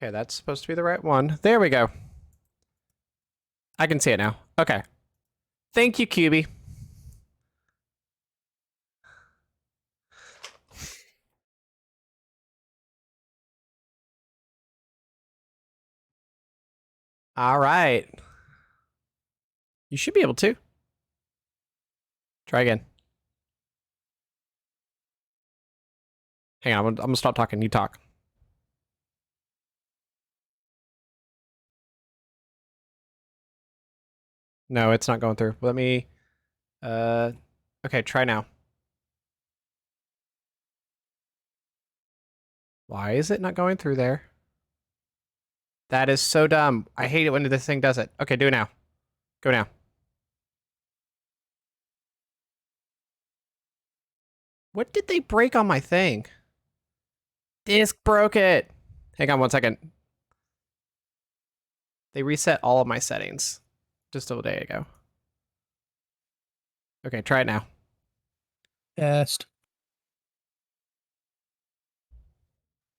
Okay, that's supposed to be the right one. There we go. I can see it now. Okay. Thank you, QB. All right. You should be able to. Try again. Hang on, I'm gonna stop talking. You talk. No, it's not going through. Let me... Okay, try now. Why is it not going through there? That is so dumb. I hate it when this thing does it. Okay, do it now. Go now. What did they break on my thing? Disk broke it. Hang on 1 second. They reset all of my settings just a day ago. Okay, try it now. Test.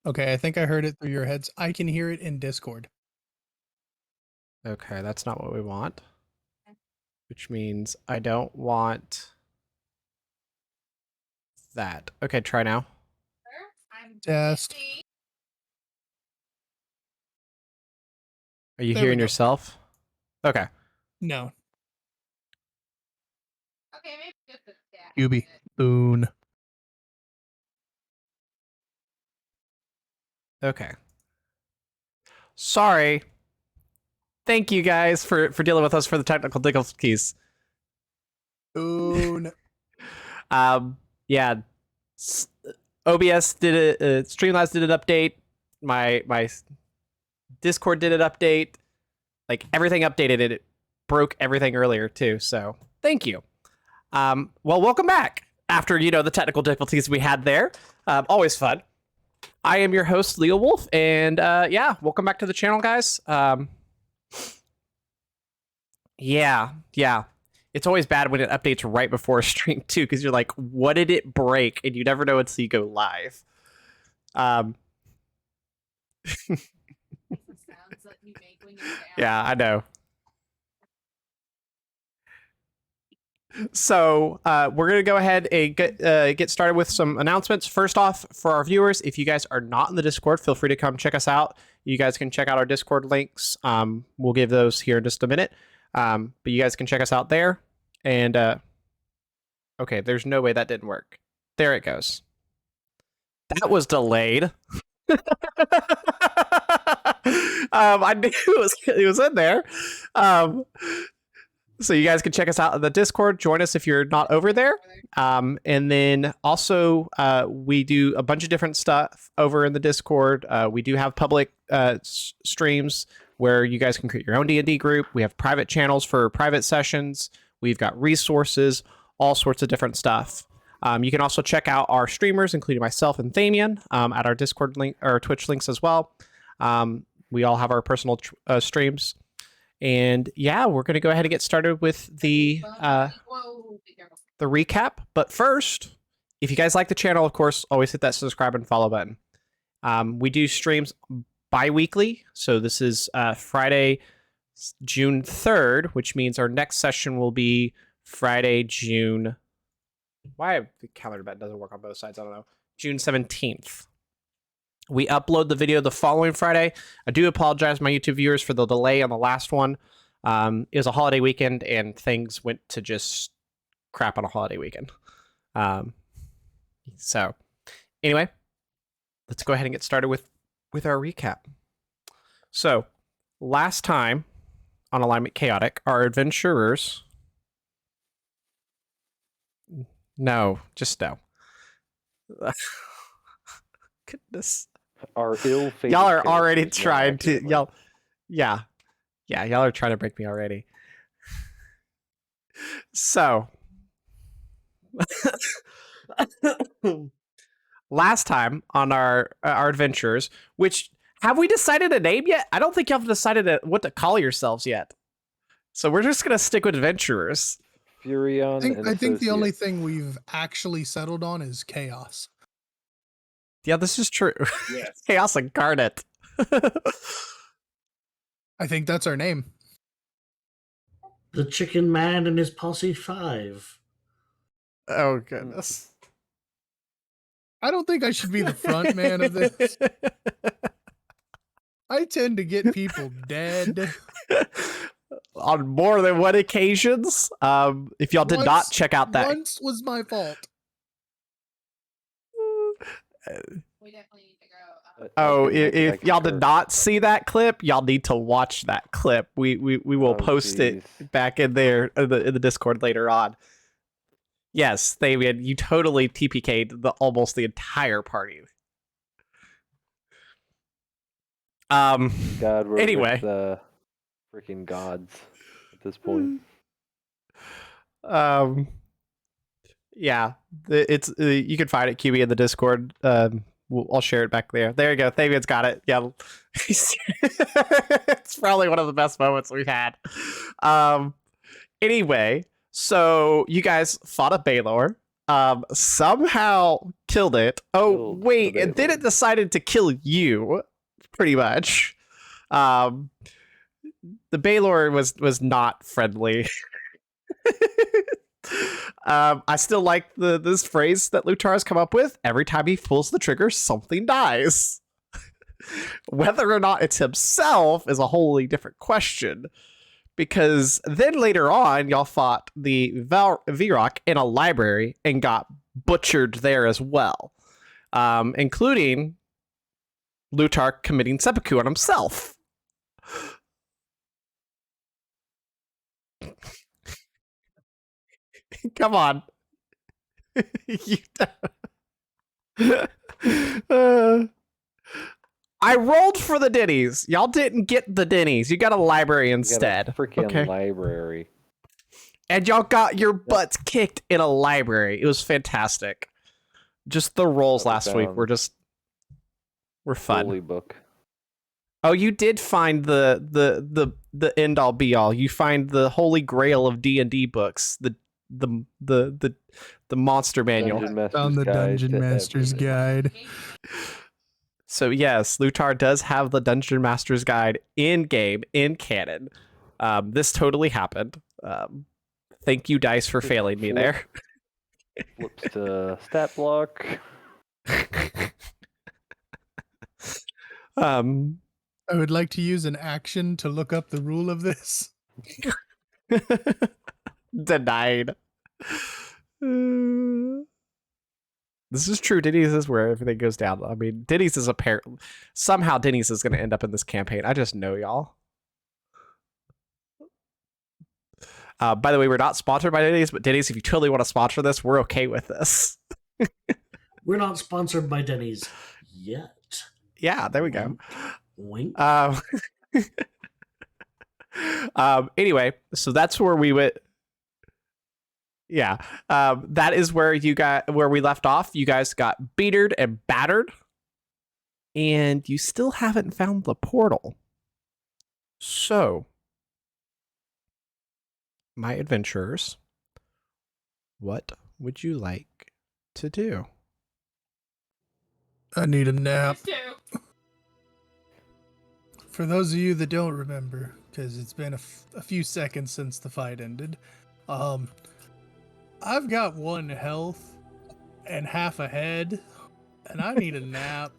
Okay, I think I heard it through your heads. I can hear it in Discord. Okay, that's not what we want. Which means I don't want that. Okay, try now. Test. Are you There we hearing go. yourself? Okay. No. Okay, maybe just a stack. QB. Boon. Okay. Sorry. Thank you guys for dealing with us for the technical difficulties. Boon. Yeah. OBS did it. Streamlabs did an update. My Discord did an update. Like everything updated. It broke everything earlier too. So thank you. Well, welcome back after the technical difficulties we had there. Always fun. I am your host, Leo Wolf, and yeah, welcome back to the channel, guys. Yeah. It's always bad when it updates right before a stream too, because you're like, what did it break? And you never know until you go live. Yeah, I know. So we're going to go ahead and get started with some announcements. First off, for our viewers, if you guys are not in the Discord, feel free to come check us out. You guys can check out our Discord links. We'll give those here in just a minute. But you guys can check us out there. And okay, there's no way that didn't work. There it goes. That was delayed. I knew it was in there. So you guys can check us out on the Discord. Join us if you're not over there. And then also, we do a bunch of different stuff over in the Discord. We do have public streams where you guys can create your own D&D group. We have private channels for private sessions. We've got resources, all sorts of different stuff. You can also check out our streamers, including myself and Thamian, at our Discord link or Twitch links as well. We all have our personal streams. And yeah, we're going to go ahead and get started with the recap. But first, if you guys like the channel, of course, always hit that subscribe and follow button. We do streams bi-weekly. So this is Friday, June 3rd, which means our next session will be Friday, June... Why the calendar bet doesn't work on both sides, I don't know. June 17th. We upload the video the following Friday. I do apologize, my YouTube viewers, for the delay on the last one. It was a holiday weekend, and things went to just crap on a holiday weekend. So, anyway, let's go ahead and get started with our recap. So, last time on Alignment Chaotic, our adventurers... No, just no. Goodness. Our ill-fated Y'all are already characters, trying to accidentally. y'all. Yeah, y'all are trying to break me already. So, last time on our adventures, which have we decided a name yet? I don't think y'all have decided what to call yourselves yet. So we're just gonna stick with adventurers. Furion I think the only Associates. thing we've actually settled on is chaos. Yeah, this is true. Yes. Chaos Incarnate. I think that's our name. The Chicken Man and his Posse 5. Oh goodness. I don't think I should be the front man of this. I tend to get people dead. On more than one occasions. If y'all did not Once- check out that. Once was my fault. We definitely need to go. Oh, I can if y'all did concur. not see that clip, y'all need to watch that clip. We will Oh, post it jeez. back in there in the Discord later on. Yes, Fabian, you totally TPK'd almost the entire party. God, we're Anyway. with the freaking gods at this point. Yeah, it's you can find it QB in the Discord. I'll share it back there. There you go. Fabian's got it. Yeah, it's probably one of the best moments we've had. Anyway, so you guys fought a Baylor. Somehow killed it. Oh Killed wait, the and then Baylor. it decided to kill you. Pretty much. The Baylor was not friendly. I still like this phrase that Lutar has come up with. Every time he pulls the trigger, something dies. Whether or not it's himself is a wholly different question. Because then later on, y'all fought the Virok in a library and got butchered there as well. Including Lutar committing seppuku on himself. Come on. You I rolled for the Denny's. Y'all didn't get the Denny's. You got a library We got a instead. freaking Okay. library. And y'all got your butts kicked in a library. It was fantastic. Just the rolls Never last week were found were fun. Holy book. Oh, you did find the end all be all. You find the holy grail of D&D books. The monster manual. Dungeon Master's Found the Guide Dungeon to Master's everything. Guide. So yes, Lutar does have the Dungeon Master's Guide in game, in canon. This totally happened. Thank you, Dice, for failing me there. Flips to stat block. I would like to use an action to look up the rule of this. Denied. This is true. Denny's is where everything goes down. I mean, Denny's is somehow Denny's is going to end up in this campaign. I just know y'all. By the way, we're not sponsored by Denny's, but Denny's, if you totally want to sponsor this, we're okay with this. We're not sponsored by Denny's yet. Yeah, there we go. Wink. Anyway, so that's where we went. Yeah, that is where where we left off. You guys got battered and battered, and you still haven't found the portal. So, my adventurers, what would you like to do? I need a nap. Us too. For those of you that don't remember, because it's been a few seconds since the fight ended, I've got 1 health and half a head, and I need a nap.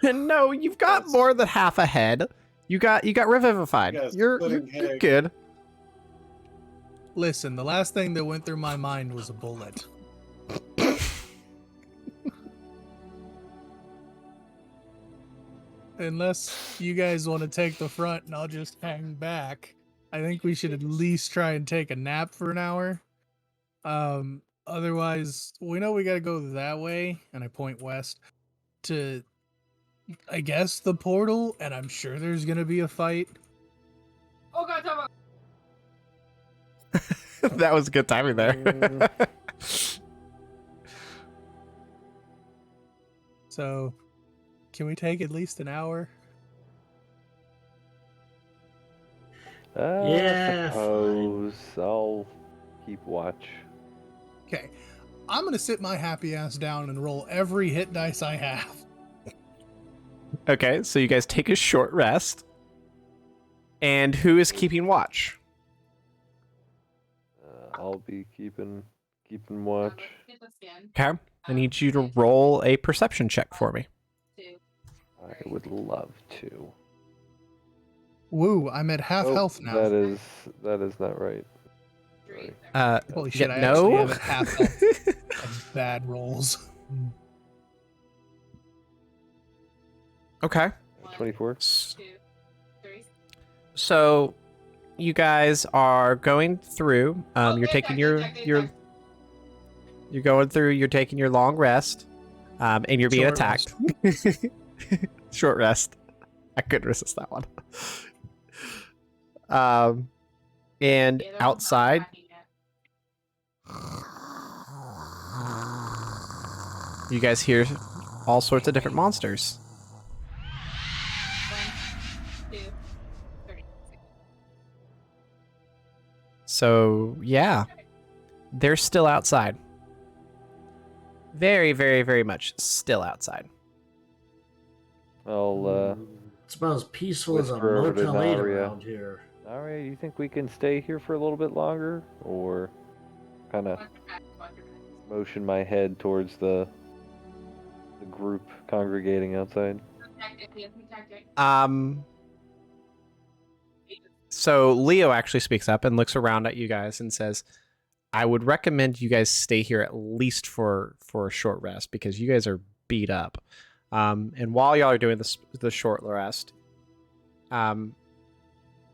No, you've got more than half a head. You got revivified. You guys You're splitting hairs. good. Listen, the last thing that went through my mind was a bullet. Unless you guys want to take the front and I'll just hang back, I think we should at least try and take a nap for an hour. Otherwise, we know we gotta go that way, and I point west to, I guess, the portal, and I'm sure there's gonna be a fight. Oh god, talk about That was good timing there. So, can we take at least an hour? Yeah, I suppose I'll keep watch. Okay, I'm gonna sit my happy ass down and roll every hit dice I have. Okay, so you guys take a short rest. And who is keeping watch? I'll be keeping watch. Get the skin. Okay. I need you to roll a perception check for me. Too. I would love to. Woo, I'm at half health now. That is not right. Three. Holy shit, yeah, I no. actually have at half health. Of bad rolls. Okay. 24. 2, 3. So you guys are going through. You're taking you're going through. You're taking your long rest, and you're being Short attacked. Short rest. I couldn't resist that one. And outside, you guys hear all sorts of different monsters. 1, 2, 3. So yeah, they're still outside. Very, very, very much still outside. I'll It's about as peaceful as a whisper over to Motel 8 Naria. around here. Aria, you think we can stay here for a little bit longer, or kind of motion my head towards the group congregating outside? So Leo actually speaks up and looks around at you guys and says, I would recommend you guys stay here at least for a short rest because you guys are beat up. And while y'all are doing the short rest,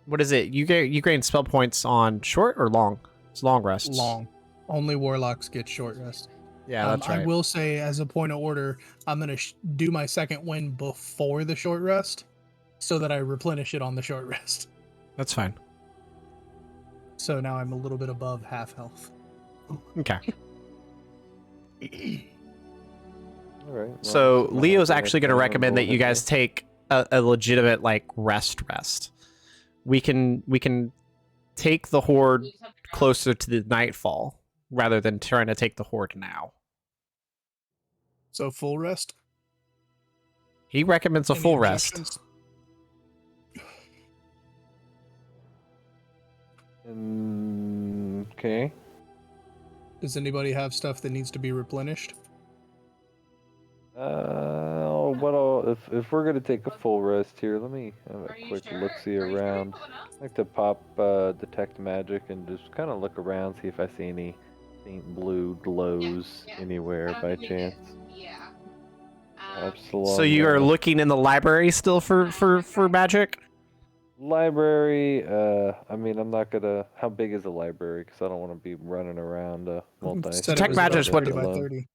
what is it? You gain spell points on short or long? It's long rests. Long. Only warlocks get short rest. Yeah, that's right. I will say, as a point of order, I'm going to do my second win before the short rest so that I replenish it on the short rest. That's fine. So now I'm a little bit above half health. Okay. All right. well, So I'm not Leo's gonna actually going to plan on recommend that you rolling guys take a legitimate like rest. We can take the horde closer to the nightfall rather than trying to take the horde now. So full rest? He recommends a Any full rest. objections? Okay. Does anybody have stuff that needs to be replenished? If we're gonna take a full rest here, let me have a quick look-see around. I like to pop detect magic and just kind of look around, see if I see any faint blue glows anywhere by chance. Yeah. Absolutely. So you are looking in the library still for magic? Library. I mean, I'm not gonna. How big is the library? Because I don't want to be running around multi. Said it Detect was magic about is what- 30 by alone. 30.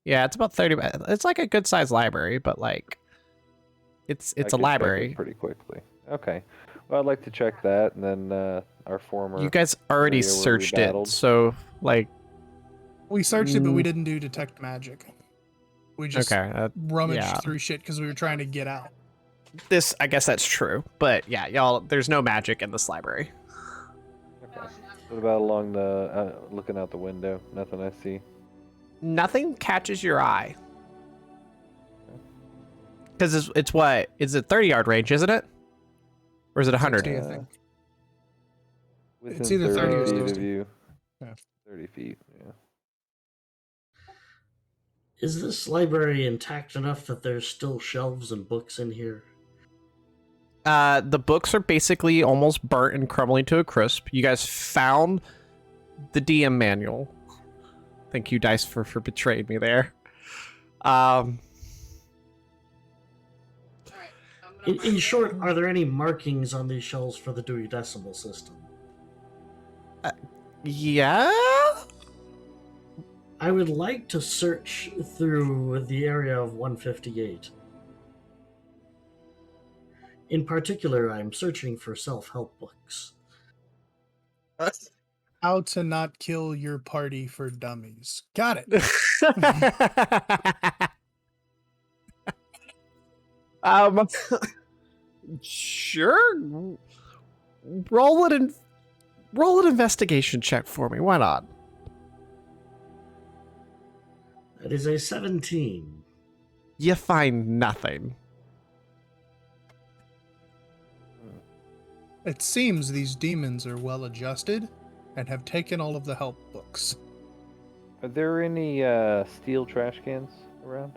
Yeah, it's about 30. It's like a good sized library, but like it's I a could check it library. pretty quickly. Okay. Well, I'd like to check that, and then our former. You guys already area where we searched it, battled. so like We searched it, but we didn't do detect magic. We just okay. rummaged yeah. through shit because we were trying to get out. This I guess that's true, but yeah, y'all. There's no magic in this library. Okay. What about along the looking out the window? Nothing I see. Nothing catches your eye. Because it's what? It's a 30-yard range, isn't it? Or is it 100? 60, I think. Within It's either 30 or feet 60. of you. Yeah. 30 feet. Yeah. Is this library intact enough that there's still shelves and books in here? The books are basically almost burnt and crumbling to a crisp. You guys found the DM manual. Thank you, Dice, for betraying me there. In short, are there any markings on these shelves for the Dewey Decimal System? Yeah? I would like to search through the area of 158. In particular, I'm searching for self-help books. How to not kill your party for dummies. Got it. Sure. Roll an investigation check for me. Why not? That is a 17. You find nothing. It seems these demons are well adjusted and have taken all of the help books. Are there any steel trash cans around?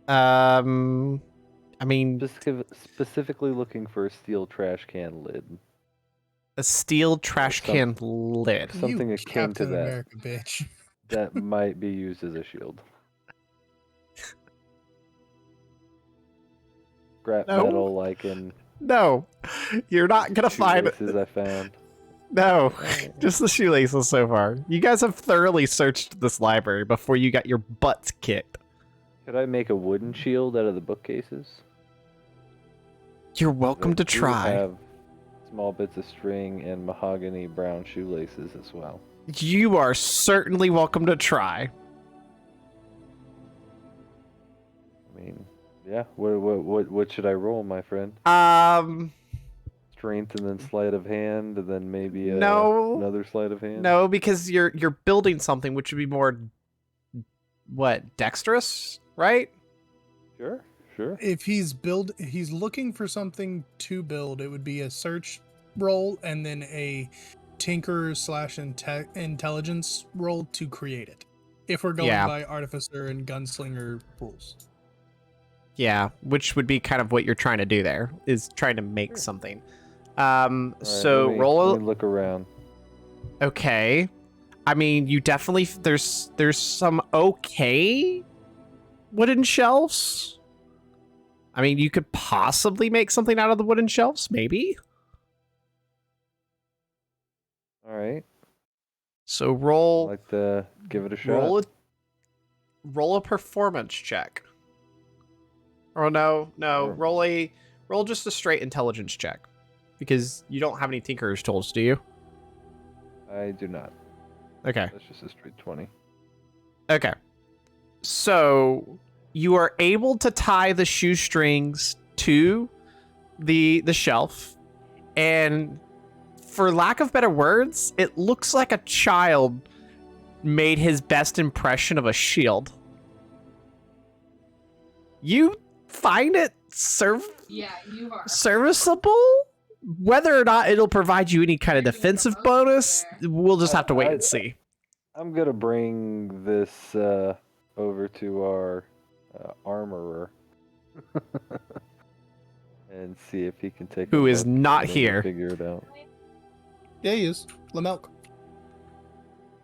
I mean, Specifically looking for a steel trash can lid. a steel trash some- can lid. Something You akin to Captain that. America, bitch. That might be used as a shield. Scrap No. metal, like in No, you're not gonna find it. shoelaces I found. No, just the shoelaces so far. You guys have thoroughly searched this library before you got your butts kicked. Could I make a wooden shield out of the bookcases? You're welcome to I do try. have small bits of string and mahogany brown shoelaces as well. You are certainly welcome to try. I mean, yeah. What should I roll, my friend? Strength and then sleight of hand, and then maybe No. another sleight of hand. No, because you're building something which would be more what, dexterous, right? Sure. If he's looking for something to build, it would be a search roll and then a tinker / intelligence roll to create it. If we're going Yeah. by artificer and gunslinger rules. Yeah, which would be kind of what you're trying to do there, is trying to make something. All right, So let me roll. look around. Okay. I mean, you definitely there's some okay wooden shelves. I mean, you could possibly make something out of the wooden shelves, maybe. All right. So I'd roll like to give it a shot. roll a performance check. Oh no, Sure. roll just a straight intelligence check. Because you don't have any tinkerer's tools, do you? I do not. Okay. That's just a straight 20. Okay. So you are able to tie the shoestrings to the shelf, and for lack of better words, it looks like a child made his best impression of a shield. You find it Yeah, you are. serviceable? Whether or not it'll provide you any kind of defensive bonus, we'll just have to wait and see. I'm gonna bring this over to our armorer and see if he can take. Who a is look not and maybe here. Figure it out. Yeah, he is. Lamelk.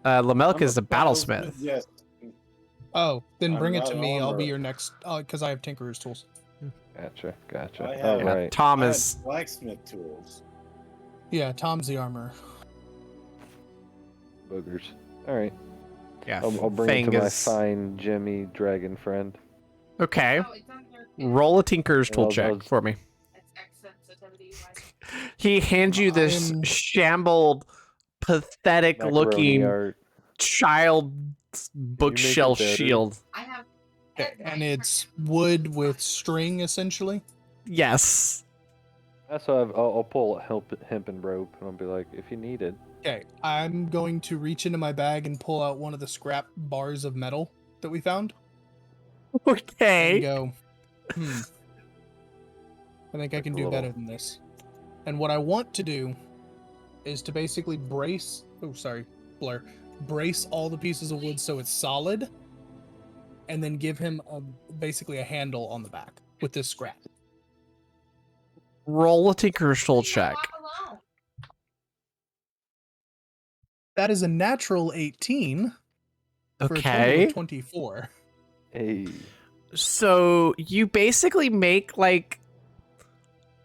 Lamelk I'm is a the battlesmith. Yes. Oh, then I'm bring it not to an me. I'll be armorer. your next, because I have tinkerer's tools. Gotcha. I have- All Yeah, right. Tom I have is blacksmith tools. Yeah, Tom's the armor. Boogers. All right. yeah. I'll bring it to my Fang is- fine Jimmy dragon friend. Okay. Oh, it's on your- Roll a tinker's tool I'll- check I'll- for me. It's X sensitivity. He hands you this I'm- shambled, pathetic Macaroni looking art. child bookshelf better? shield. I have. And it's wood with string, essentially. Yes. That's why I'll pull a hempen rope and I'll be like, if you need it. Okay, I'm going to reach into my bag and pull out one of the scrap bars of metal that we found and Okay. go, I think I Like can a do little- better than this. And what I want to do is to basically brace all the pieces of wood so it's solid, and then give him basically a handle on the back with this scrap. Roll a tinker's tool check. Alone. That is a natural 18 for a total Okay. of 24. Hey. So you basically make like,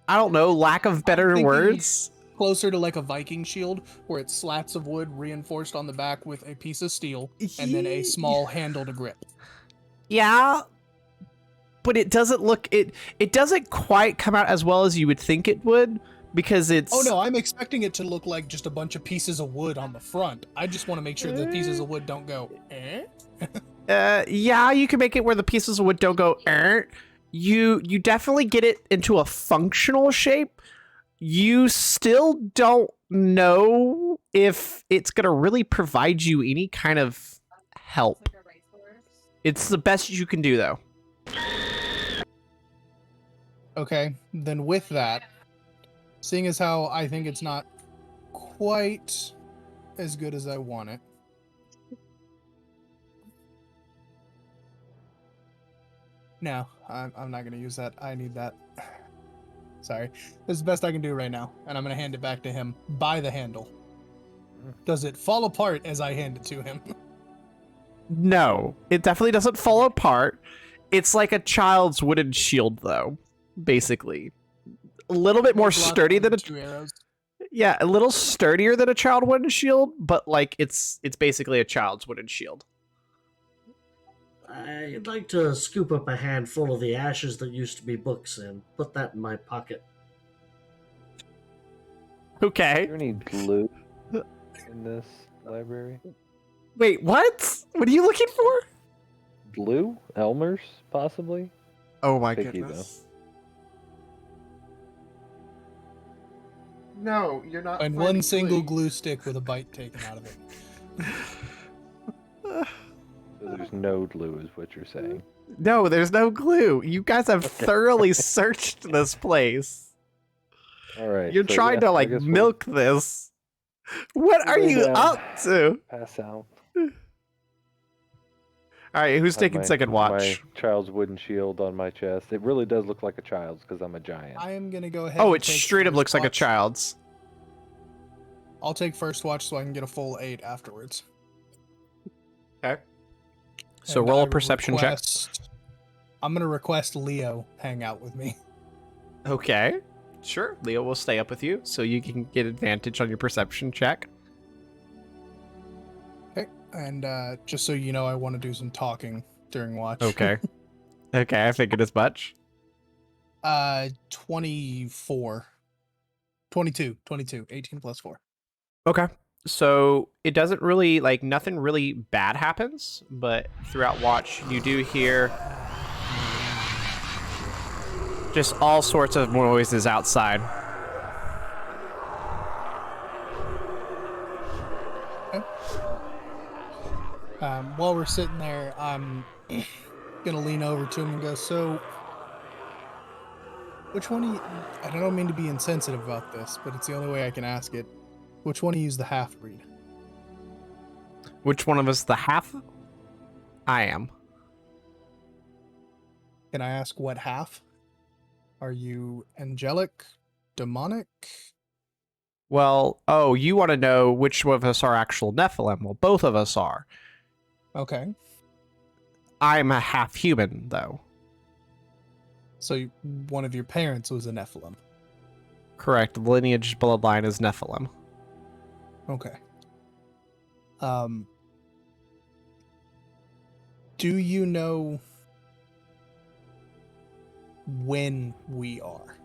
I don't know, lack of better thinking- words. Closer to like a Viking shield, where it's slats of wood reinforced on the back with a piece of steel and then a small handle to grip. Yeah, but it doesn't look it doesn't quite come out as well as you would think it would, because it's Oh no, I'm expecting it to look like just a bunch of pieces of wood on the front. I just want to make sure the pieces of wood don't go, eh? yeah, you can make it where the pieces of wood don't go you definitely get it into a functional shape. You still don't know if it's gonna really provide you any kind of help. It's like a racehorse. It's the best you can do though. Okay, then with that, Seeing as how I think it's not quite as good as I want it. No, I'm not going to use that. I need that. Sorry. This is the best I can do right now, and I'm going to hand it back to him by the handle. Does it fall apart as I hand it to him? No, it definitely doesn't fall apart. It's like a child's wooden shield, though, basically. A little bit more There's lots sturdy of than a 2 arrows. yeah, a little sturdier than a child wooden shield, but like it's basically a child's wooden shield. I'd like to scoop up a handful of the ashes that used to be books and put that in my pocket. Is Okay. there any glue in this library? Wait, what? What are you looking for? Glue? Elmer's, possibly? Oh my Picky, goodness. No, you're not. And one single glue stick with a bite taken out of it. So there's no glue, is what you're saying. No, there's no glue. You guys have thoroughly searched this place. All right. You're so trying yeah, to I like guess we'll milk this. What are lay you down. up to? pass out. All right, who's Have taking my- second watch? My child's wooden shield on my chest. It really does look like a child's because I'm a giant. I am going to go ahead Oh, and it take straight up first looks like a watch. child's. I'll take first watch so I can get a full 8 afterwards. Okay. So And roll I a will perception check. I'm going to request Leo hang out with me. Okay. Sure. Leo will stay up with you, so you can get advantage on your perception check. Okay. And just so you know, I want to do some talking during watch. Okay. Okay, I figured as much. 24. 22. 18 plus 4. Okay. So it doesn't really, like, nothing really bad happens, but throughout watch, you do hear just all sorts of noises outside. While we're sitting there, I'm gonna lean over to him and go, so which one of you, I don't mean to be insensitive about this, but it's the only way I can ask it. Which one of you is the half-breed? Which one of us the half? I am. Can I ask what half? Are you angelic, demonic? Well, oh, you want to know which one of us are actual Nephilim? Well, both of us are. Okay. I'm a half human, though. So one of your parents was a Nephilim. Correct. The lineage bloodline is Nephilim. Okay. Do you know when we are?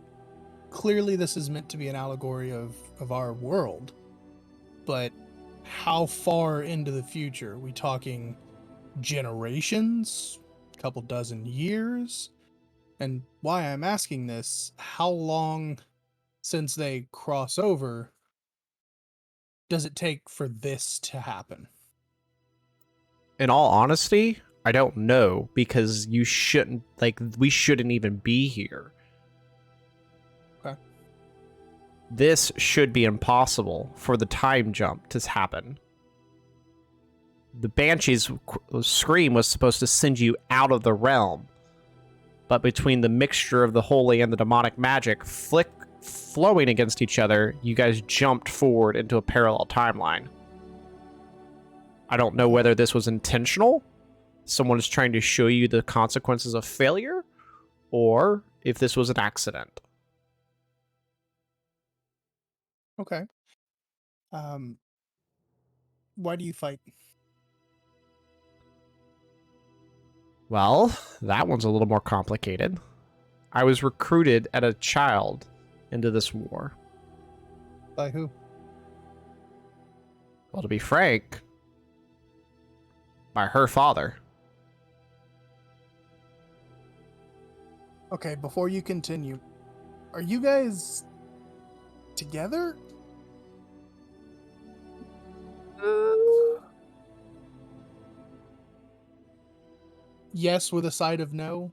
Clearly this is meant to be an allegory of our world, but how far into the future? Are we talking generations? A couple dozen years? And why I'm asking this, how long since they cross over does it take for this to happen? In all honesty, I don't know, because you shouldn't, like, we shouldn't even be here. Okay. This should be impossible for the time jump to happen. The Banshee's scream was supposed to send you out of the realm, but between the mixture of the holy and the demonic magic flowing against each other, you guys jumped forward into a parallel timeline. I don't know whether this was intentional, someone is trying to show you the consequences of failure, or if this was an accident. Okay. Why do you fight? Well, that one's a little more complicated. I was recruited as a child into this war. By who? Well, to be frank, by her father. Okay, before you continue, are you guys together? Yes, with a side of no.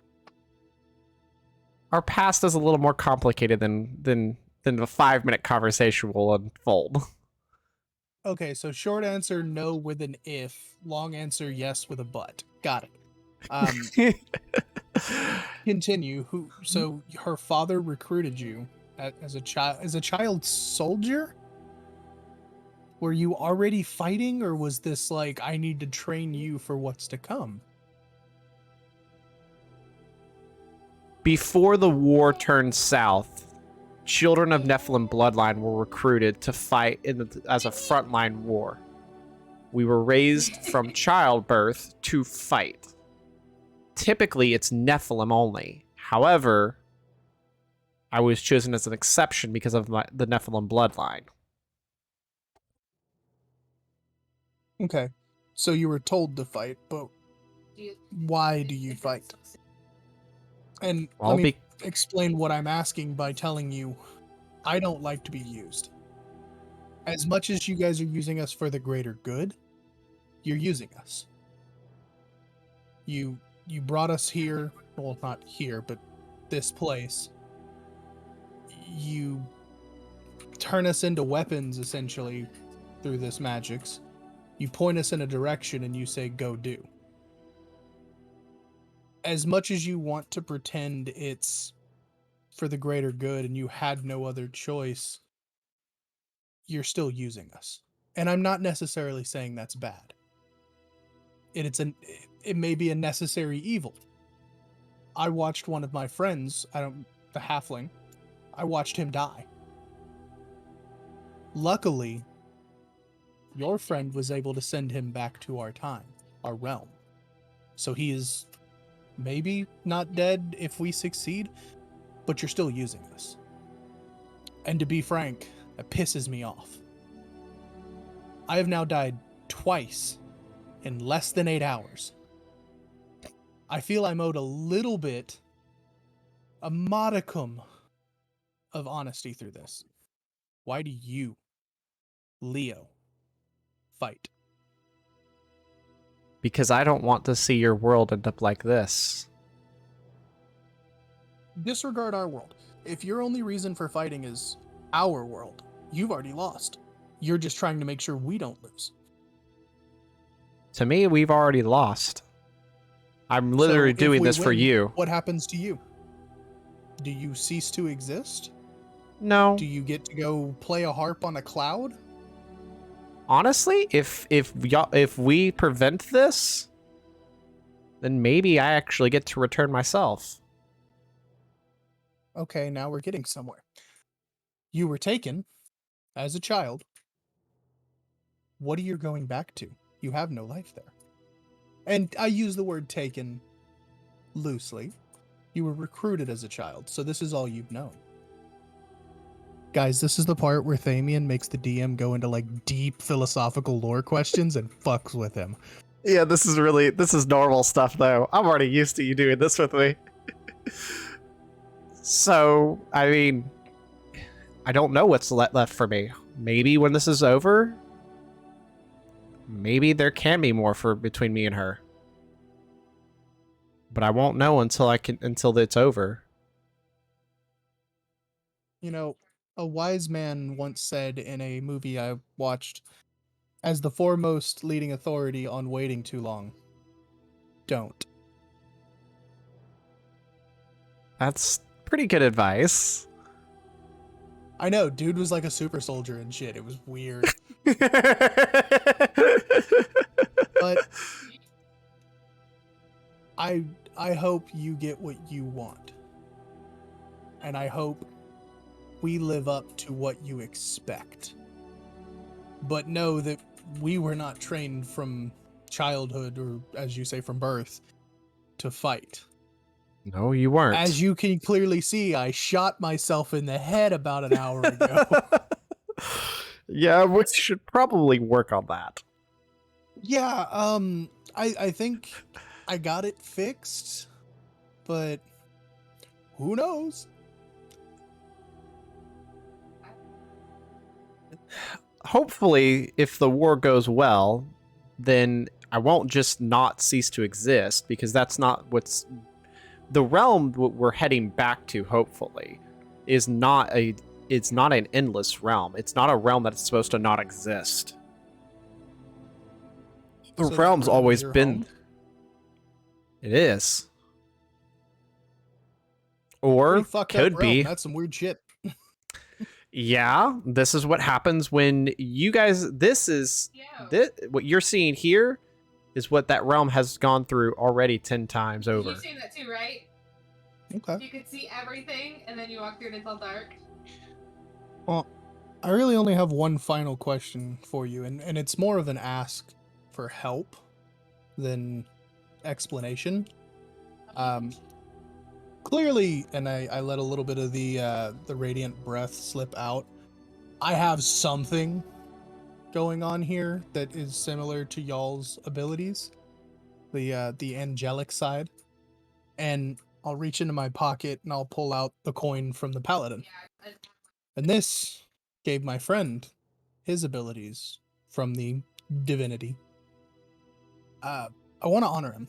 Our past is a little more complicated than then the 5-minute conversation will unfold. Okay, so short answer no with an if, long answer yes with a but. Got it. Continue. So her father recruited you as a child soldier? Were you already fighting, or was this like, I need to train you for what's to come? Before the war turned south, children of Nephilim bloodline were recruited to fight as a frontline war. We were raised from childbirth to fight. Typically, it's Nephilim only. However, I was chosen as an exception because of the Nephilim bloodline. Okay, so you were told to fight, but why do you fight? And Well, let me explain what I'm asking by telling you, I don't like to be used. As much as you guys are using us for the greater good, you're using us. You brought us here, well, not here, but this place. You turn us into weapons, essentially, through this magics. You point us in a direction and you say, go do. As much as you want to pretend it's for the greater good and you had no other choice, you're still using us. And I'm not necessarily saying that's bad. It may be a necessary evil. I watched one of my friends, the halfling, I watched him die. Luckily, your friend was able to send him back to our time, our realm. So he is maybe not dead if we succeed, but you're still using us. And to be frank, that pisses me off. I have now died twice in less than 8 hours. I feel I'm owed a little bit, a modicum of honesty through this. Why do you, Leo, fight? Because I don't want to see your world end up like this. Disregard our world. If your only reason for fighting is our world, you've already lost. You're just trying to make sure we don't lose. To me, we've already lost. I'm literally So if doing we this for win, you. What happens to you? Do you cease to exist? No. Do you get to go play a harp on a cloud? Honestly, if we prevent this, then maybe I actually get to return myself. Okay, now we're getting somewhere. You were taken as a child. What are you going back to? You have no life there. And I use the word taken loosely. You were recruited as a child, so this is all you've known. Guys, this is the part where Thamian makes the DM go into like deep philosophical lore questions and fucks with him. Yeah, this is normal stuff though. I'm already used to you doing this with me. So, I mean, I don't know what's left for me. Maybe when this is over, maybe there can be more between me and her. But I won't know until it's over. You know, a wise man once said in a movie I watched, as the foremost leading authority on waiting too long, don't. That's pretty good advice. I know, dude was like a super soldier and shit. It was weird. But I hope you get what you want. And I hope we live up to what you expect. But know that we were not trained from childhood, or as you say, from birth, to fight. No, you weren't. As you can clearly see, I shot myself in the head about an hour ago. Yeah, we should probably work on that. Yeah, I think I got it fixed, but who knows? Hopefully, if the war goes well, then I won't just not cease to exist, because that's not what's... The realm we're heading back to, hopefully, is not a it's not an endless realm. It's not a realm that's supposed to not exist. The So that realm's realm is always your been. home? It is. Pretty Or fucked could up realm. be. That's some weird shit. Yeah, this is what happens when you guys. What you're seeing here is what that realm has gone through already 10 times over. You've seen that too, right? Okay. You could see everything, and then you walk through it until dark. Well, I really only have one final question for you, and it's more of an ask for help than explanation. Clearly, and I let a little bit of the radiant breath slip out. I have something going on here that is similar to y'all's abilities, the angelic side, and I'll reach into my pocket and I'll pull out the coin from the paladin. And this gave my friend his abilities from the divinity. I want to honor him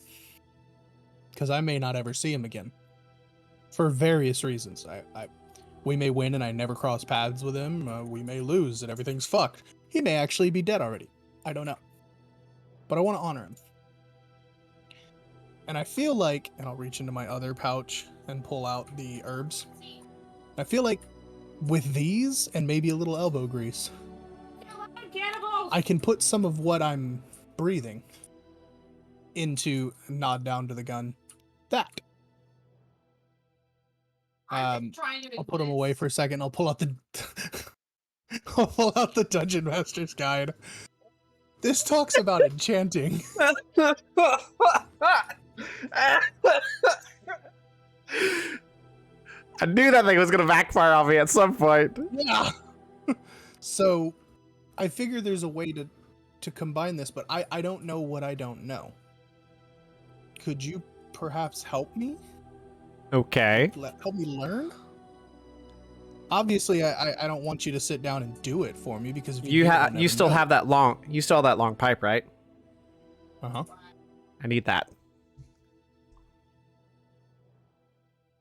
because I may not ever see him again for various reasons. We may win and I never cross paths with him. We may lose and everything's fucked. He may actually be dead already. I don't know. But I want to honor him. And I feel like, and I'll reach into my other pouch and pull out the herbs. I feel like with these and maybe a little elbow grease, I can put some of what I'm breathing into, nod down to the gun, that. I'll put them away for a second. I'll pull out the I'll pull out the Dungeon Master's Guide. This talks about enchanting. I knew that thing was gonna backfire on me at some point. Yeah. So I figure there's a way to combine this, but I don't know what I don't know. Could you perhaps help me? Okay. Help me learn? Obviously, I don't want you to sit down and do it for me because if You still have that long pipe, right? Uh-huh. I need that.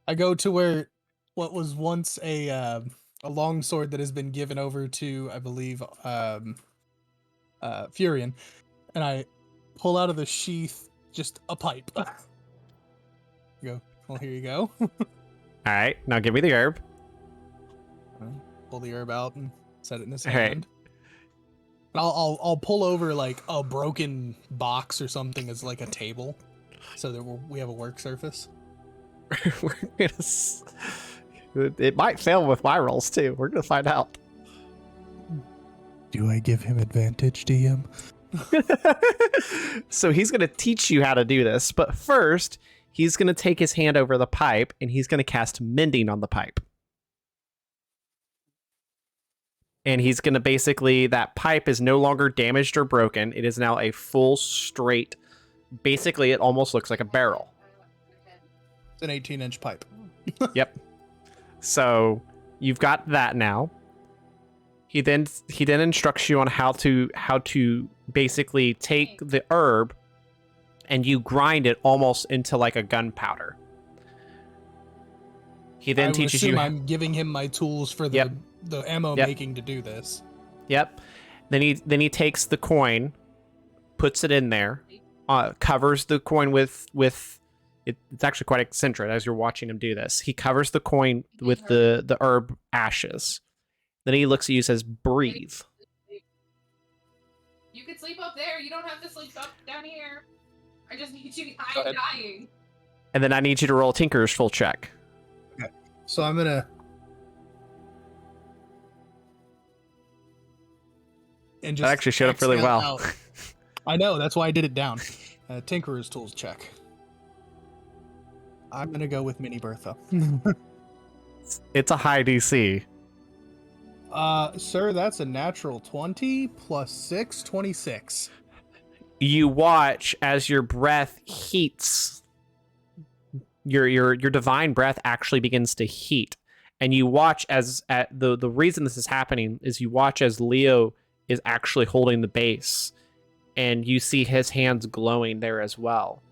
I go to where what was once a long sword that has been given over to, I believe, Furion, and I pull out of the sheath just a pipe. You go, well, here you go. All right, now give me the herb. Pull the herb out and set it in his All right. hand. I'll pull over like a broken box or something as like a table, so that we have a work surface. We're gonna. It might fail with my rolls too. We're gonna find out. Do I give him advantage, DM? So he's gonna teach you how to do this, but first he's gonna take his hand over the pipe and he's gonna cast mending on the pipe. And he's going to basically, that pipe is no longer damaged or broken. It is now a full straight, basically it almost looks like a barrel. It's an 18-inch pipe. Yep. So you've got that now. He then instructs you on how to basically take the herb and you grind it almost into like a gunpowder. He then teaches you. I'm giving him my tools for the ammo making to do this. Yep. Then he takes the coin, puts it in there, covers the coin with it's actually quite eccentric as you're watching him do this. He covers the coin with the herb ashes. Then he looks at you and says, "Breathe." You could sleep up there. You don't have to sleep up down here. I just need you. I'm dying. And then I need you to roll Tinker's full check. Okay. So I'm gonna. And just That actually showed up really exhale well. out. I know, that's why I did it down. Tinkerer's Tools check. I'm gonna go with Mini Bertha. It's a high DC. Sir, that's a natural 20 plus 6, 26. You watch as your breath heats. Your divine breath actually begins to heat, and you watch as the reason this is happening is you watch as Leo is actually holding the base, and you see his hands glowing there as well.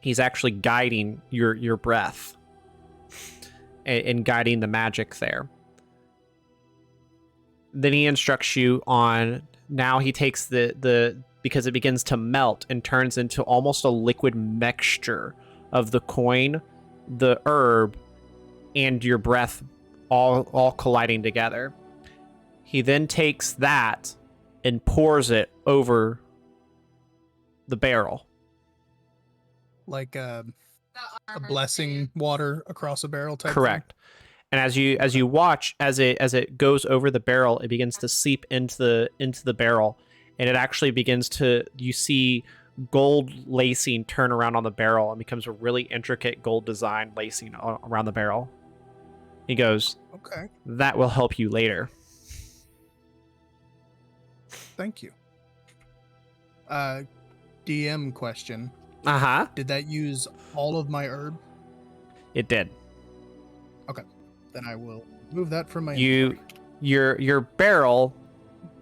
He's actually guiding your breath, in guiding the magic there. Then he instructs you on, now he takes the because it begins to melt and turns into almost a liquid mixture of the coin, the herb, and your breath all colliding together. He then takes that and pours it over the barrel. Like a The a armor blessing water across a barrel type. Correct. And as you watch as it goes over the barrel, it begins to seep into the barrel, and it actually begins to, you see gold lacing turn around on the barrel and becomes a really intricate gold design lacing around the barrel. He goes, Thing. Okay. "That will help you later." Thank you. DM question. Uh-huh. Did that use all of my herb? It did. Then I will move that from my Your barrel,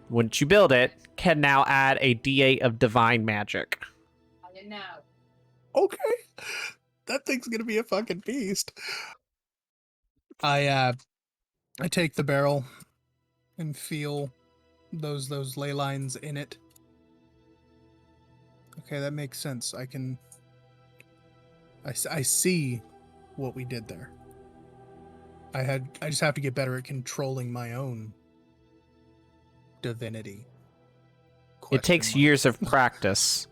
once you build it, can now add a D8 of divine magic. I didn't know. Okay. That thing's gonna be a fucking beast. I take the barrel and feel those ley lines in it. Okay, that makes sense. I see what we did there. I just have to get better at controlling my own divinity. It takes Question mark. years of practice,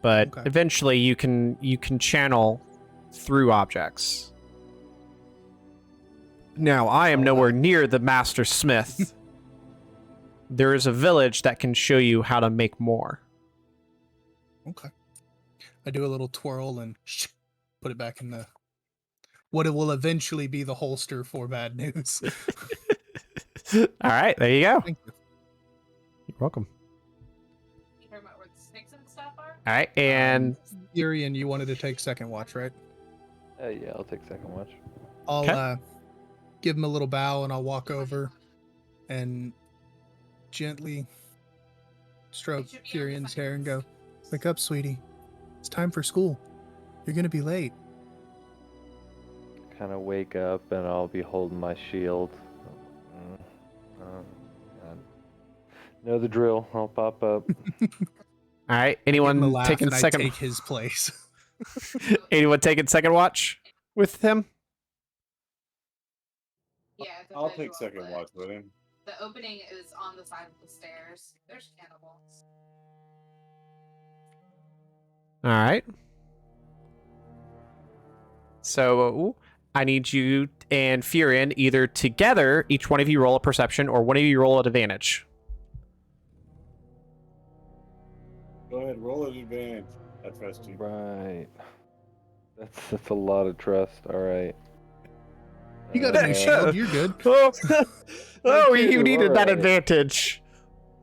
but Okay. eventually you can channel through objects. Now, I am nowhere near the master smith. There is a village that can show you how to make more. Okay. I do a little twirl and put it back in the what it will eventually be the holster for bad news. All right, there you go. Thank you. You're welcome. You heard about where the sticks and stuff are? All right, and Urian, you wanted to take second watch, right? Yeah, I'll take second watch. I'll Okay. give him a little bow and I'll walk over and gently stroke Urian's hair and go, "Wake up, sweetie. It's time for school. You're gonna be late." Kind of wake up and I'll be holding my shield. Know the drill. I'll pop up. all right, Give him a anyone laugh taking and I second? take his place. Anyone taking second watch with him? Yeah, it's a I'll take visual, second but watch with him. The opening is on the side of the stairs. There's cannibals. All right. So I need you and Furion either together, each one of you roll a perception, or one of you roll at advantage. Go ahead, roll at advantage. I trust you. Right. That's a lot of trust. All right. You got a new shield. You're good. Oh, Me you too, needed that alright. advantage.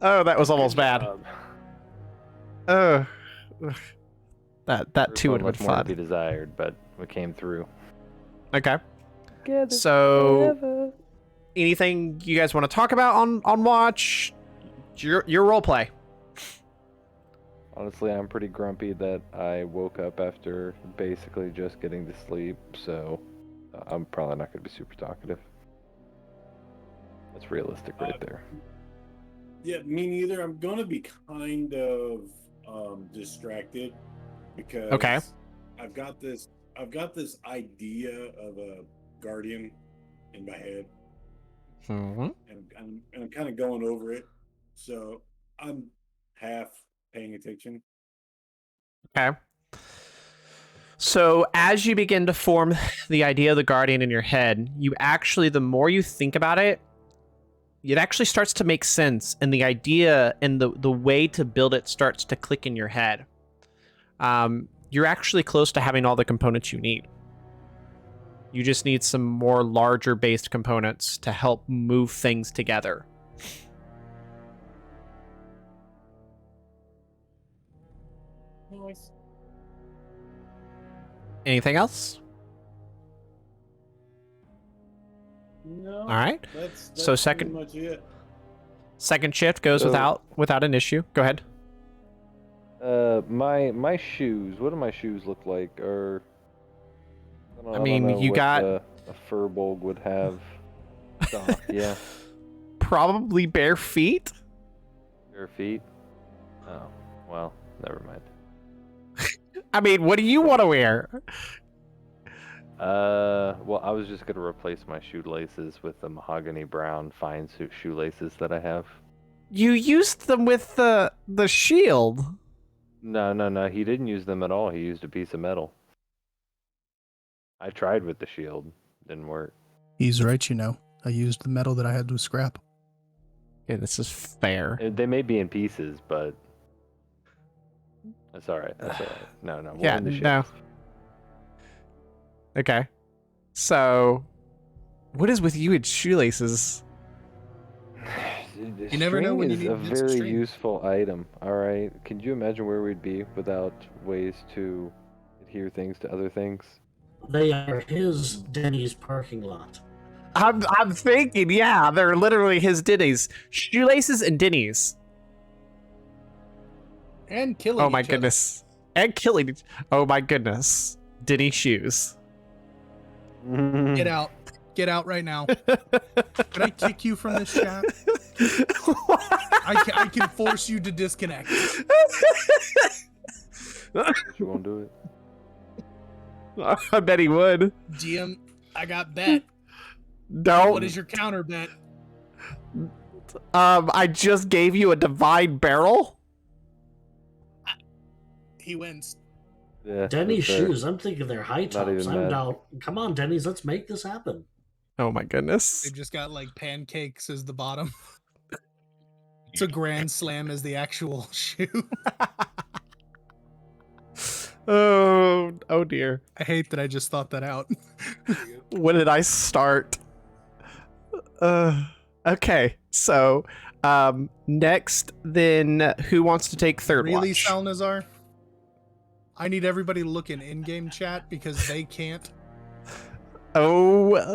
Oh, that was almost bad. Oh, that too would have much been more to be fun. desired, but we came through. Okay. Together So, forever. anything you guys want to talk about on watch? Your role play. Honestly, I'm pretty grumpy that I woke up after basically just getting to sleep, so I'm probably not going to be super talkative. That's realistic right there. Yeah, me neither. I'm gonna be kind of distracted because Okay. I've got this idea of a guardian in my head, Mhm. and I'm kind of going over it, so I'm half paying attention. Okay. So as you begin to form the idea of the guardian in your head, you actually, the more you think about it, it actually starts to make sense, and the idea and the way to build it starts to click in your head. You're actually close to having all the components you need. You just need some more larger based components to help move things together. Nice. Anything else? No. All right. That's So pretty second- much it. Second shift goes So- without an issue. Go ahead. My shoes. What do my shoes look like? Or I mean, don't know you what got- the- a furbolg would have. Stock, yeah. Probably bare feet. Bare feet. Oh, well, never mind. I mean, what do you want to wear? Well, I was just gonna replace my shoelaces with the mahogany brown fine suit shoelaces that I have. You used them with the shield. No. He didn't use them at all. He used a piece of metal. I tried with the shield. Didn't work. He's right, you know. I used the metal that I had to scrap. Yeah, this is fair. They may be in pieces, but that's all right. That's all right. No. We'll Yeah, win the no. shield. Okay. So, what is with you and shoelaces? The You never know string when you is need a to get some very string. useful item. All right. Can you imagine where we'd be without ways to adhere things to other things? They are his Denny's parking lot. I'm thinking, yeah, they're literally his Denny's. Shoelaces and Denny's. And killing Oh my each other. goodness. And killing. Oh my goodness. Denny shoes. Get out. Get out right now. Could I kick you from this chat? I can force you to disconnect. You won't do it. I bet he would. GM, I got bet. Don't. What is your counter bet? I just gave you a divine barrel. He wins. Yeah. Denny's that's fair. shoes. I'm thinking they're high Not tops. even I'm mad. down. Come on, Denny's. Let's make this happen. Oh my goodness. They've just got like pancakes as the bottom. It's a grand slam as the actual shoe. Oh dear. I hate that I just thought that out. When did I start? Okay. So, next then who wants to take third Really, watch? Salnazar? I need everybody to look in in-game chat because they can't. Oh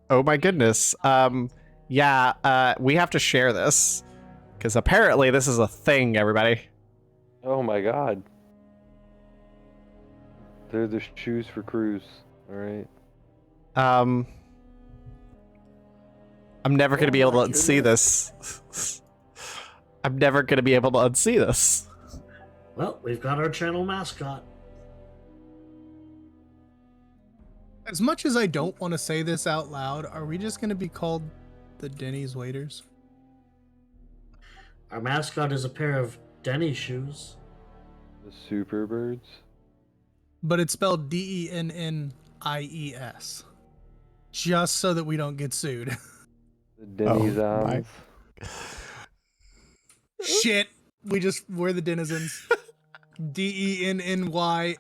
my goodness. Yeah, we have to share this because apparently this is a thing, everybody. Oh my god. They're the shoes for crews. All right. I'm never going to be able to my unsee this. I'm never going to be able to unsee this. Well, we've got our channel mascot. As much as I don't want to say this out loud, are we just going to be called the Denny's waiters? Our mascot is a pair of Denny's shoes. The super birds. But it's spelled Dennies. Just so that we don't get sued. The Denny's Oh, my- arms. Shit. We're the denizens.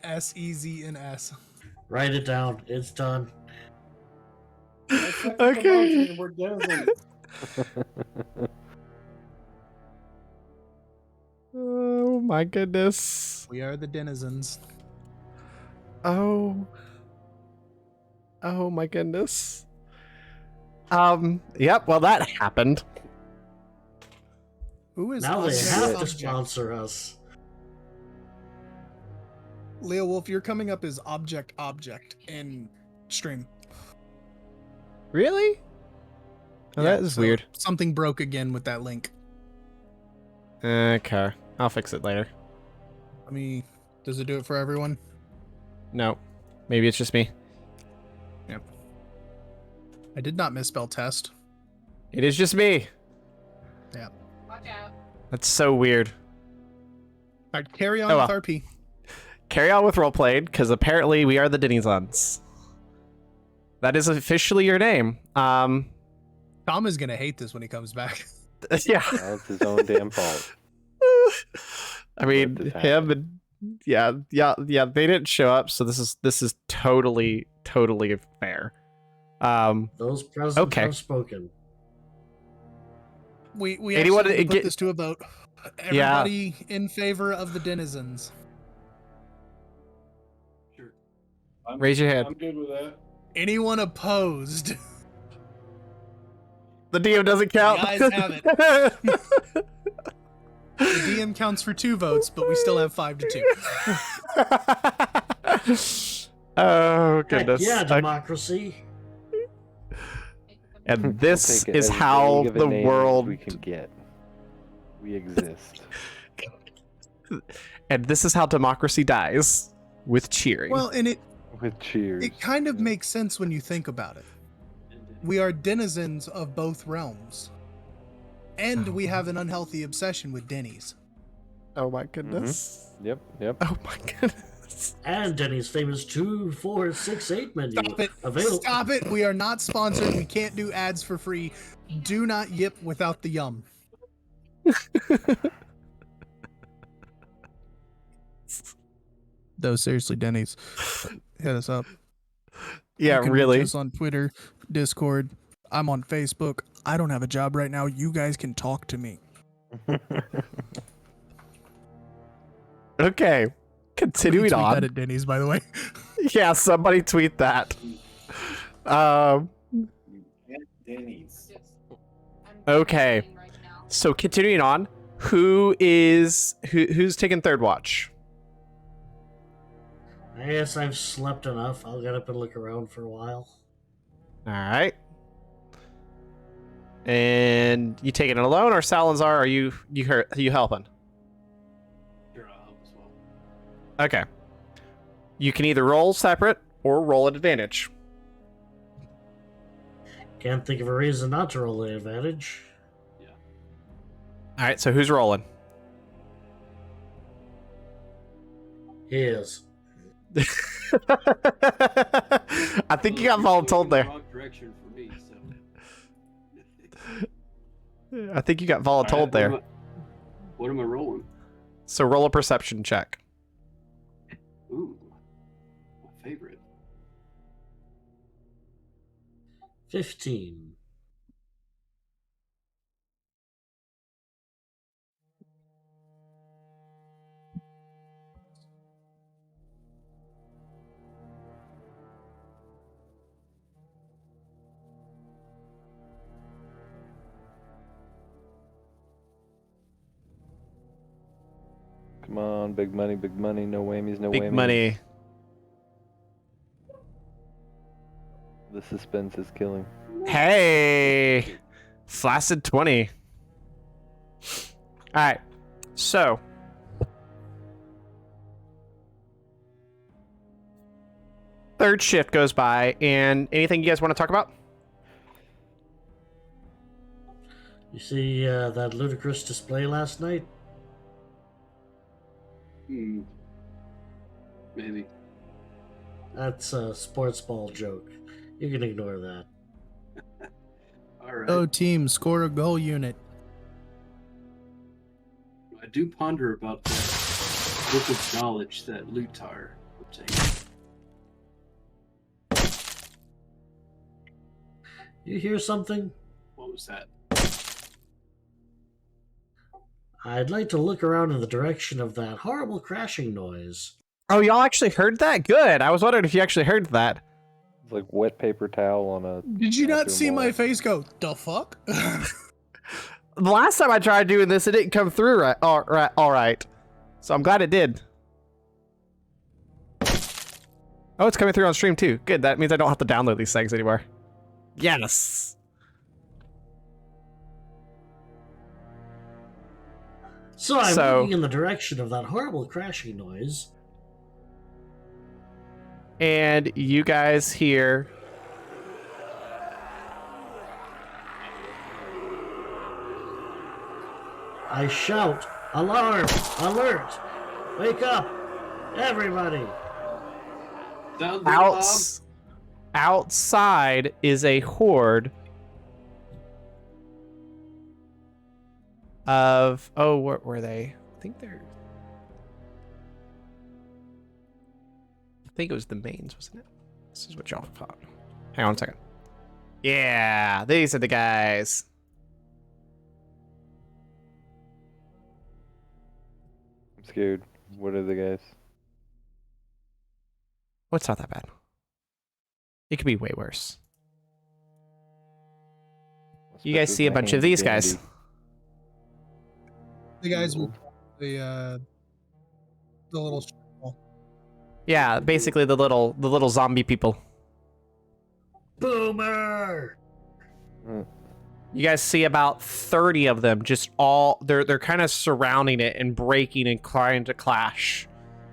DENNYSEZNS. Write it down. It's done. Okay. We're denizens. Oh my goodness. We are the denizens. Oh my goodness. Yep, well that happened. Who is Now they object have to subject? sponsor us. Leo Wolf, you're coming up as object in stream. Really? Oh, Yeah, that is so weird. Something broke again with that link. Okay, I'll fix it later. Does it do it for everyone? No, maybe it's just me. I did not misspell test. It is just me. Watch out. That's so weird. All right, carry on Oh, with well. RP. Carry on with roleplayed, because apparently we are the Denizens. That is officially your name. Tom is gonna hate this when he comes back. Yeah. That's his own damn fault. I mean, Let this him and yeah, they didn't show up, so this is totally fair. Those presidents Okay. have spoken. We Anyone actually need to get- put this to a vote. Everybody in favor of the denizens. Raise your hand. I'm good with that. Anyone opposed? The DM doesn't count. The ayes have it. The DM counts for 2 votes, but we still have 5 to 2. Oh Heck goodness. yeah, Okay. democracy. And We'll this take it is as how vague of a the name as world. we can get. We exist. And this is how democracy dies, with cheering. Well, and With cheers. it kind of Yeah. makes sense when you think about it. We are denizens of both realms. And we have an unhealthy obsession with Denny's. Oh my goodness. Yep, yep. Oh my goodness. And Denny's famous 2, 4, 6, 8 menu. Stop it. Available. Stop it. We are not sponsored. We can't do ads for free. Do not yip without the yum. Though, seriously, Denny's, hit us up. Yeah, You can really. reach us on Twitter, Discord. I'm on Facebook. I don't have a job right now. You guys can talk to me. Okay. Continuing Retweet on. that at Denny's, by the way. Yeah, somebody tweet that. Denny's. Okay. So continuing on, who's taking third watch? I guess I've slept enough. I'll get up and look around for a while. All right. And you taking it alone, or Salazar? Are you helping? Sure, I'll help as well. Okay. You can either roll separate or roll at advantage. Can't think of a reason not to roll the advantage. All right. So who's rolling? He is. I think you got voluntold there. Wrong direction for me, so. I think you got voluntold there. What am I rolling? So roll a perception check. Ooh, my favorite. 15. Come on, big money, no whammies, no Big whammies. money. The suspense is killing. Hey, flaccid 20. All right. So third shift goes by, and anything you guys want to talk about? You see that ludicrous display last night? Maybe. That's a sports ball joke. You can ignore that. All right. Oh, team, score a goal unit. I do ponder about that book of knowledge that Lutar obtained. You hear something? What was that? I'd like to look around in the direction of that horrible crashing noise. Oh, y'all actually heard that? Good. I was wondering if you actually heard that. It's like wet paper towel on a. Did you not bathroom see my wall. face go, the fuck? The last time I tried doing this, it didn't come through right. All right. So I'm glad it did. Oh, it's coming through on stream too. Good. That means I don't have to download these things anymore. Yes. So I'm So- looking in the direction of that horrible crashing noise. And you guys hear. I shout, alarm, alert, wake up, everybody. Sounds real loud. Outside is a horde of what were they? I think it was the mains, wasn't it? This is what y'all thought. Hang on a second. Yeah, these are the guys. I'm scared. What are the guys? Oh, it's not that bad. It could be way worse. You guys see a bunch of these guys. The guys with the little circle. Yeah, basically the little zombie people. Boomer! Mm. You guys see about 30 of them, just they're kind of surrounding it and breaking and trying to clash.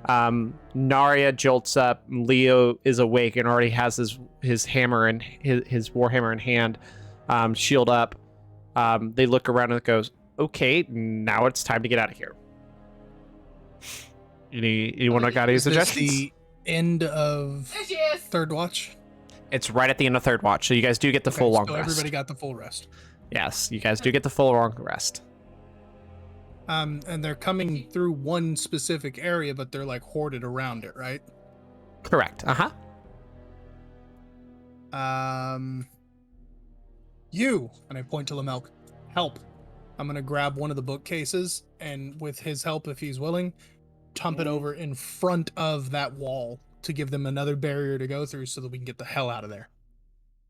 Narya jolts up. Leo is awake and already has his hammer and his warhammer in hand, shield up. They look around and it goes, okay, now it's time to get out of here. Anyone got any Is this suggestions? the end of There she is. third watch? It's right at the end of third watch, so you guys do get the full long so rest. everybody got the full rest. Yes, you guys do get the full long rest. And they're coming through one specific area, but they're like hoarded around it, right? Correct. You, and I point to Lamelk, help. I'm gonna grab one of the bookcases, and with his help, if he's willing, tump it over in front of that wall to give them another barrier to go through so that we can get the hell out of there.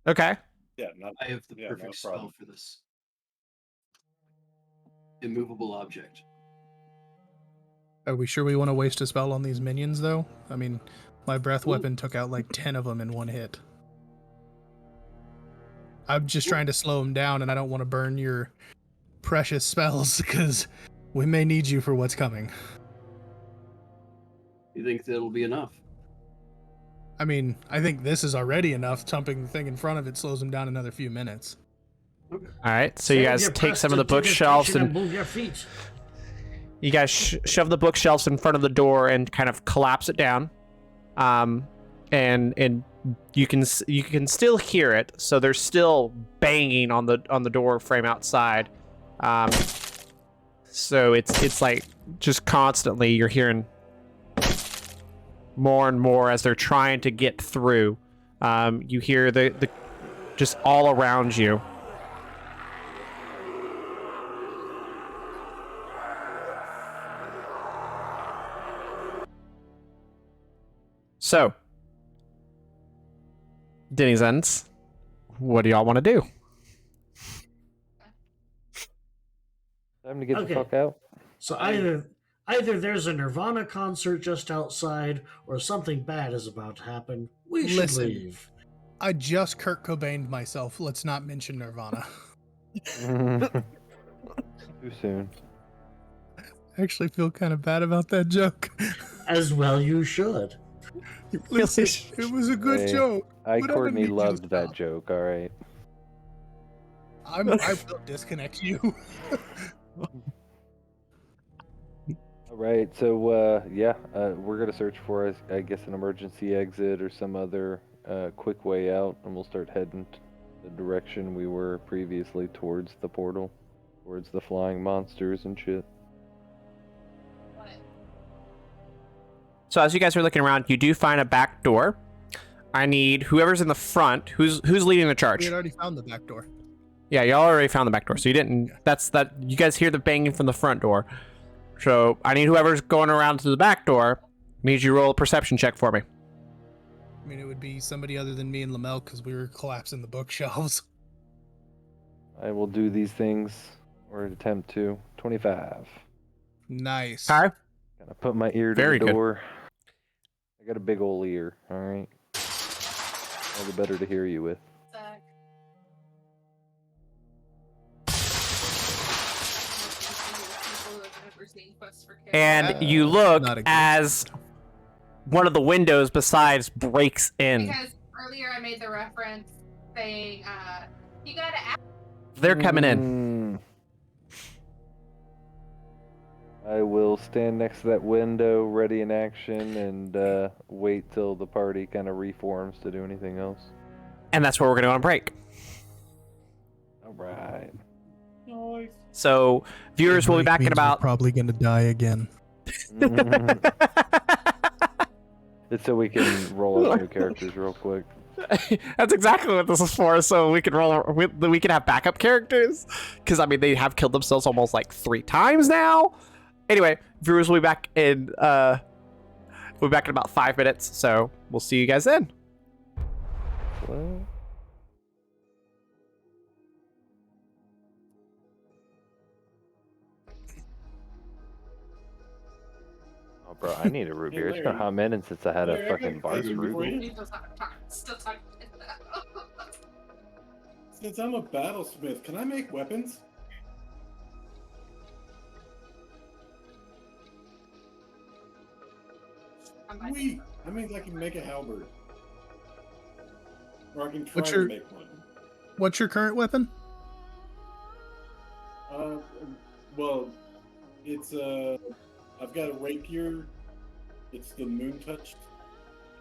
Okay. Yeah, not. I have the Yeah, no perfect problem. spell for this. Immovable object. Are we sure we want to waste a spell on these minions, though? I mean, my breath Ooh. weapon took out like 10 of them in one hit. I'm just trying to slow them down, and I don't want to burn your precious spells, because we may need you for what's coming. You think that'll be enough? I mean, I think this is already enough. Tumping the thing in front of it slows them down another few minutes. All right. So you Save guys your take some of the bookshelves prestidigitation and move your feet. you guys shove the bookshelves in front of the door and kind of collapse it down. And you can still hear it. So there's still banging on the door frame outside. So it's like just constantly you're hearing more and more as they're trying to get through. You hear the just all around you. So, Denizens, what do y'all want to do? Time to get Okay. the fuck out. So either there's a Nirvana concert just outside, or something bad is about to happen. We should Listen. leave. I just Kurt Cobained myself. Let's not mention Nirvana. Too soon. I actually feel kind of bad about that joke. As well, you should. Listen, it was a good Hey, joke. I But I Courtney need you to loved that stop. joke. All right. I will disconnect you. All right. So yeah, we're gonna search for I guess an emergency exit or some other quick way out, and we'll start heading the direction we were previously towards the portal, towards the flying monsters and shit. So as you guys are looking around, you do find a back door. I need whoever's in the front. Who's leading the We charge? had already found the back door. Yeah, y'all already found the back door, so you didn't. That you guys hear the banging from the front door. So I need whoever's going around to the back door. Needs you to roll a perception check for me. I mean, it would be somebody other than me and Lamel because we were collapsing the bookshelves. I will do these things, or attempt to. 25. Nice. All right. Gonna put my ear to Very the good. door. I got a big ol' ear. All right. All the better to hear you with. Zach. And you look not a good as one of the windows besides breaks in. Because earlier I made the reference saying, you gotta ask. They're coming in. I will stand next to that window, ready in action, and wait till the party kind of reforms to do anything else. And that's where we're going to go on break. All right. So, viewers will be back in Means we're about... probably gonna die again. It's so we can roll out new characters real quick. That's exactly what this is for, so we can we can have backup characters. Because, I mean, they have killed themselves almost like 3 times now. Anyway, viewers will be back in about 5 minutes, so we'll see you guys then. What? Oh, bro, I need a root beer. It's been a hot minute since I had a Larry, I got fucking a Bart's question for root. you. Still talking. Since I'm a battlesmith, can I make weapons? Sweet! That means I can make a halberd. Or I can try What's to your- make one. What's your current weapon? Uh, well, it's I've got a rapier. It's the moon touch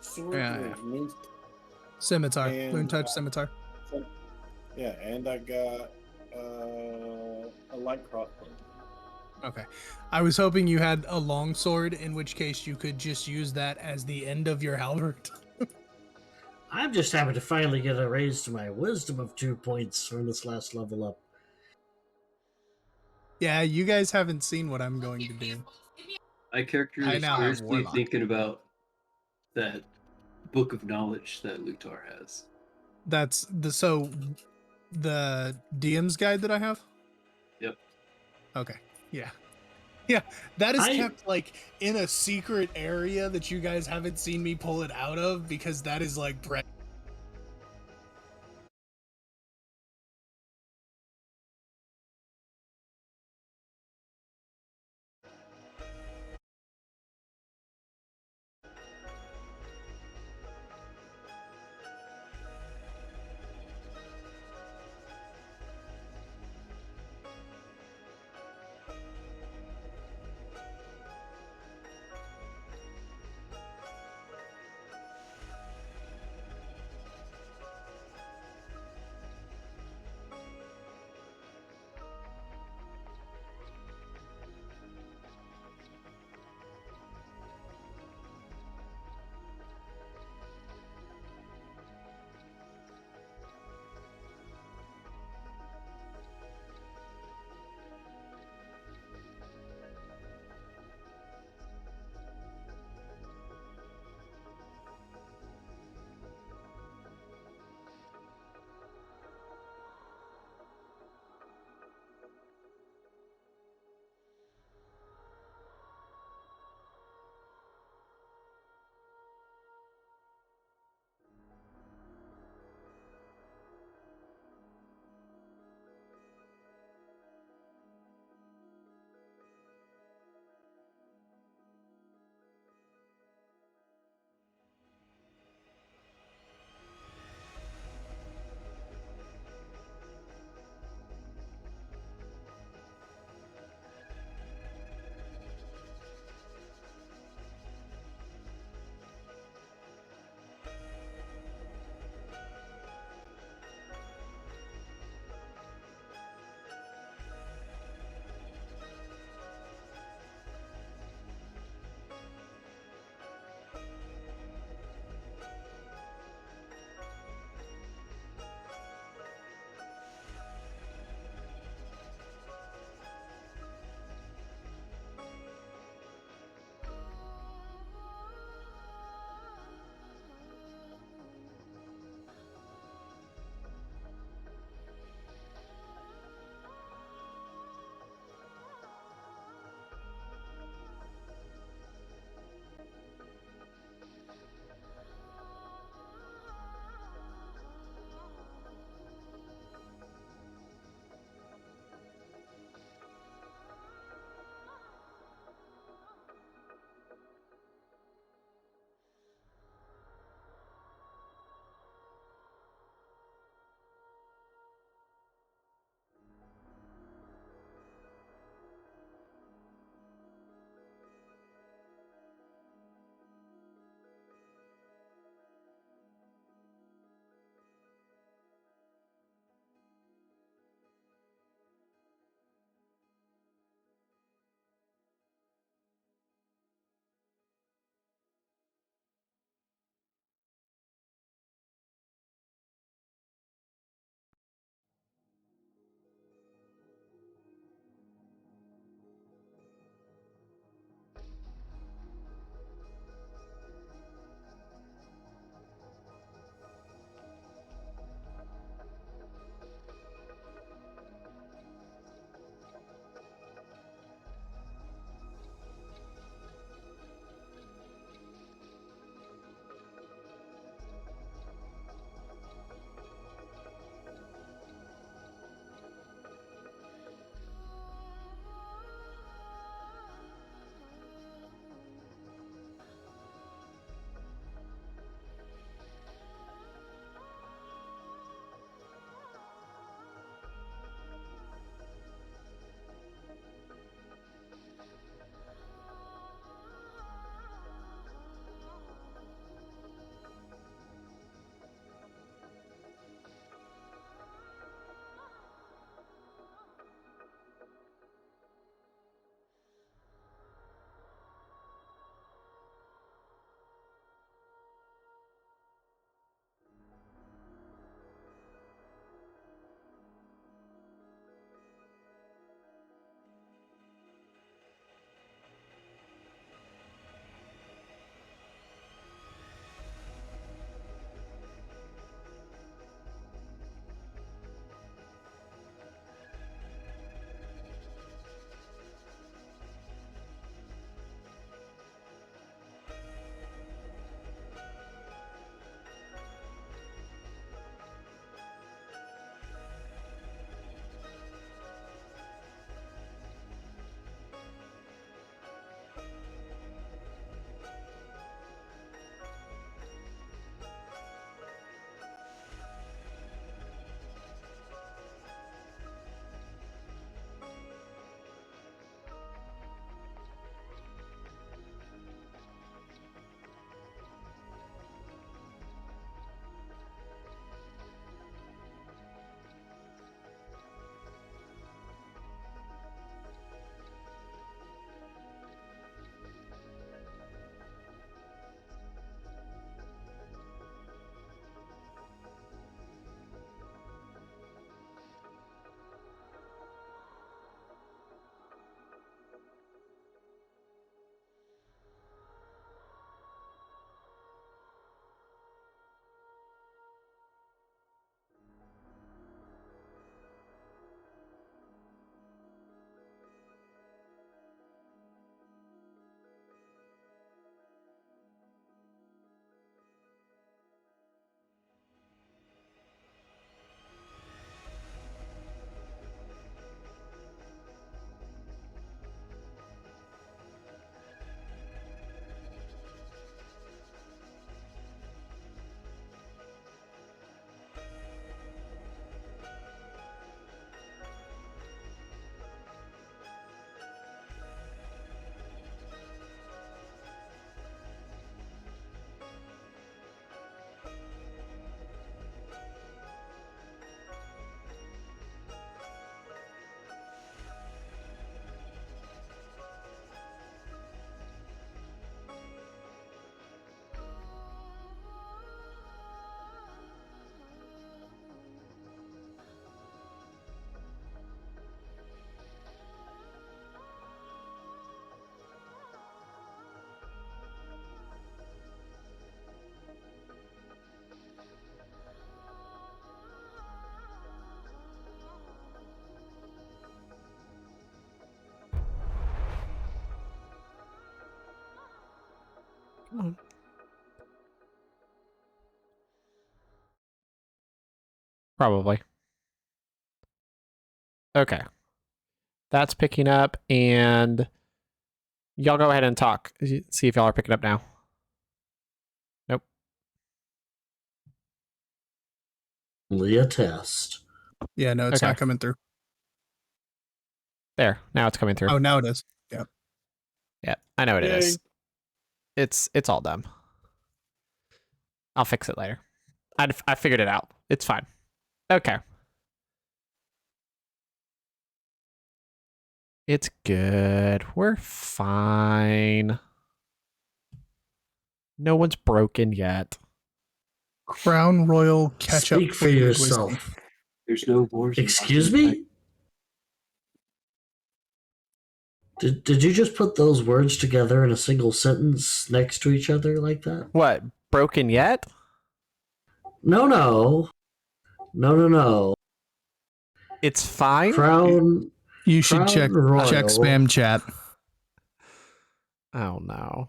sword. Yeah, or yeah. Moon, Scimitar. And, Moon touch scimitar. yeah, and I got a light crossbow. Okay. I was hoping you had a long sword, in which case you could just use that as the end of your halberd. I'm just happy to finally get a raise to my wisdom of 2 points from this last level up. Yeah, you guys haven't seen what I'm going to do. My character I is now have seriously Warlock. thinking about that book of knowledge that Lutar has. That's the DM's guide that I have? Yep. Okay. Yeah. Yeah, that is I- kept like in a secret area that you guys haven't seen me pull it out of because that is like on. Probably. Okay. That's picking up, and y'all go ahead and talk. See if y'all are picking up now. Nope. Only a test. Yeah, no, it's Okay. not coming through. There. Now it's coming through. Oh, now it is. Yeah. Yeah, I know what it Yay. is. It's all dumb. I'll fix it later. I figured it out. It's fine. Okay. It's good. We're fine. No one's broken yet. Crown Royal ketchup. Speak for flavored yourself. whiskey. There's no wars. in Excuse Washington. me? Did you just put those words together in a single sentence next to each other like that? What? Broken yet? No. It's fine? Crown. You should Crown check Royal. spam chat. Oh no.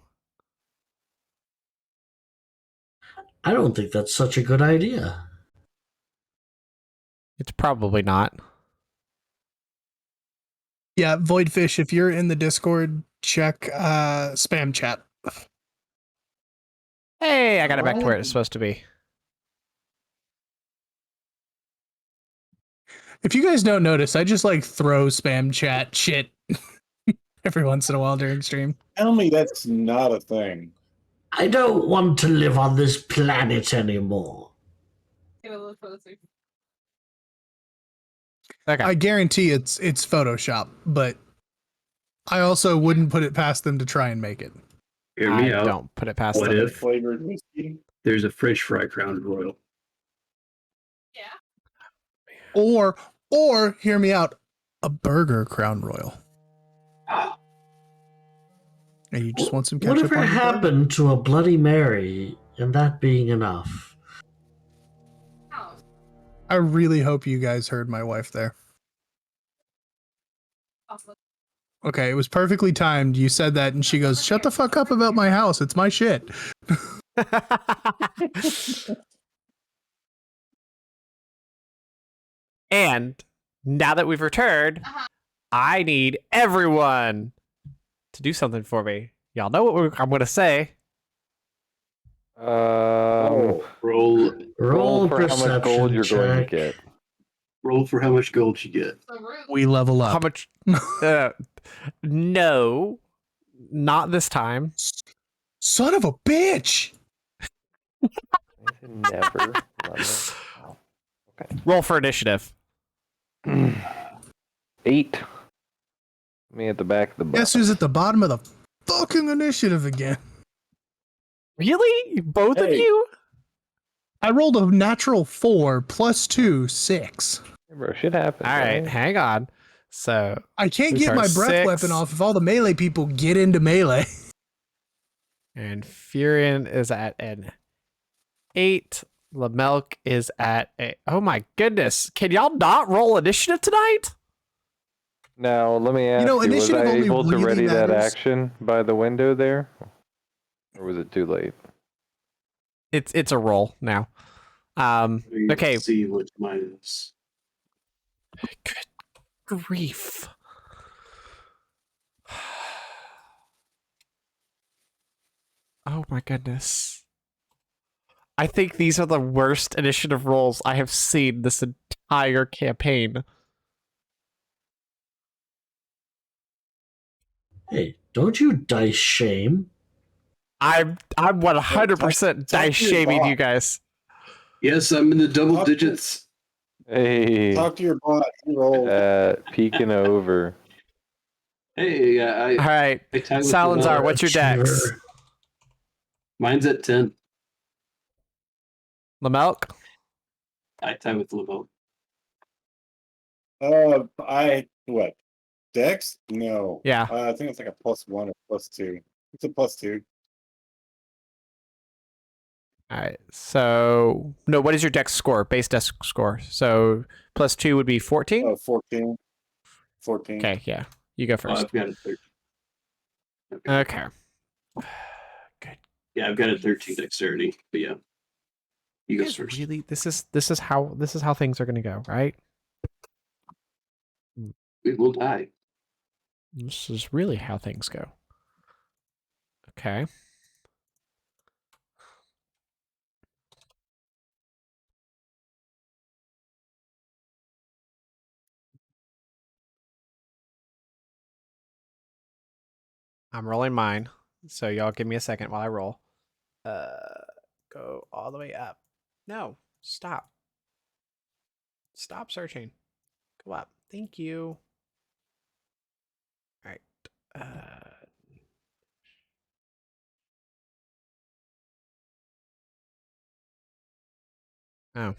I don't think that's such a good idea. It's probably not. Yeah, Voidfish, if you're in the Discord, check spam chat. Hey, I got it back to where it's supposed to be. If you guys don't notice, I just like throw spam chat shit every once in a while during stream. Tell me that's not a thing. I don't want to live on this planet anymore. Get a little closer. Okay. I guarantee it's Photoshop, but I also wouldn't put it past them to try and make it. Hear me I out. don't put it past What them. if Flavored whiskey. there's a French fry Crown Royal? Yeah. Or hear me out, a burger Crown Royal. And you just want some ketchup Whatever on your burger? happened to a Bloody Mary and that being enough? Oh. I really hope you guys heard my wife there. Awesome. Okay, it was perfectly timed. You said that, and she goes, "Shut the fuck up about my house. It's my shit." And now that we've returned, I need everyone to do something for me. Y'all know what I'm going to say. Roll Roll for how much gold you're going to check. get. Roll for how much gold you get. So rude. We level up. How much? No, not this time. Son of a bitch! Never. Roll for initiative. 8. Me at the back of the bus. Guess who's at the bottom of the fucking initiative again? Really? Both of Hey. you? I rolled a natural 4 plus 2, 6. Hey, bro, shit happens. All right, hang on. So I can't These get are my breath 6. weapon off if all the melee people get into melee. And Furion is at an 8. Lamelk is at a. Oh my goodness! Can y'all not roll initiative tonight? Now, let me ask know, was initiative I only able to really ready that matters- action by the window there? Or was it too late? It's a roll now. Okay. Let's see what mine is. Good grief. Oh my goodness. I think these are the worst initiative rolls I have seen this entire campaign. Hey, don't you dice shame? I'm 100% dice talk to your shaming bot. you guys. Yes, I'm in the double Talk to- digits. Hey, Talk to your bot. He rolled. peeking over. Hey, All right, I tied with Salazar, Lamar. what's your dex? Achiever. Mine's at 10. Lamelk? I tie with Lamar. What? Dex? No. Yeah. I think it's like a +1 or +2. It's a +2. All right, so no, what is your dex score? Base dex score. So +2 would be 14? Oh, 14. 14. Okay, yeah. You go Oh, first. I've got a 13. Okay. Good Yeah, I've got a 13 dexterity, but yeah, you go first. Really, this is how things are gonna go, right? We will die. This is really how things go. Okay. I'm rolling mine, so y'all give me a second while I roll. Go all the way up. No, stop. Stop searching. Go up. Thank you. All right. Oh.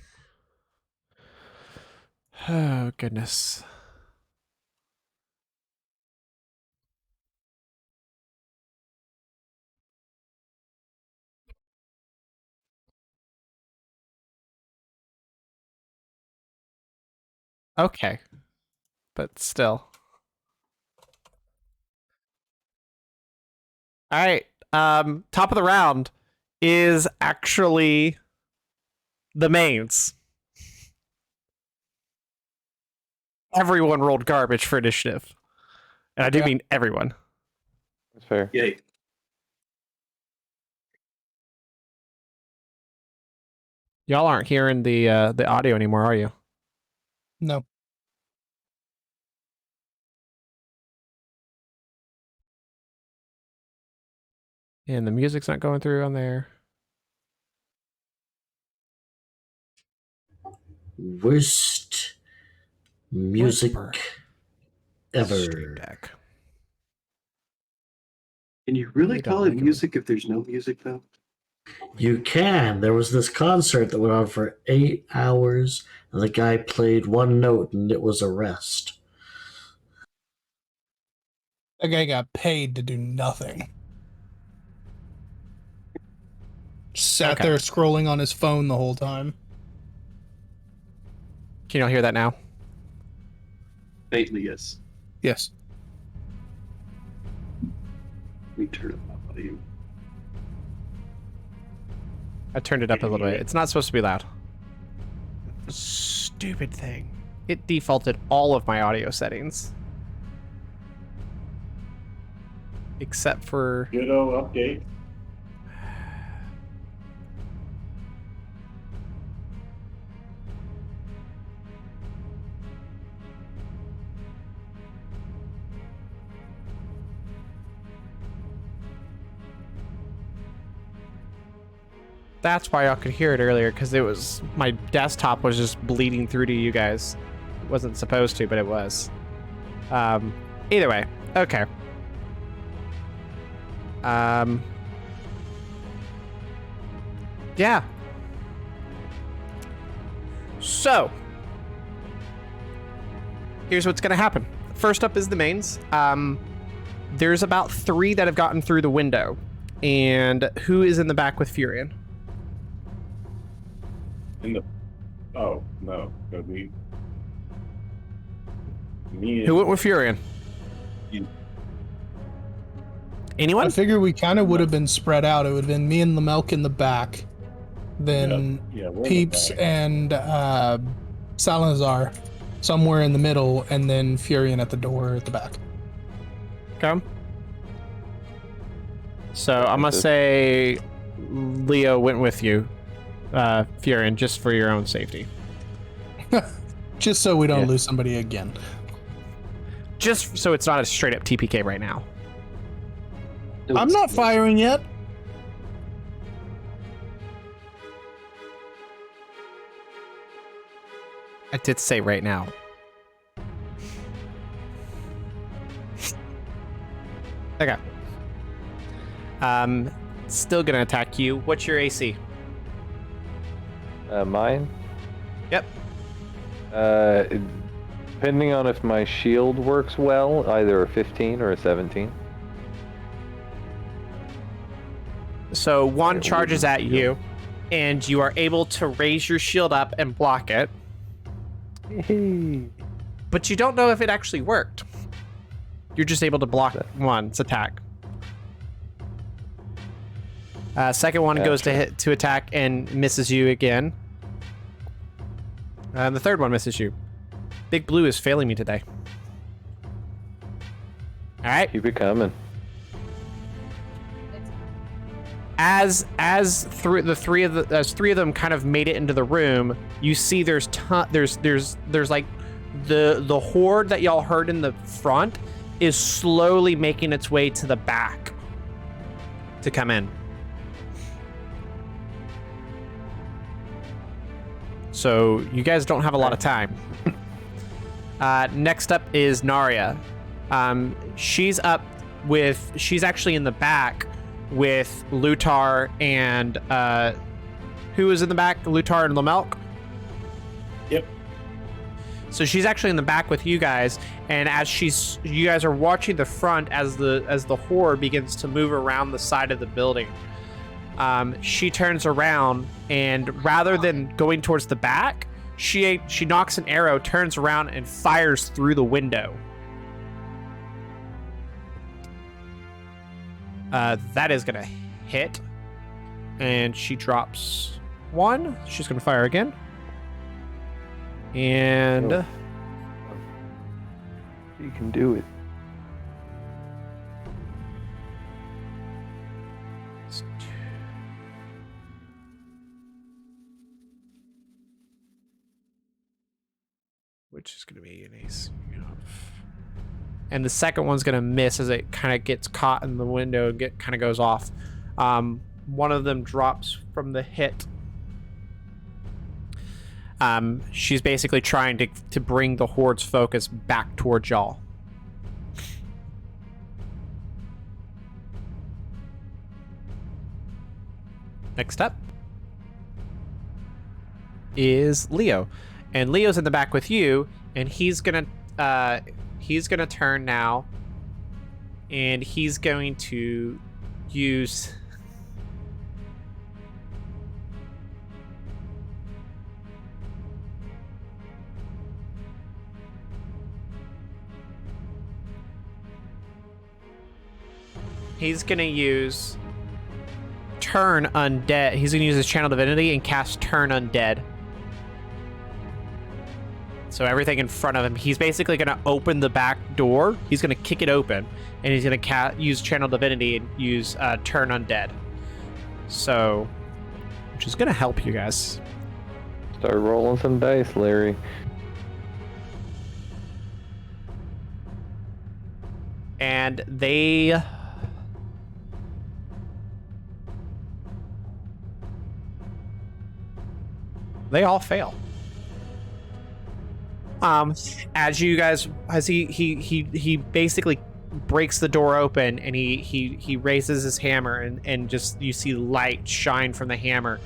Oh, goodness. Okay. But still. All right. Top of the round is actually the mains. Everyone rolled garbage for initiative. And I do mean everyone. That's fair. Yay. Y'all aren't hearing the audio anymore, are you? No. And the music's not going through on there. Worst music Stream ever. Deck. Can you really I don't call it like it. music if there's no music, though? You can. There was this concert that went on for 8 hours, and the guy played one note, and it was a rest. That guy got paid to do nothing. Sat Okay. there scrolling on his phone the whole time. Can y'all hear that now? Faintly, yes. Yes. Let me turn up my volume. I turned it up a little bit. It's not supposed to be loud. Stupid thing. It defaulted all of my audio settings. Except for... Ditto update. That's why y'all could hear it earlier, because it was... My desktop was just bleeding through to you guys. It wasn't supposed to, but it was. Either way. Okay. Yeah. So, here's what's gonna happen. First up is the mains. There's about 3 that have gotten through the window. And who is in the back with Furion? In the. Oh, no. Go me. Me. Who went with Furion? You. Anyone? I figure we kind of would have been spread out. It would have been me and the Melk in the back, then Yeah, we're in the Peeps back. and Salazar somewhere in the middle, and then Furion at the door at the back. Come. So I'm gonna say Leo went with you, Furion, just for your own safety. Just so we don't Yeah. lose somebody again. Just so it's not a straight up TPK right now. I'm not firing yet. I did say right now. Okay. Still gonna attack you. What's your AC? Mine? Yep. Depending on if my shield works well, either a 15 or a 17. So one Yeah, charges wooden at shield. you, and you are able to raise your shield up and block it. But you don't know if it actually worked. You're just able to block one's attack. Second one goes to Gotcha. to attack and misses you again. And the third one misses you. Big Blue is failing me today. All right. Keep it coming. As three of them kind of made it into the room, you see there's like the horde that y'all heard in the front is slowly making its way to the back to come in. So you guys don't have a lot of time. Next up is Narya. She's actually in the back with Lutar and who is in the back? Lutar and Lamelk? Yep. So she's actually in the back with you guys, and as you guys are watching the front as the horde begins to move around the side of the building. She turns around, and rather than going towards the back, she knocks an arrow, turns around, and fires through the window. That is gonna hit, and she drops one. She's gonna fire again, and Oh. You can do it. which is gonna be an ace. And the second one's gonna miss as it kind of gets caught in the window and kind of goes off. One of them drops from the hit. She's basically trying to bring the horde's focus back towards y'all. Next up is Leo, and Leo's in the back with you, and he's gonna turn now, and he's going to use Turn Undead. He's gonna use his Channel Divinity and cast Turn Undead. So everything in front of him, he's basically gonna open the back door. He's gonna kick it open, and he's gonna use Channel Divinity and use Turn Undead. So, which is gonna help you guys. Start rolling some dice, Larry. And they all fail. As he basically breaks the door open, and he raises his hammer, and just you see light shine from the hammer.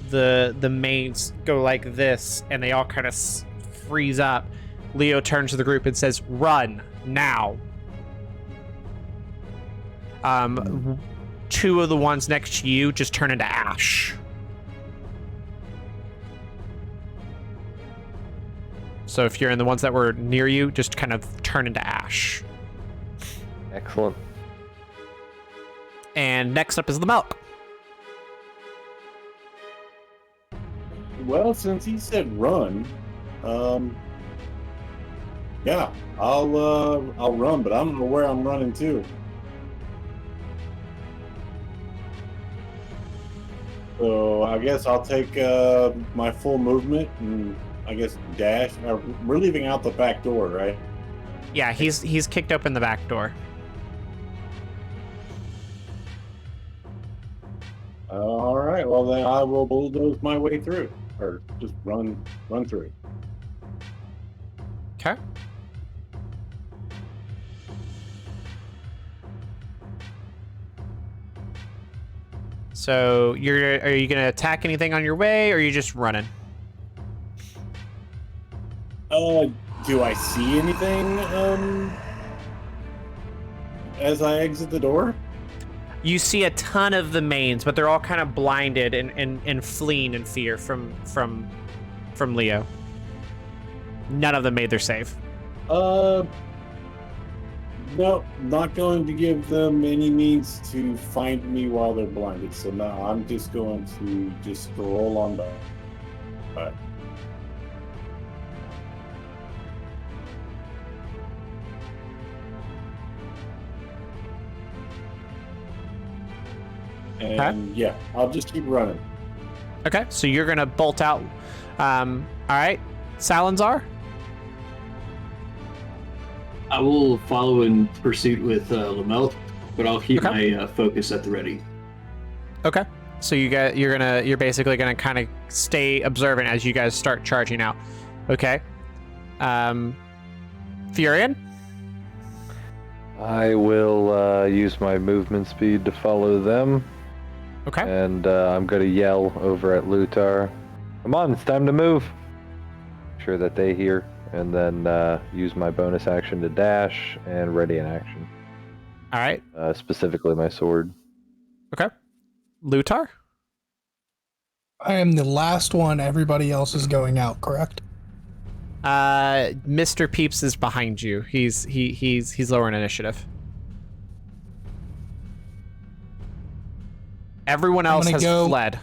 The mains go like this, and they all kind of freeze up. Leo turns to the group and says, "Run now." Two of the ones next to you just turn into ash. So if you're in the ones that were near you, just kind of turn into ash. Excellent. And next up is the milk. Well, since he said run, yeah, I'll run, but I don't know where I'm running to. So I guess I'll take my full movement and I guess dash. We're leaving out the back door, right? Yeah, he's kicked open the back door. All right. Well, then I will bulldoze my way through, or just run through. Okay. So are you gonna attack anything on your way, or are you just running? Do I see anything as I exit the door? You see a ton of the mains, but they're all kind of blinded and fleeing in fear from Leo. None of them made their save. No, not going to give them any means to find me while they're blinded. So now I'm just going to just roll on back. And yeah, I'll just keep running. Okay, so you're gonna bolt out. All right, Salazar. I will follow in pursuit with Lamel, but I'll keep my focus at the ready. Okay, so you're basically gonna kind of stay observant as you guys start charging out. Okay, Furion. I will use my movement speed to follow them. Okay. And I'm going to yell over at Lutar, "Come on, it's time to move." Sure that they hear, and then use my bonus action to dash and ready in action. All right. Specifically my sword. Okay. Lutar? I am the last one. Everybody else is going out, correct? Mr. Peeps is behind you. He's lower in initiative. Everyone else has fled,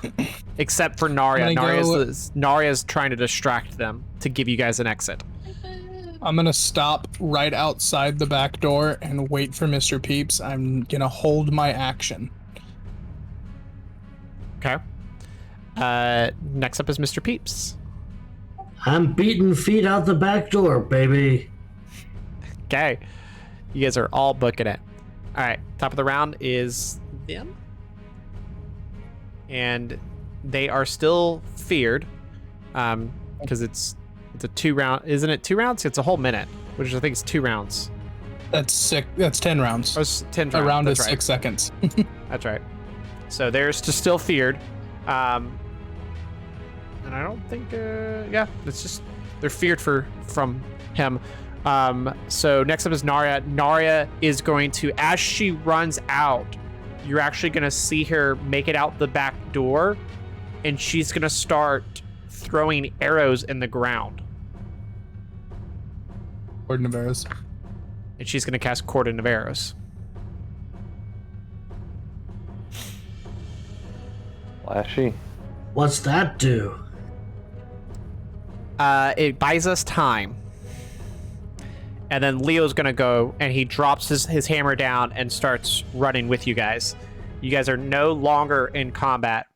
except for Narya. Narya's trying to distract them to give you guys an exit. I'm gonna stop right outside the back door and wait for Mr. Peeps. I'm gonna hold my action. Okay. Next up is Mr. Peeps. I'm beating feet out the back door, baby. Okay. You guys are all booking it. All right. Top of the round is them. And they are still feared, because it's a 2 round. Isn't it 2 rounds? It's a whole minute, which I think is 2 rounds. That's 6. That's 10 rounds. Oh, it's 10 rounds. A round is right. 6 seconds. That's right. So they're still feared, and I don't think. Yeah, it's just they're feared from him. So next up is Narya. Narya is going to, as she runs out, you're actually going to see her make it out the back door, and she's going to start throwing arrows in the ground. Cordon of arrows. And she's going to cast Cordon of Arrows. Flashy. What's that do? It buys us time. And then Leo's gonna go, and he drops his hammer down and starts running with you guys. You guys are no longer in combat,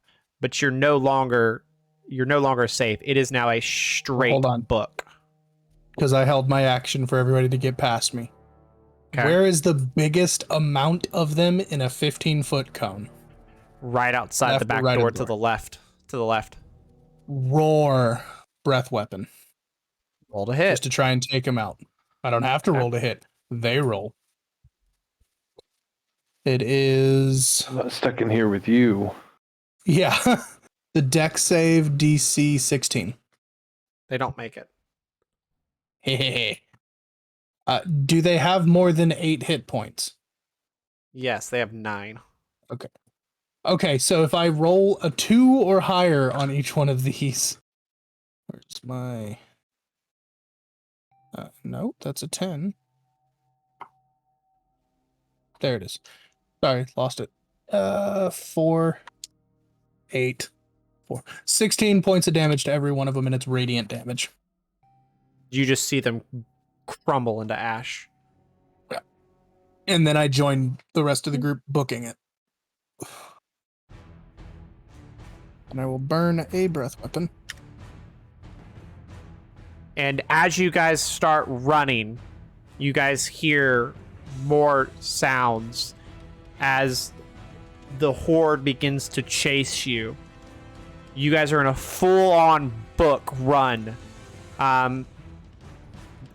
but you're no longer safe. It is now a straight book. Because I held my action for everybody to get past me. Okay. Where is the biggest amount of them in a 15-foot cone? Right outside left the back door to the left. To the left. Roar breath weapon. Roll to hit. Just to try and take him out. I don't have to roll to hit. They roll. It is... I'm not stuck in here with you. Yeah. The deck save DC 16. They don't make it. Hehehe. Do they have more than 8 hit points? Yes, they have 9. Okay. Okay, so if I roll a 2 or higher on each one of these... Where's my... no, that's a 10. There it is. Sorry, lost it. 4, 8, 4. 16 points of damage to every one of them, and it's radiant damage. You just see them crumble into ash. Yeah. And then I join the rest of the group booking it. And I will burn a breath weapon. And as you guys start running, you guys hear more sounds as the horde begins to chase you. You guys are in a full-on book run. I'm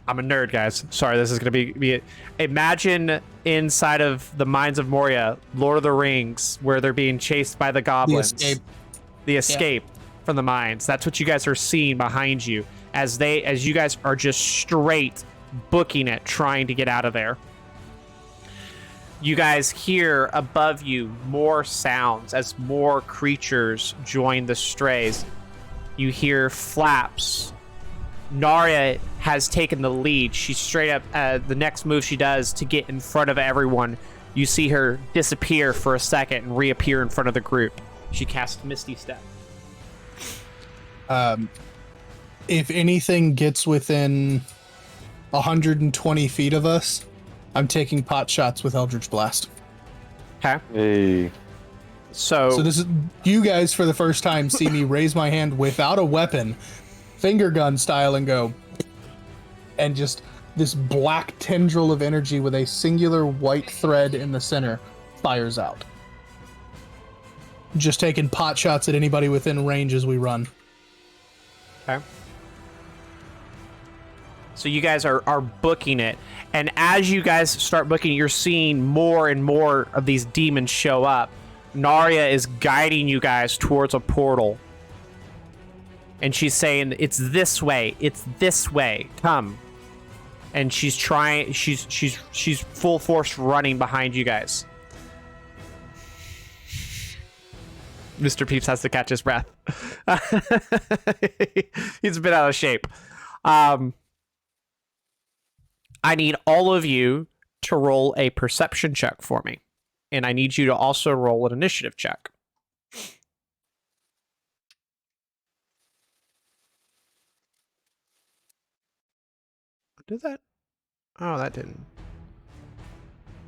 a nerd, guys. Sorry, this is going to be it. Imagine inside of the Mines of Moria, Lord of the Rings, where they're being chased by the goblins. The escape from the mines. That's what you guys are seeing behind you as you guys are just straight booking it, trying to get out of there. You guys hear above you more sounds as more creatures join the strays. You hear flaps. Narya has taken the lead. She's straight up, the next move she does to get in front of everyone, you see her disappear for a second and reappear in front of the group. She casts Misty Step. If anything gets within 120 feet of us, I'm taking pot shots with Eldritch Blast. Okay. Hey. So this is, you guys for the first time see me raise my hand without a weapon, finger gun style, and go, and just this black tendril of energy with a singular white thread in the center fires out. Just taking pot shots at anybody within range as we run. Okay. So you guys are booking it, and as you guys start booking, you're seeing more and more of these demons show up. Narya is guiding you guys towards a portal, and she's saying, "It's this way. It's this way. Come." And she's trying. She's full force running behind you guys. Mr. Peeps has to catch his breath. He's a bit out of shape. I need all of you to roll a perception check for me. And I need you to also roll an initiative check. Did that? Oh, that didn't.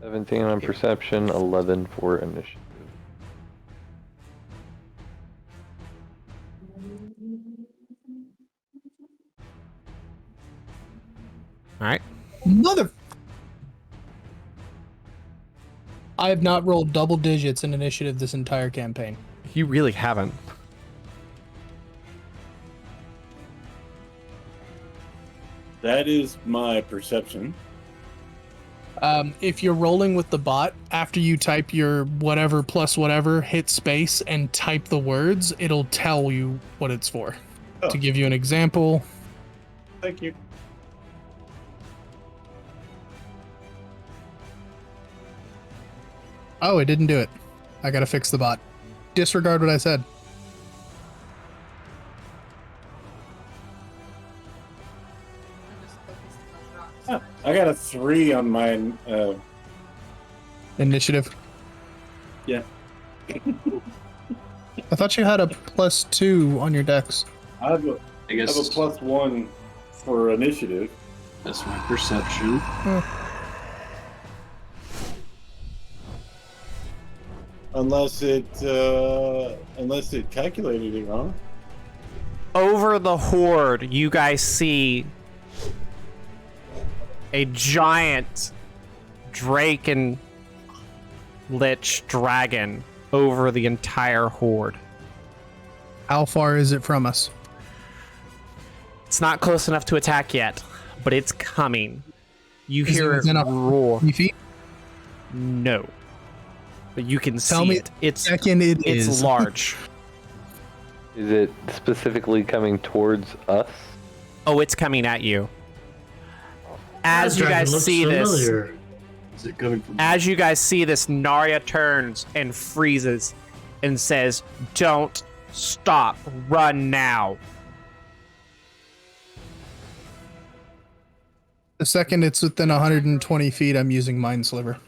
17 on perception, 11 for initiative. All right. Mother... I have not rolled double digits in initiative this entire campaign. You really haven't. That is my perception. If you're rolling with the bot, after you type your whatever plus whatever, hit space and type the words, it'll tell you what it's for. Oh. To give you an example, Thank you. oh, it didn't do it. I gotta fix the bot. Disregard what I said. Ah, I got a 3 on mine. Initiative. Yeah. I thought you had a +2 on your dex. I have a I guess +1 for initiative. that's my perception. Unless it calculated it wrong. Over the horde, you guys see a giant drake and lich dragon over the entire horde. How far is it from us? It's not close enough to attack yet, but it's coming. You Is it hear it within roar. 20 feet? No. But you can Tell see me it. It's second it it's is. large. Is it specifically coming towards us? Oh, it's coming at you. As That you dragon guys looks see this, familiar. Is it coming from? as you guys see this, Narya turns and freezes and says, "Don't stop. Run now." The second it's within 120 feet, I'm using Mind Sliver.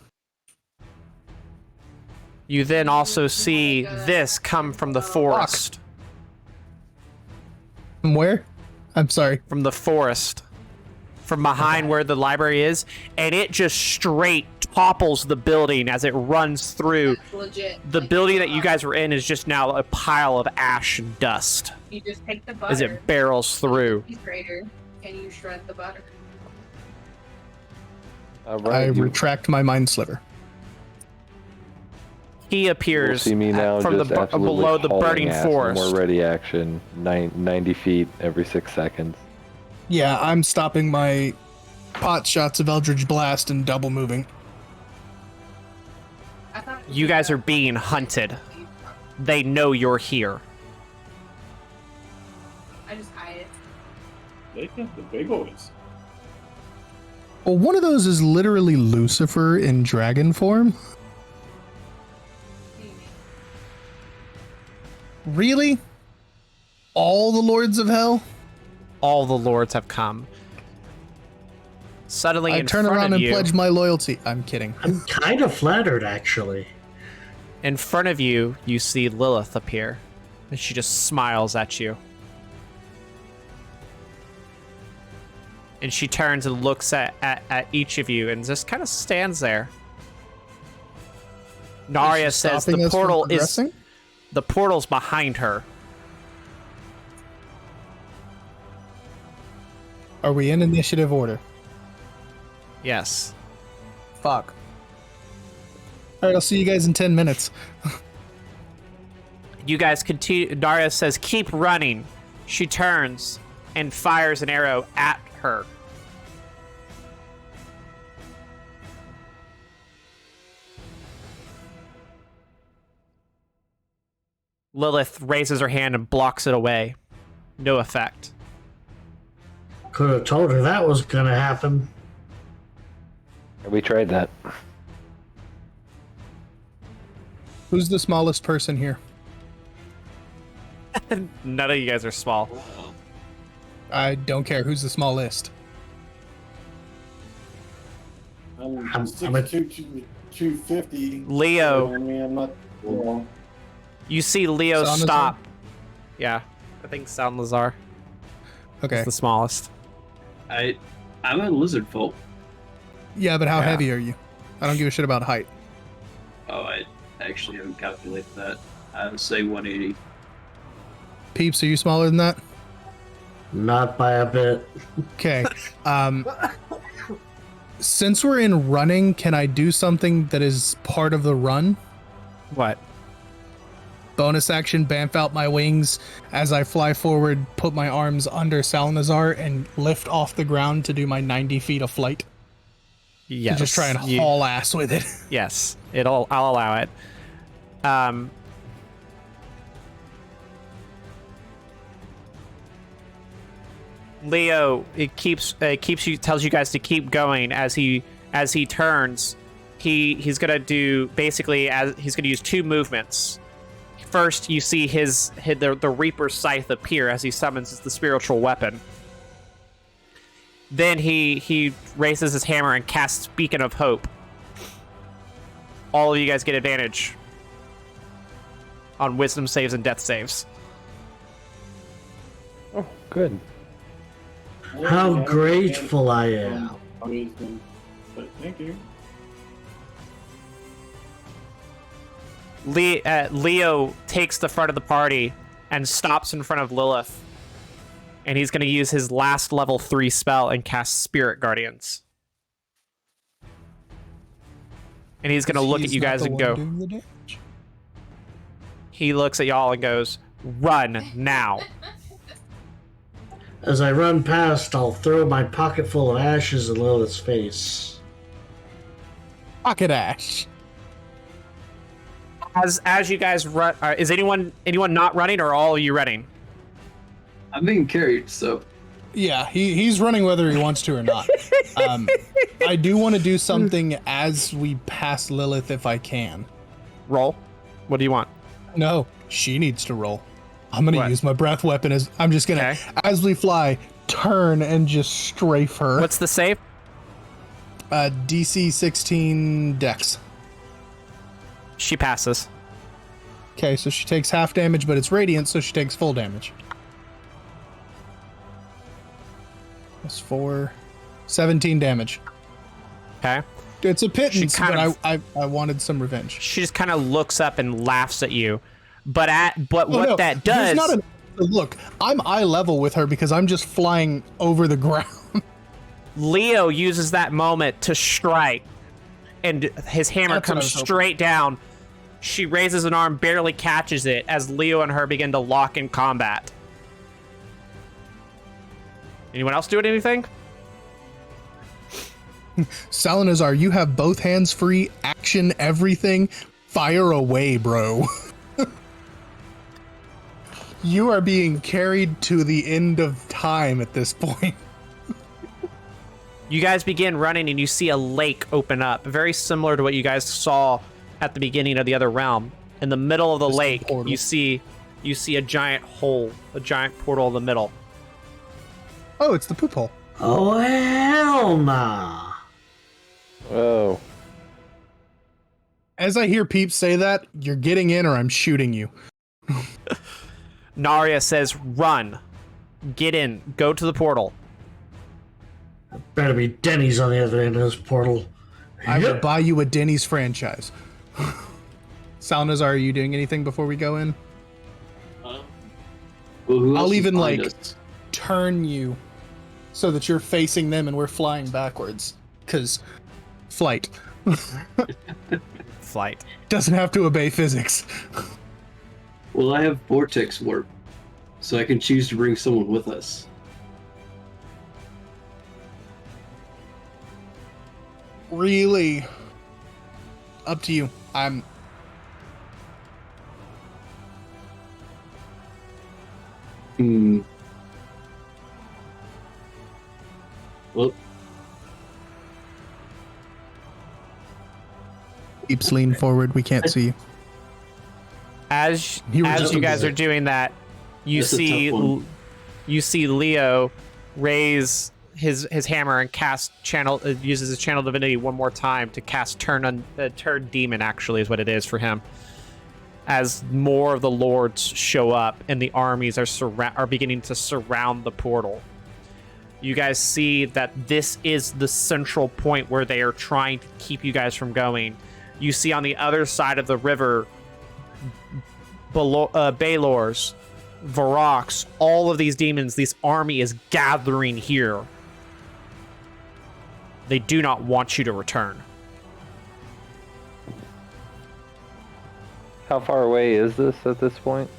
You then also see this come from the forest. From where? I'm sorry. From the forest. From behind where the library is. And it just straight topples the building as it runs through. Legit. The building that you guys were in is just now a pile of ash and dust You just take the butter. as it barrels through. He's greater, and you shred the butter. All I right, you retract my Mind Sliver. He will appears see me now from just the absolutely below the hauling burning ass. No forest. more ready action. 90 feet every 6 seconds. Yeah, I'm stopping my pot shots of Eldritch Blast and double moving. I thought You guys are being hunted. They know you're here. I just eye it. They got the big boys. Well, one of those is literally Lucifer in dragon form. Maybe. Really? All the Lords of Hell? All the lords have come. Suddenly, I in turn front around of and you, pledge my loyalty. I'm kidding. I'm kind of flattered, actually. in front of you, you see Lilith appear, and she just smiles at you. And she turns and looks at each of you and just kind of stands there. Narya says Stopping the us from portal is progressing? the portal's behind her. Are we in initiative order? Yes. Fuck. All right, I'll see you guys in 10 minutes. You guys continue. Narya says, "Keep running." She turns and fires an arrow at her. Lilith raises her hand and blocks it away. No effect. Could have told her that was gonna happen. We tried that. Who's the smallest person here? None of you guys are small. I don't care. Who's the smallest? I'm I'm 6'2", 250. Leo. I mean, I'm not. Well, You see Leo Salazar? stop. Yeah, I think Sound Lazar Okay. is the smallest. I'm a lizard folk. Yeah, but how Yeah. heavy are you? I don't give a shit about height. Oh, I actually haven't calculated that. I would say 180. Peeps, are you smaller than that? Not by a bit. Okay. Since we're in running, can I do something that is part of the run? What? Bonus action, bamf out my wings as I fly forward, put my arms under Salnazar, and lift off the ground to do my 90 feet of flight. Yes. To just try and haul ass with it. Yes, I'll allow it. Leo, it keeps you, tells you guys to keep going as he turns. He's gonna do basically he's gonna use two movements. First, you see the Reaper's Scythe appear as he summons the spiritual weapon. Then he raises his hammer and casts Beacon of Hope. All of you guys get advantage on wisdom saves and death saves. Oh, good. How grateful I am. Wisdom, but thank you. Leo takes the front of the party and stops in front of Lilith. And he's going to use his last level 3 spell and cast Spirit Guardians. And he's going to look at you guys and go. He looks at y'all and goes, "Run now." As I run past, I'll throw my pocket full of ashes in Lilith's face. Pocket ash. As you guys run, is anyone not running, or are all of you running? I'm being carried, so Yeah, he's running whether he wants to or not. I do want to do something as we pass Lilith if I can. Roll. What do you want? No, she needs to roll. I'm going What? to use my breath weapon as I'm just going to, Okay. as we fly, turn and just strafe her. What's the save? DC 16 Dex. She passes. Okay, so she takes half damage, but it's radiant, so she takes full damage. That's 4, 17 damage. Okay. It's a pittance, She kind but of- I wanted some revenge. She just kind of looks up and laughs at you. But what No, that there's does, not a look. I'm eye level with her because I'm just flying over the ground. Leo uses that moment to strike, and his hammer That's what I comes was hoping. straight down. She raises an arm, barely catches it, as Leo and her begin to lock in combat. Anyone else doing anything? Salazar, you have both hands free, action, everything. Fire away, bro. You are being carried to the end of time at this point. You guys begin running, and you see a lake open up, very similar to what you guys saw at the beginning of the other realm. In the middle of the Just a lake, portal. you see a giant hole, a giant portal in the middle. Oh, it's the poop hole. Oh, hell nah. Oh, As I hear Peeps say that, you're getting in or I'm shooting you. Narya says, run. Get in. Go to the portal. Better be Denny's on the other end of this portal. I will Yep. buy you a Denny's franchise. Salnazar, are you doing anything before we go in? Well, who I'll else is even, behind like- us? Turn you so that you're facing them and we're flying backwards. Because flight Flight. doesn't have to obey physics. Well, I have vortex warp, so I can choose to bring someone with us. Really? Up to you. I'm. Hmm. Well, Peeps lean forward. We can't see you. As You were as just you a guys are wizard. doing that, you That's a see tough one. you see Leo raise his hammer and cast channel uses his channel divinity one more time to cast turn demon. Actually, is what it is for him. As more of the lords show up and the armies are beginning to surround the portal, you guys see that this is the central point where they are trying to keep you guys from going. You see on the other side of the river, Baelors, Varox, all of these demons, this army is gathering here. They do not want you to return. how far away is this at this point?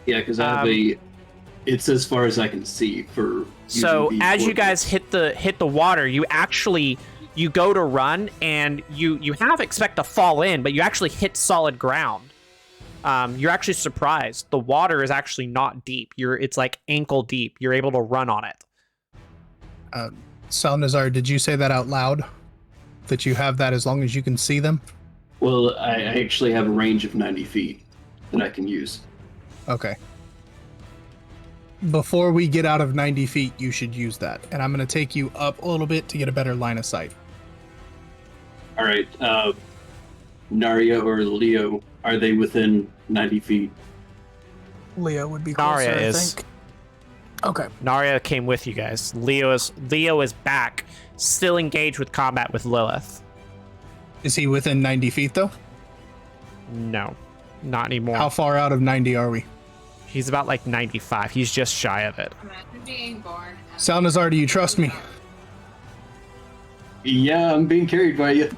yeah, because I have a. It's as far as I can see for. So using the as you guys coordinates. hit the water, you go to run and you half expect to fall in, but you actually hit solid ground. You're actually surprised. The water is actually not deep. It's like ankle deep. You're able to run on it. Salnazar, did you say that out loud? That you have that as long as you can see them? Well, I actually have a range of 90 feet that I can use. Okay. Before we get out of 90 feet, you should use that. And I'm going to take you up a little bit to get a better line of sight. All right, Narya or Leo, are they within 90 feet? Leo would be Narya closer, I is. think. Okay. Narya came with you guys. Leo is back, still engaged with combat with Lilith. Is he within 90 feet, though? No, not anymore. How far out of 90 are we? He's about like 95. He's just shy of it. Imagine being born. Salnazar, do you trust me? Yeah, I'm being carried by you.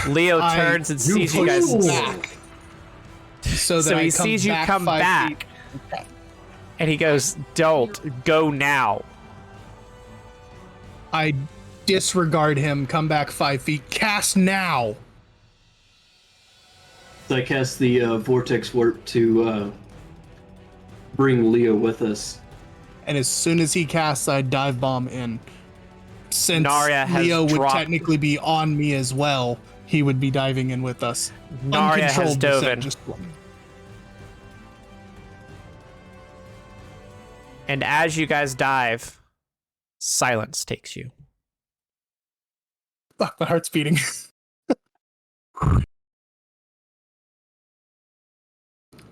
Leo I- turns and sees you guys. back. So that So I he come sees you back come 5 back, feet. and he goes, "Don't go now." I disregard him, come back 5 feet, cast now. So I cast the vortex warp to bring Leo with us. And as soon as he casts, I dive bomb in. Since Narya has Leo would dropped- technically be on me as well, he would be diving in with us. Narya has Uncontrolled dove descent, in. just And as you guys dive, silence takes you. fuck, my heart's beating.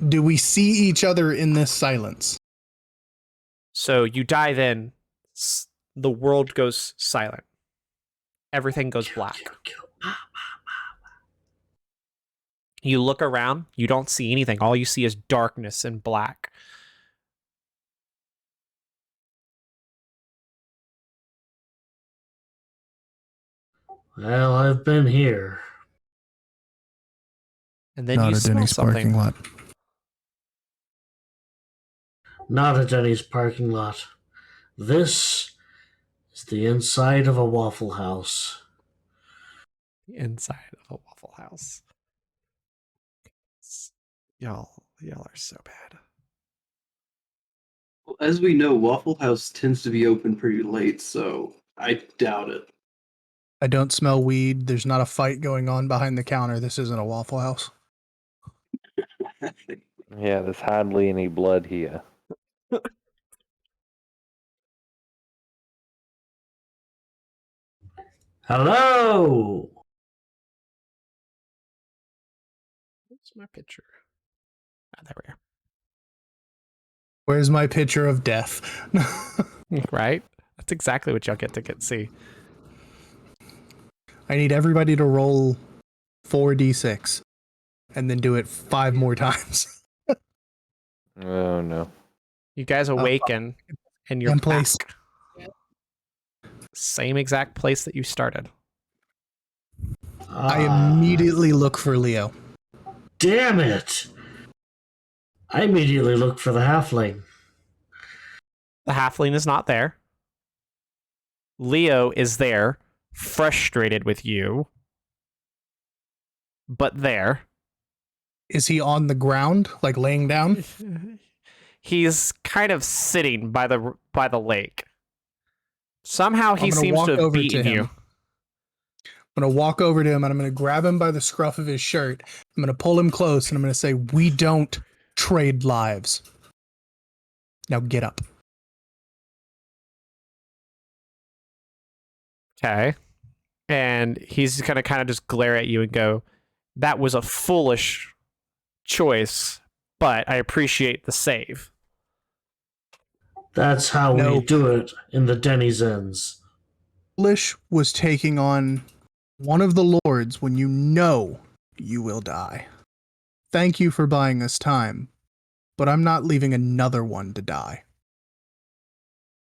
Do we see each other in this silence? So you dive in, the world goes silent. Everything goes black. You look around, you don't see anything. All you see is darkness and black. Well, I've been here. And then you smell something. lot. Not a Denny's parking lot. This is the inside of a Waffle House. Inside of a Waffle House. Y'all are so bad. Well, as we know, Waffle House tends to be open pretty late, so I doubt it. I don't smell weed. There's not a fight going on behind the counter. This isn't a Waffle House. Yeah, there's hardly any blood here. Hello! What's my picture? Ah, there we Where's my picture of death? are. Right? That's exactly what y'all get to see. I need everybody to roll 4d6 and then do it 5 more times. Oh no. You guys awaken and you're in back. place. Same exact place that you started. I immediately look for Leo. Damn it! I immediately look for the halfling. The halfling is not there. Leo is there, frustrated with you, but there. Is he on the ground, like laying down? He's kind of sitting by the lake. Somehow he I'm gonna seems walk to have over to beaten him. you. I'm going to walk over to him and I'm going to grab him by the scruff of his shirt. I'm going to pull him close and I'm going to say, "We don't trade lives. Now get up." Okay. And he's going to kind of just glare at you and go, "That was a foolish choice, but I appreciate the save." That's how No. we do it in the denizens. Lish was taking on one of the lords when you know you will die. Thank you for buying us time, but I'm not leaving another one to die.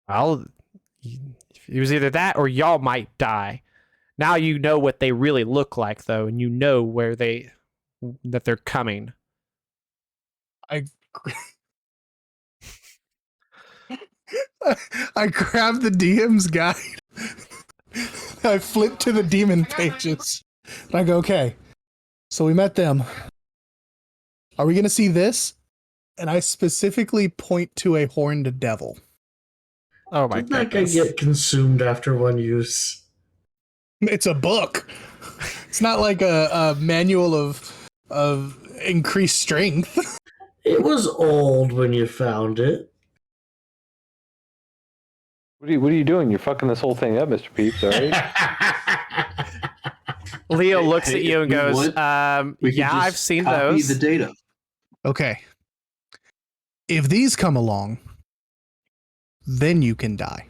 Well, it was either that or y'all might die. Now you know what they really look like, though, and you know that they're coming. I grabbed the DM's guide. I flip to the demon pages. And I go, "Okay, so we met them. Are we going to see this?" And I specifically point to a horned devil. Oh my Did that guy goodness. get consumed after one use? It's a book. It's not like a manual of increased strength. It was old when you found it. What are you doing? You're fucking this whole thing up, Mr. Peeps, alright? Leo Hey, looks hey, at you if and you goes, want, we could "Yeah, just I've seen copy those." the data. Okay. If these come along, then you can die.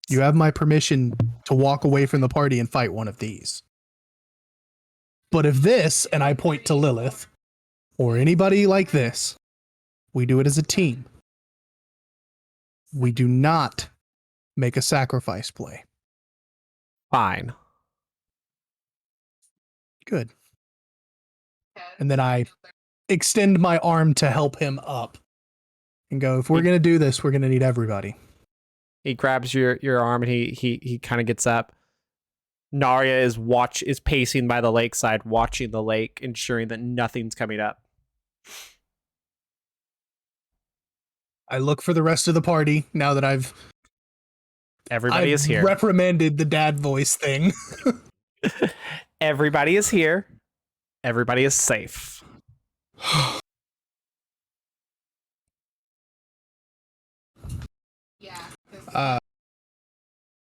You have my permission to walk away from the party and fight one of these. But if this, and I point to Lilith, or anybody like this, we do it as a team. We do not make a sacrifice play. Fine. Good. And then I extend my arm to help him up and go, "If we're going to do this, we're going to need everybody." He grabs your arm and he kind of gets up. Narya is pacing by the lakeside, watching the lake, ensuring that nothing's coming up. I look for the rest of the party now that I've Everybody is here. reprimanded the dad voice thing. Everybody is here. Everybody is safe. Uh,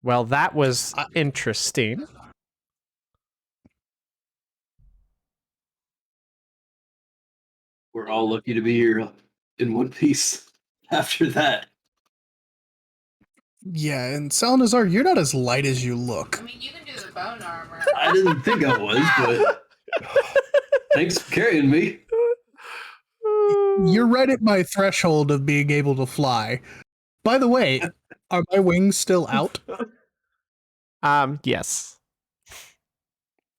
Well, that was interesting. We're all lucky to be here in one piece after that. yeah, and Salnazar, you're not as light as you look. I mean, you can do the bone armor. I didn't think I was, but thanks for carrying me. You're right at my threshold of being able to fly. By the way, are my wings still out? Yes.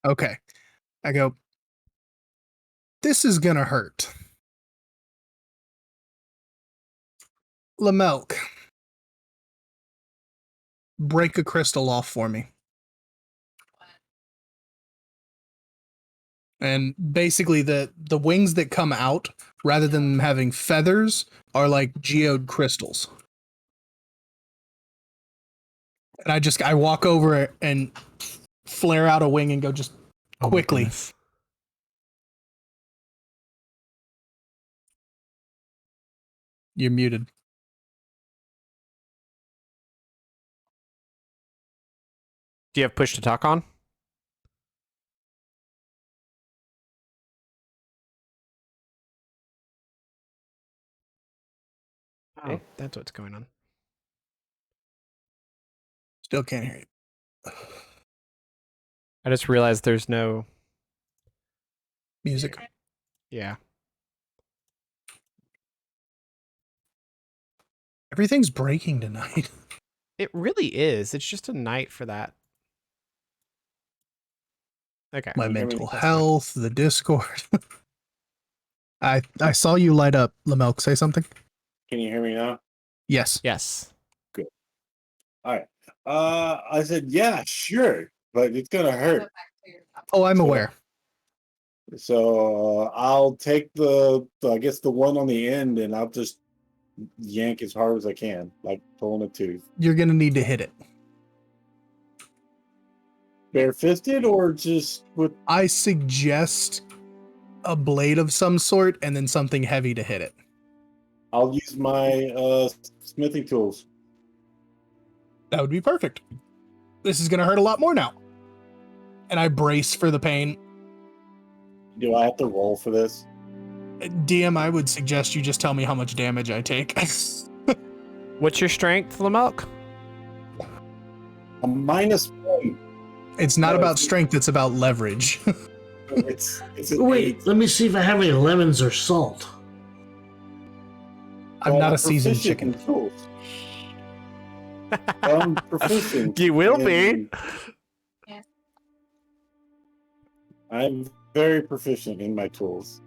Okay. I go, "This is gonna hurt. Lamelk, break a crystal off for me." And basically the wings that come out, rather than having feathers, are like geode crystals. And I walk over and flare out a wing and go, "Just Oh my quickly." goodness. You're muted. Do you have push to talk on? Oh, Okay. that's what's going on. Still can't hear you. I just realized there's no. Music. Yeah. Everything's breaking tonight. It really is. It's just a night for that. Okay. My Can you hear me? mental That's fine. health, the Discord. I saw you light up, Lamelk. Say something. Can you hear me now? Yes. Yes. All right. I said, yeah, sure, but it's gonna hurt. Oh, I'm So- aware. So I'll take I guess the one on the end, and I'll just yank as hard as I can, like pulling a tooth. You're gonna need to hit it. Bare-fisted or just with? I suggest a blade of some sort and then something heavy to hit it. I'll use my smithing tools. That would be perfect. This is gonna hurt a lot more now. And I brace for the pain. Do I have to roll for this? DM, I would suggest you just tell me how much damage I take. What's your strength, Lamelk? A -1. It's not No, about it's- strength, it's about leverage. It's an Wait, 8. let me see if I have any lemons or salt. I'm Well, not a seasoned proficient chicken. in tools. I'm proficient. You will be. in- I'm very proficient in my tools.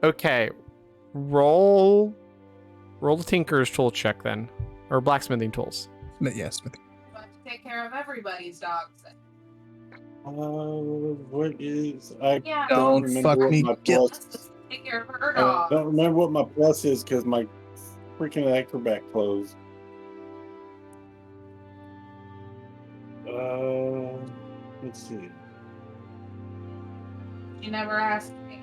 Okay. Roll the tinker's tool check then. Or blacksmithing tools. Yes. But to take care of everybody's dogs. What is? I Yeah. Don't remember fuck what me, my Gil. plus. Take care of her I dog. don't remember what my plus is because my freaking acrobat closed. Let's see. She never asked me.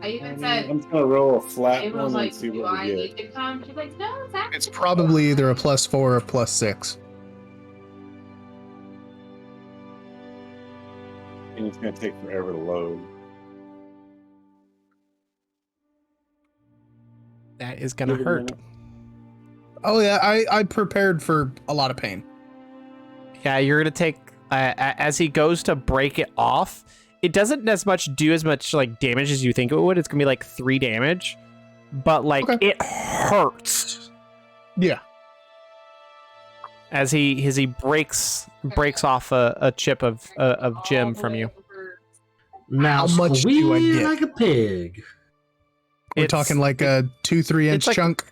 I even said- I'm just gonna roll a flat It was one like, and see do what I we need get. to come? She's like, no, Zach. It's probably either a +4 or a +6. And it's gonna take forever to load. That is gonna Give it a hurt. minute. Oh yeah, I prepared for a lot of pain. Yeah, you're gonna take as he goes to break it off. It doesn't as much like damage as you think it would. It's gonna be like 3 damage, but like Okay. it hurts Yeah. as he breaks off a chip of gem from you. Now How much do I squeal get? like a pig. We're It's- talking like a 2-3 inch it's like- chunk.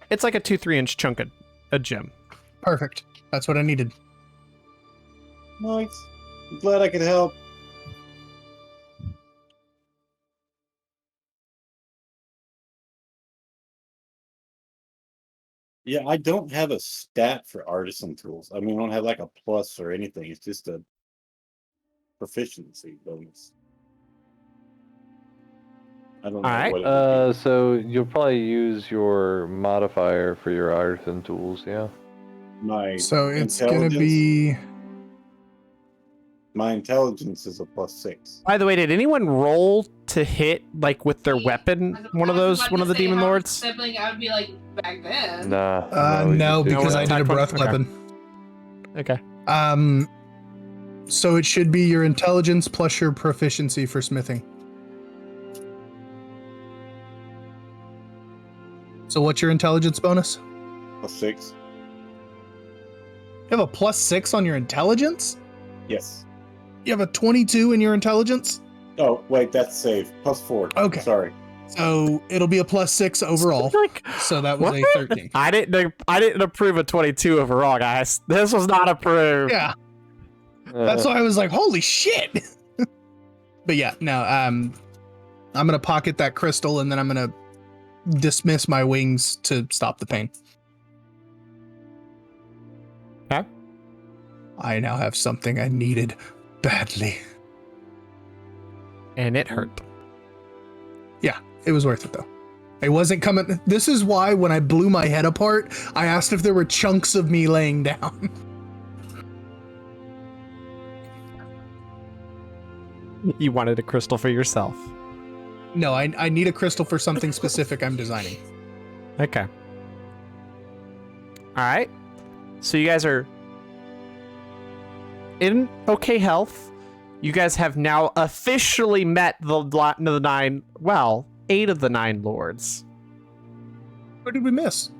It's like a 2-3 inch chunk of a gem. Perfect. That's what I needed. Nice. I'm glad I could help. Yeah, I don't have a stat for artisan tools. I mean, I don't have like a plus or anything. It's just a proficiency bonus. I don't know Alright. what it would be. So you'll probably use your modifier for your artisan tools, yeah. My So it's gonna intelligence- be My intelligence is a +6. By the way, did anyone roll to hit like with their weapon? One of the demon lords. Sibling, I would be like back then. Nah. no, you just do because No, I that. did a attack breath weapon? weapon. Okay. So it should be your intelligence plus your proficiency for smithing. So what's your intelligence bonus? +6. You have a +6 on your intelligence? Yes. You have a 22 in your intelligence? Oh, wait, that's safe. +4. Okay. Sorry. So it'll be a +6 overall. Like, So that was what? a 13. I didn't approve a 22 overall, guys. This was not approved. Yeah, that's why I was like, holy shit. But yeah, no, I'm gonna pocket that crystal and then I'm gonna dismiss my wings to stop the pain. Okay. I now have something I needed badly. And it hurt. It was worth it though. I wasn't coming. This is why when I blew my head apart, I asked if there were chunks of me laying down. You wanted a crystal for yourself. No, I need a crystal for something specific I'm designing. Okay. All right. So you guys are in okay health. You guys have now officially met the 8 of the 9 lords. What did we miss?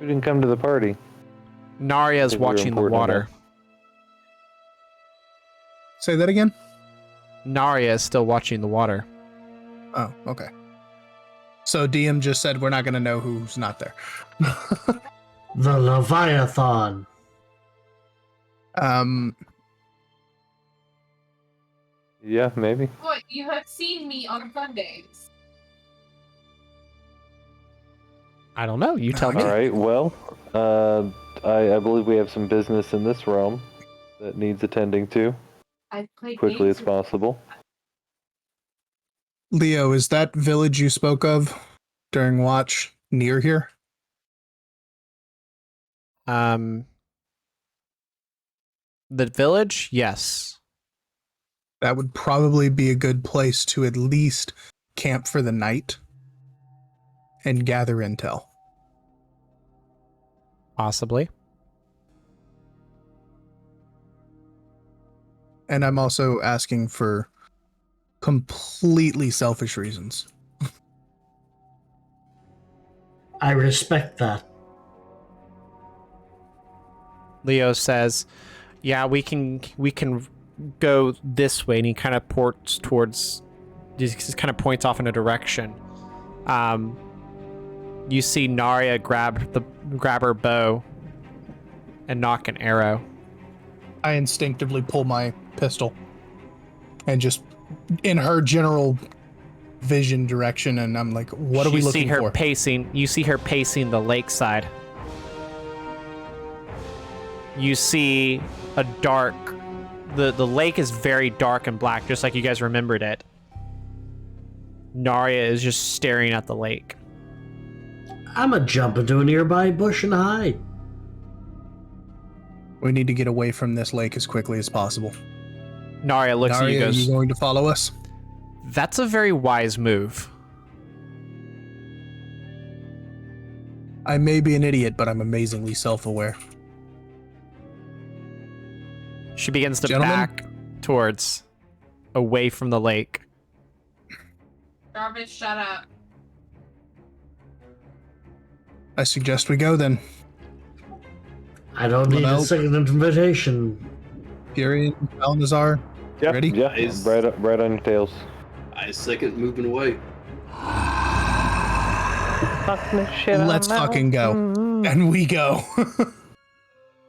We didn't come to the party. Narya is Think we were watching the important water. enough. Say that again? Narya is still watching the water. Oh, okay. So DM just said we're not going to know who's not there. The Leviathan. Yeah, maybe. What? You have seen me on Sundays. I don't know. You tell me. All right. Well, I believe we have some business in this realm that needs attending to I played quickly games as possible. Leo, is that village you spoke of during watch near here? The village, yes. That would probably be a good place to at least camp for the night and gather intel. Possibly. And I'm also asking for completely selfish reasons. I respect that. Leo says, "Yeah, we can go this way," and he kind of ports towards. He just kind of points off in a direction. You see Narya grab her bow and knock an arrow. I instinctively pull my pistol and just in her general vision direction, and I'm like, what are we looking for? You see her pacing the lakeside. You see a dark... The lake is very dark and black, just like you guys remembered it. Narya is just staring at the lake. I'ma jump into a nearby bush and hide. We need to get away from this lake as quickly as possible. Narya looks at you and Are goes, you going to follow us? "That's a very wise move." I may be an idiot, but I'm amazingly self-aware. She begins to Gentlemen? back towards, away from the lake. Jarvis, shut up. I suggest we go then. I don't need a Lamel? second invitation. Furion, Balnazar, Yep, ready? Yeah, Is- right on your tails. I second moving away. Let's fucking go. And we go.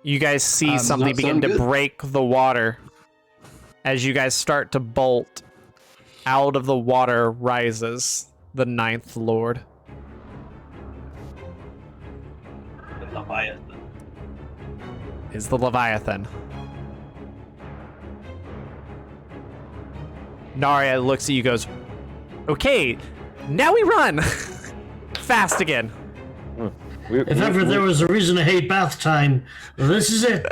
You guys see Does something that begin sound to good? break the water. As you guys start to bolt, out of the water rises the 9th Lord. The Leviathan. Is the Leviathan. Narya looks at you, goes, "Okay, now we run!" Fast again. If ever there was a reason to hate bath time, this is it.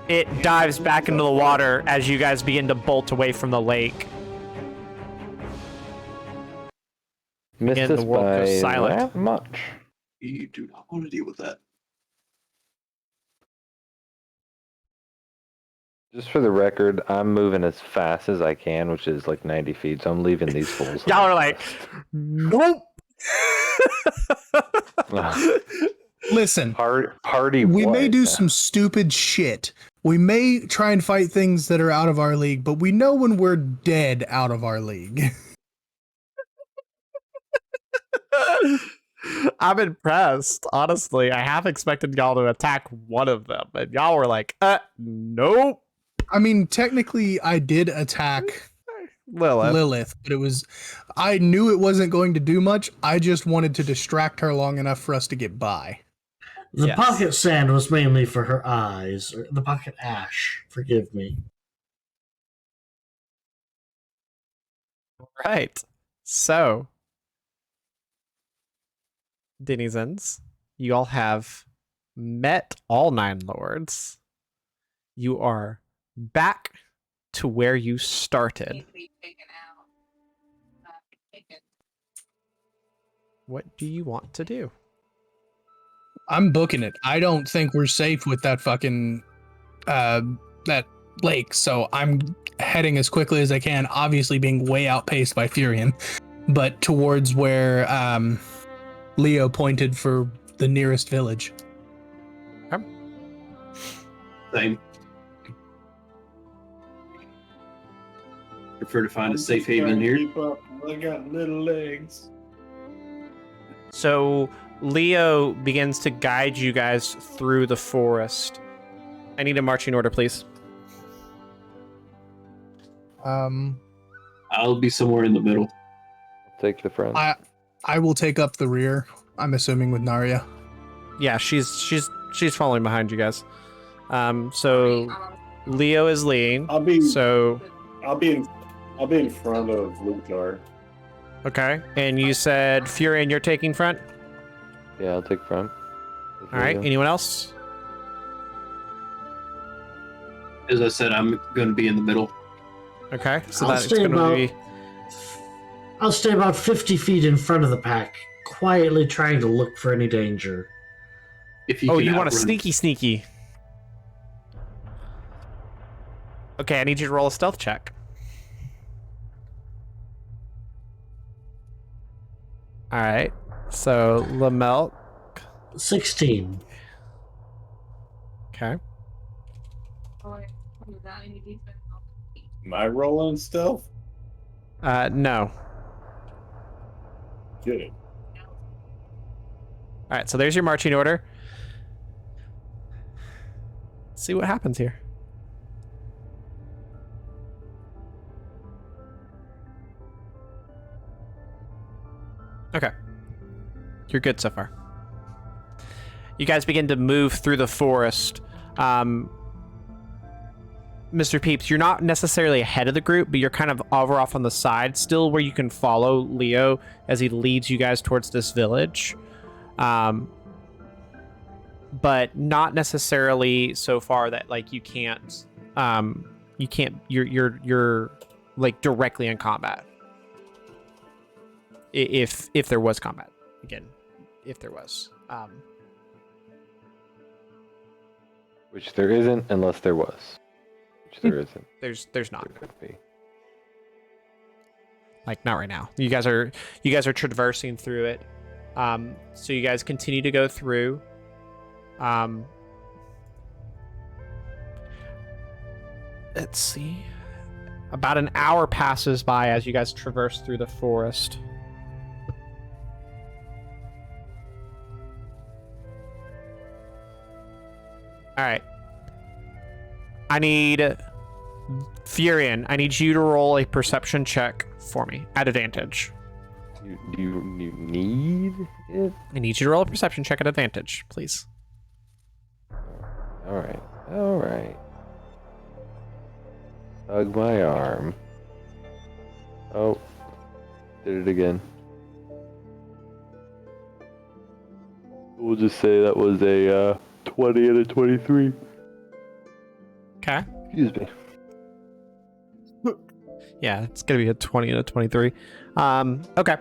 It dives back into the water as you guys begin to bolt away from the lake. Missed Again, us the world by goes silent. that much. You do not want to deal with that. Just for the record, I'm moving as fast as I can, which is like 90 feet, so I'm leaving these fools. Y'all are like, "Nope." Listen, Party we may what? do some stupid shit. We may try and fight things that are out of our league, but we know when we're dead out of our league. I'm impressed, honestly. I half expected y'all to attack one of them, and y'all were like, nope. I mean, technically, I did attack Lilith, but I knew it wasn't going to do much. I just wanted to distract her long enough for us to get by. The Yes. pocket sand was mainly for her eyes. Or the pocket ash. Forgive me. Right. So, denizens, you all have met all 9 lords. You are back to where you started. What do you want to do? I'm booking it. I don't think we're safe with that fucking that lake, so I'm heading as quickly as I can, obviously being way outpaced by Furion, but towards where Leo pointed for the nearest village. Same. Prefer to find a safe haven here. Keep up. I got little legs. So Leo begins to guide you guys through the forest. I need a marching order, please. I'll be somewhere in the middle. Take the front. I will take up the rear. I'm assuming with Narya. Yeah, she's following behind you guys. So Leo is leading. I'll be in front of Lucar. Okay. And you said Furion, you're taking front? Yeah, I'll take front. All right. Anyone else? As I said, I'm going to be in the middle. Okay. So I'll that's stay going to about- be... I'll stay about 50 feet in front of the pack, quietly trying to look for any danger. If you Oh, can you want a outrun- sneaky. Okay, I need you to roll a stealth check. All right. So, Lamel. 16. Okay. Am I rolling stealth? No. Good. All right, so there's your marching order. Let's see what happens here. Okay. You're good so far. You guys begin to move through the forest. Mr. Peeps, you're not necessarily ahead of the group, but you're kind of over off on the side, still where you can follow Leo as he leads you guys towards this village. But not necessarily so far that like you're like directly in combat. If there was combat, again, if there was. Which there isn't unless there was. Which there isn't. There's not. There could be. Like not right now. You guys are traversing through it. So you guys continue to go through. Let's see. About an hour passes by as you guys traverse through the forest. All right. I need Furion. I need you to roll a perception check for me at advantage. You need it? I need you to roll a perception check at advantage, please. Alright. Hug my arm. Oh. Did it again. We'll just say that was a 20 and a 23. Okay. Excuse me. Yeah, it's gonna be a 20 and a 23. Okay.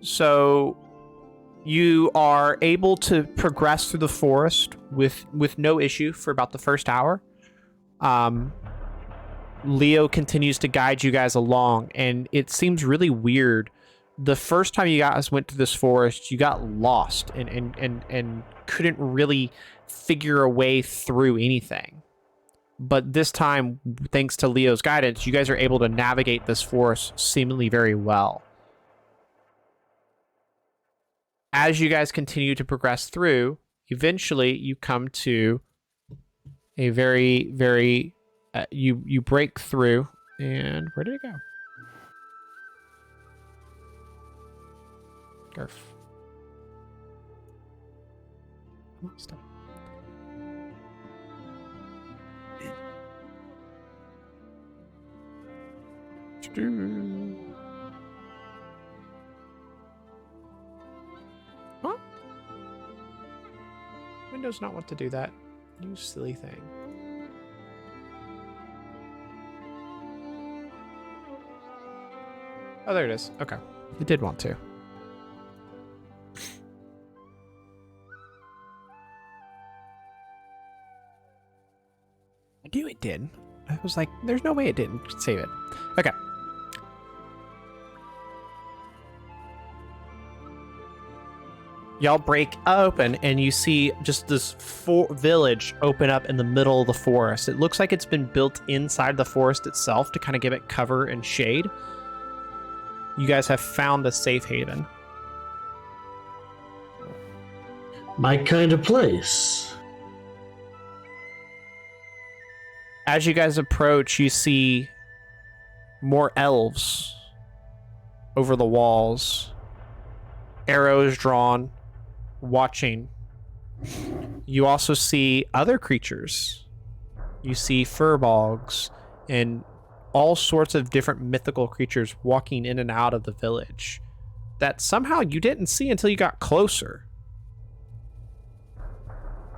So you are able to progress through the forest with no issue for about the first hour. Leo continues to guide you guys along, and it seems really weird. The first time you guys went to this forest, you got lost and couldn't really figure a way through anything. But this time, thanks to Leo's guidance, you guys are able to navigate this forest seemingly very well. As you guys continue to progress through, eventually you come to a very, very... you break through, and where did it go? Garf. Stop. Huh? Windows not want to do that. You silly thing. Oh, there it is. Okay. It did want to. I knew it did. I was like, there's no way it didn't save it. Okay. Y'all break open and you see just this village open up in the middle of the forest. It looks like it's been built inside the forest itself to kind of give it cover and shade. You guys have found a safe haven. My kind of place. As you guys approach, you see more elves over the walls, arrows drawn, watching. You also see other creatures. You see furbolgs and all sorts of different mythical creatures walking in and out of the village that somehow you didn't see until you got closer.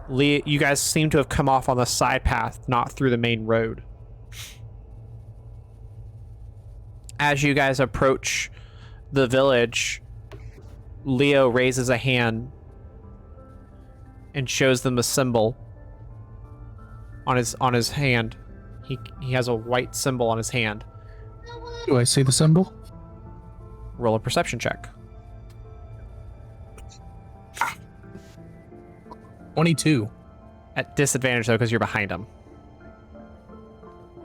You guys seem to have come off on the side path, not through the main road. As you guys approach the village, Leo raises a hand and shows them a symbol on his hand. He has a white symbol on his hand. Do I see the symbol? Roll a perception check. 22. At disadvantage, though, because you're behind him.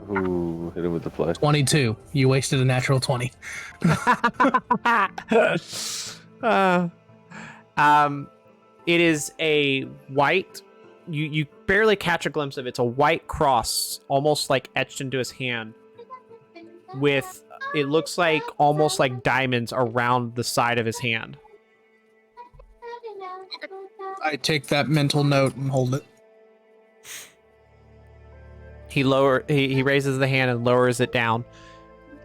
Ooh, hit him with the flash. 22. You wasted a natural 20. It is a white... You barely catch a glimpse of it. It's a white cross, almost like etched into his hand, with... It looks like almost like diamonds around the side of his hand. I take that mental note and hold it. He raises the hand and lowers it down.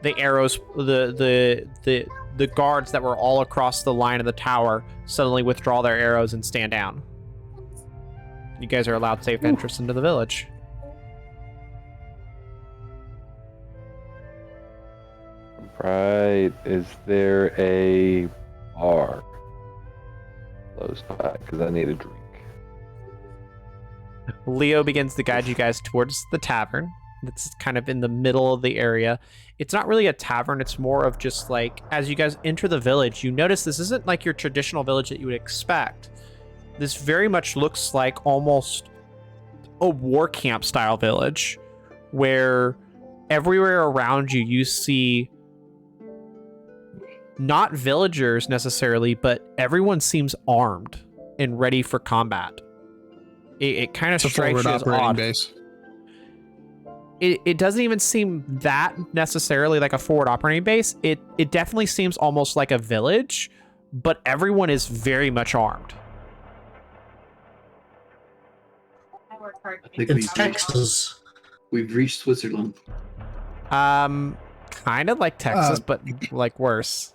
The arrows, the guards that were all across the line of the tower suddenly withdraw their arrows and stand down. You guys are allowed safe entrance into the village. Right. Is there a bar close by? Because I need a drink. Leo begins to guide you guys towards the tavern. It's kind of in the middle of the area. It's not really a tavern. It's more of just like, as you guys enter the village, you notice this isn't like your traditional village that you would expect. This very much looks like almost a war camp style village, where everywhere around you, you see not villagers necessarily, but everyone seems armed and ready for combat. It kind of strikes you as odd. Base. It doesn't even seem that necessarily like a forward operating base. It definitely seems almost like a village, but everyone is very much armed. I work hard. I think It's Texas. we've reached Switzerland. Kind of like Texas, but like worse.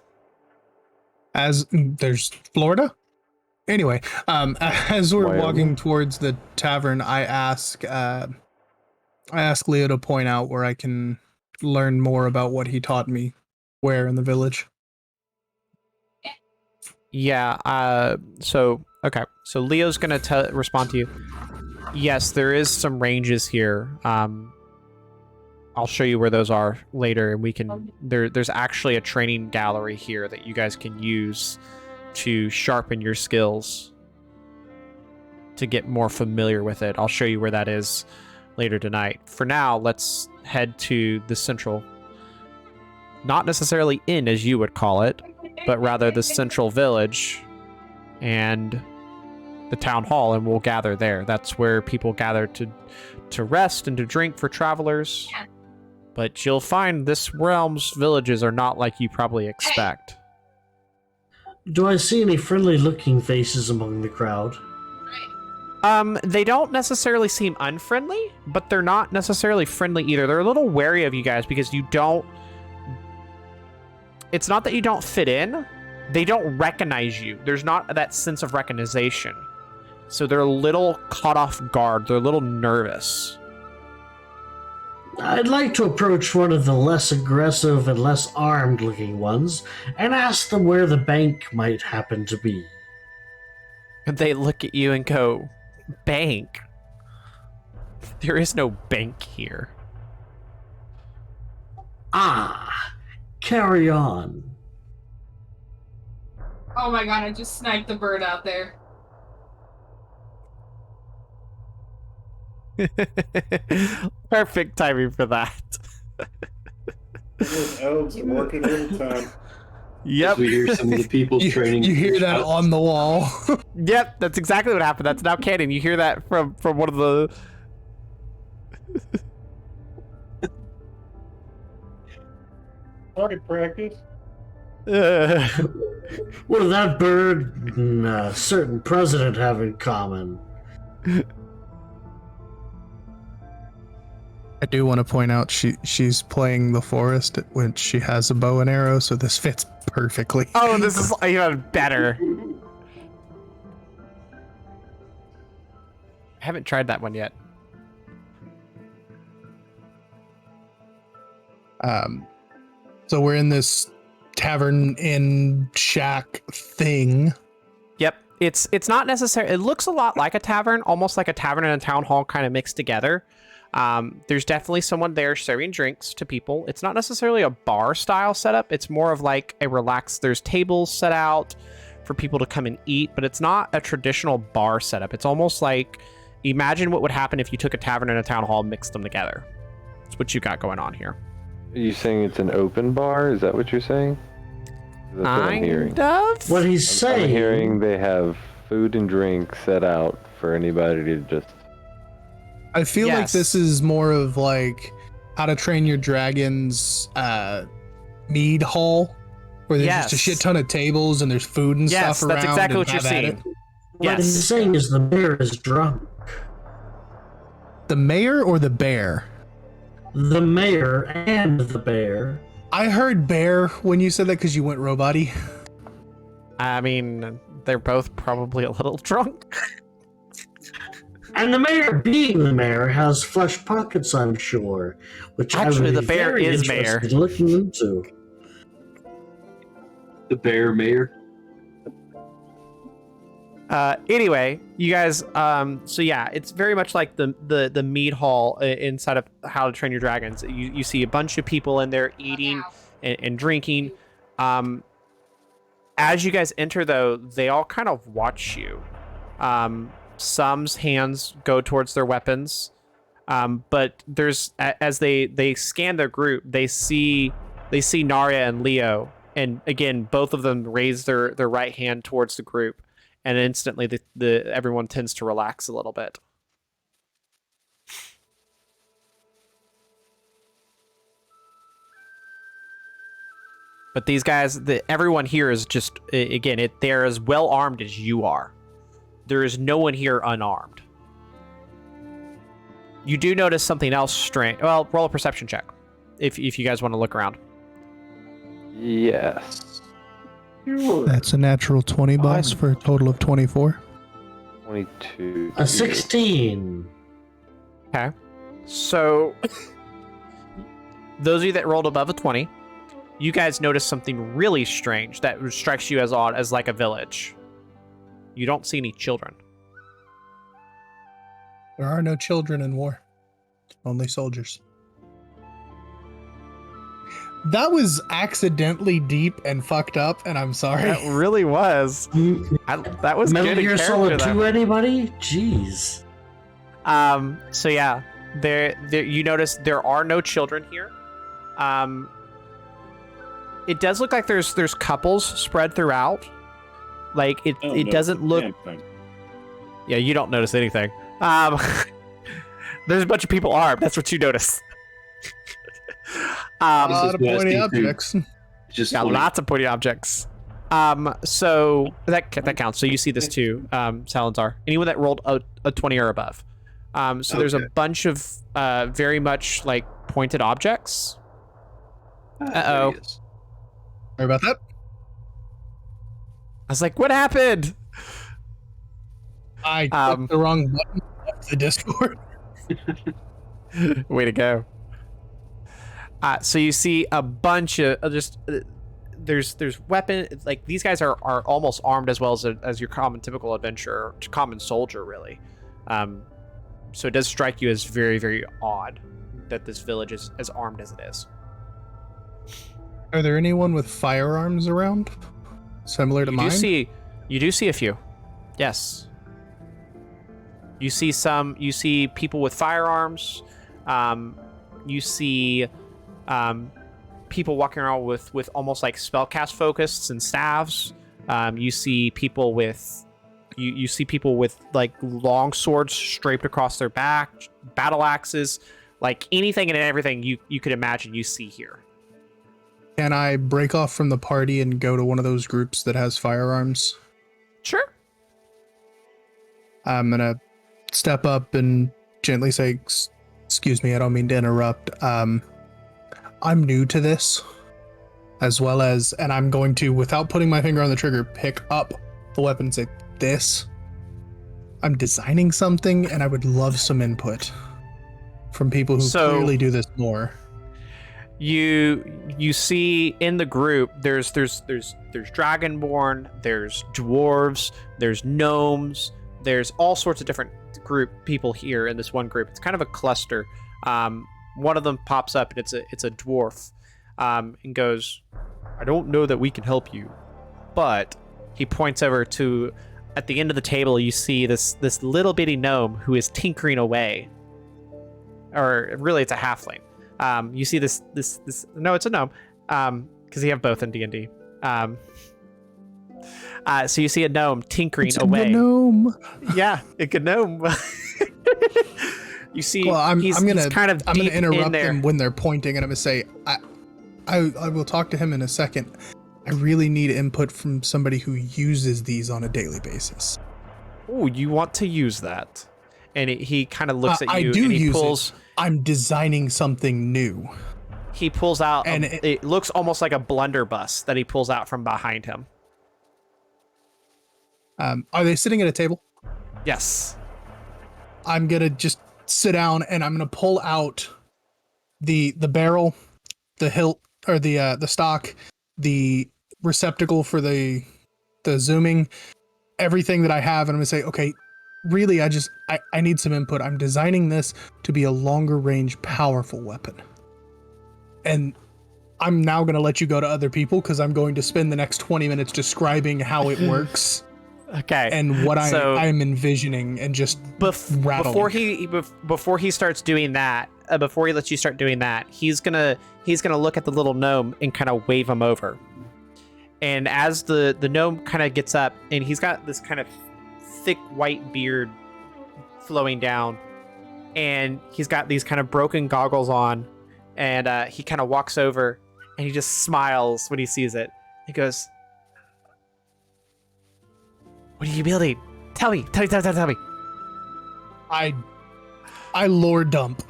As there's Florida. Anyway, as we're Wyoming. walking towards the tavern, I ask Leo to point out where I can learn more about what he taught me. Where in the village? Yeah. So Leo's gonna respond to you. Yes, there is some ranges here. I'll show you where those are later, and we can. There's actually a training gallery here that you guys can use to sharpen your skills, to get more familiar with it. I'll show you where that is later tonight. For now, let's head to the central, not necessarily inn as you would call it, but rather the central village and the town hall, and we'll gather there. That's where people gather to rest and to drink for travelers. But you'll find this realm's villages are not like you probably expect. Do I see any friendly looking faces among the crowd? They don't necessarily seem unfriendly, but they're not necessarily friendly either. They're a little wary of you guys because you don't... It's not that you don't fit in. They don't recognize you. There's not that sense of recognition. So they're a little caught off guard. They're a little nervous. I'd like to approach one of the less aggressive and less armed looking ones and ask them where the bank might happen to be. And they look at you and go, bank? There is no bank here. Ah, carry on. Oh my god, I just sniped the bird out there. Perfect timing for that. Those elves are working overtime. Yep. We hear some of the people's training. You hear that shouts. on the wall. Yep, that's exactly what happened. That's now canon. You hear that from one of the... Target practice. What do that bird and a certain president have in common? I do want to point out she's playing the forest, which she has a bow and arrow, so this fits perfectly. Oh, this is even better. I haven't tried that one yet. So we're in this tavern inn shack thing. Yep. It's not necessary. It looks a lot like a tavern, almost like a tavern and a town hall kind of mixed together. There's definitely someone there serving drinks to people. It's not necessarily a bar style setup. It's more of like a relaxed, there's tables set out for people to come and eat, but it's not a traditional bar setup. It's almost like, imagine what would happen if you took a tavern and a town hall and mixed them together. That's what you got going on here. Are you saying it's an open bar? Is that what you're saying? That's what I'm hearing. Kind of. What he's saying... I'm hearing they have food and drink set out for anybody to just... I feel like Yes. this is more of like How to Train Your Dragon's mead hall, where there's just a Yes. shit ton of tables and there's food and Yes, stuff around. that's exactly and what you're have at seeing. it. What he's Yes. saying is the bear is drunk. The mayor or the bear? The mayor and the bear. I heard bear when you said that because you went robot-y. I mean, they're both probably a little drunk. And the mayor, being the mayor, has flesh pockets, I'm sure. Which Actually, I would the be bear very is interested mayor. in looking into. The bear mayor. Anyway, you guys, so yeah, it's very much like the mead hall inside of How to Train Your Dragons. You see a bunch of people in there eating and drinking. As you guys enter, though, they all kind of watch you. Some's hands go towards their weapons, but there's as they scan their group, they see Narya and Leo, and again, both of them raise their right hand towards the group. And instantly, everyone tends to relax a little bit. But these guys, everyone here is just, again, they're as well armed as you are. There is no one here unarmed. You do notice something else strange. Well, roll a perception check if you guys want to look around. Yes. That's a natural 20, boss, for a total of 24. 22. A 16. Okay. So, those of you that rolled above a 20, you guys notice something really strange that strikes you as odd, as like a village. You don't see any children. There are no children in war, only soldiers. That was accidentally deep and fucked up, and I'm sorry. That really was. That was Metal good in Gear character, Solid though. 2, anybody? Jeez. So yeah, there you notice there are no children here. It does look like there's couples spread throughout. Like it doesn't look. Yeah, you don't notice anything. There's a bunch of people armed. That's what you notice. A lot of This is pointy nasty, too. objects. It's just Got funny. lots of pointy objects. So that counts. So you see this too, Salazar. Anyone that rolled a 20 or above. So there's a bunch of very much like pointed objects. Uh-oh. Sorry about that. I was like, what happened? I clicked the wrong button of the Discord. Way to go. So you see a bunch of just there's weapon, like these guys are almost armed as well as your common typical adventurer, common soldier really. So it does strike you as very, very odd that this village is as armed as it is. Are there anyone with firearms around? Similar to mine? You do see a few. Yes. You see people with firearms. You see people walking around with almost like spellcast focuses and staves. You see people with you see people with like long swords draped across their back, battle axes, like anything and everything you could imagine you see here. Can I break off from the party and go to one of those groups that has firearms? Sure. I'm gonna step up and gently say, excuse me, I don't mean to interrupt. I'm new to this, as well as, and I'm going to, without putting my finger on the trigger, pick up the weapon and say, I'm designing something and I would love some input from people who clearly do this more. You see in the group there's dragonborn, there's dwarves, there's gnomes, there's all sorts of different group people here in this one group. It's kind of a cluster. One of them pops up and it's a dwarf, and goes, I don't know that we can help you, but he points over to, at the end of the table you see this little bitty gnome who is tinkering away, or really it's a halfling. You see this no, it's a gnome, because you have both in D&D. So you see a gnome tinkering away. A gnome. Yeah, a gnome. You see, well, I'm gonna in interrupt there. them when they're pointing, and I'm gonna say, I will talk to him in a second. I really need input from somebody who uses these on a daily basis. Oh, you want to use that? And he kind of looks at you. I do and he use pulls. it. I'm designing something new. He pulls out, and it looks almost like a blunderbuss that he pulls out from behind him. Are they sitting at a table? Yes. I'm gonna just sit down and I'm gonna pull out the barrel, the hilt, or the stock, the receptacle for the zooming, everything that I have, and I'm gonna say, okay, really, I need some input. I'm designing this to be a longer range, powerful weapon. And I'm now gonna let you go to other people because I'm going to spend the next 20 minutes describing how it works. Okay. And what I'm envisioning, and just rattling. Before he starts doing that, before he lets you start doing that, he's gonna look at the little gnome and kind of wave him over. And as the gnome kind of gets up, and he's got this kind of thick white beard flowing down, and he's got these kind of broken goggles on, and he kind of walks over and he just smiles when he sees it. He goes, what are you building? Tell me. I lore dump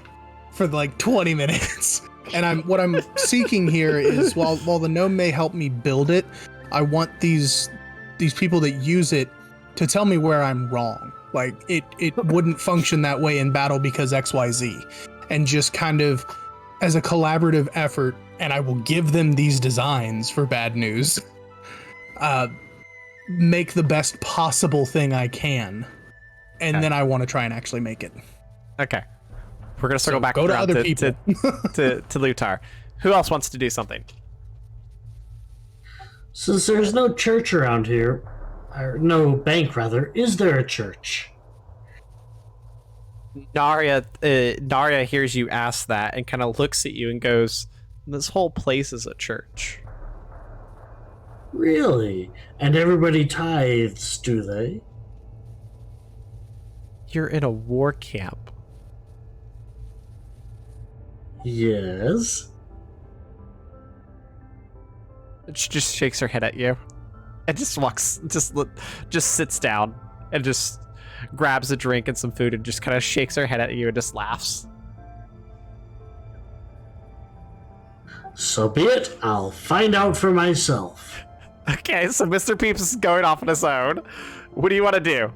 for like 20 minutes. And what I'm seeking here is, while the gnome may help me build it, I want these people that use it to tell me where I'm wrong. Like it wouldn't function that way in battle because XYZ. And just kind of as a collaborative effort, and I will give them these designs for bad news. Make the best possible thing I can, and then I want to try and actually make it. Okay, we're gonna circle back go to other people. to Lutar. Who else wants to do something? Since there's no church around here, or no bank rather, is there a church? Narya hears you ask that and kind of looks at you and goes, "This whole place is a church." Really? And everybody tithes, do they? You're in a war camp. Yes. She just shakes her head at you. and just just sits down and just grabs a drink and some food and just kind of shakes her head at you and just laughs. So be it. I'll find out for myself. Okay, so Mr. Peeps is going off on his own. What do you want to do?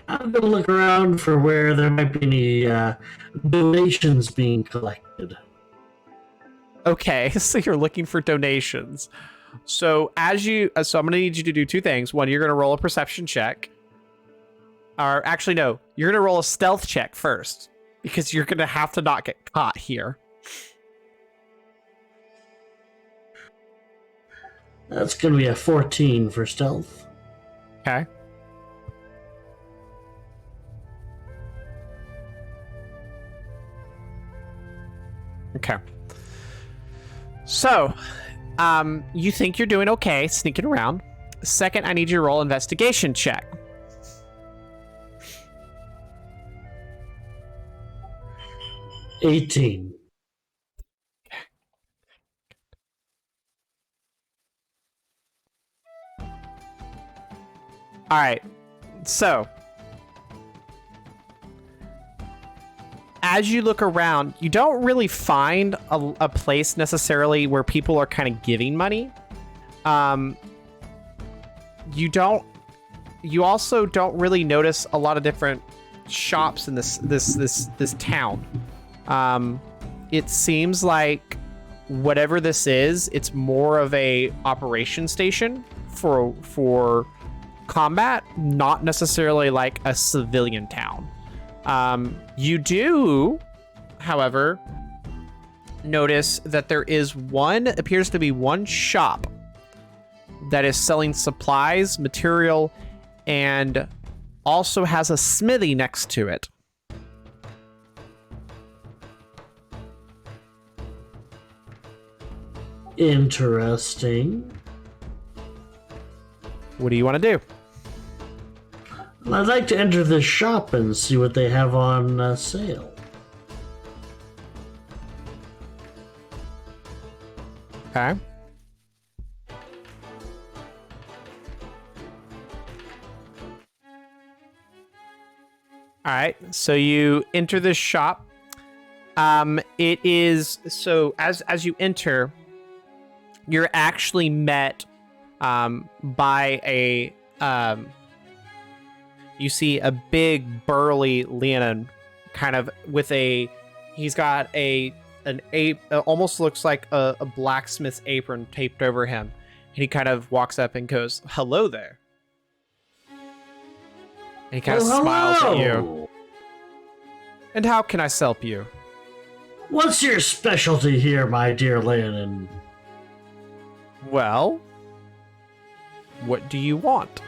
I'm gonna look around for where there might be any donations being collected. Okay, so you're looking for donations. So I'm gonna need you to do two things. One, you're gonna roll a perception check. Or actually, no, you're gonna roll a stealth check first because you're gonna have to not get caught here. That's gonna be a 14 for stealth. Okay. Okay. So, you think you're doing okay sneaking around. Second, I need you to roll investigation check. $18. All right. So, as you look around, you don't really find a place necessarily where people are kind of giving money. You also don't really notice a lot of different shops in this town. It seems like whatever this is, it's more of a operation station for combat, not necessarily like a civilian town. You do, however, notice that there appears to be one shop that is selling supplies, material, and also has a smithy next to it. Interesting. What do you want to do? I'd like to enter this shop and see what they have on sale. Okay. All right, so you enter this shop. It is so as you enter, you're actually met by a you see a big burly Leonin kind of with he's got almost looks like a blacksmith's apron taped over him, and he kind of walks up and goes, "Hello there." And he kind of smiles at you. And how can I help you? What's your specialty here, my dear Leonin? Well, what do you want?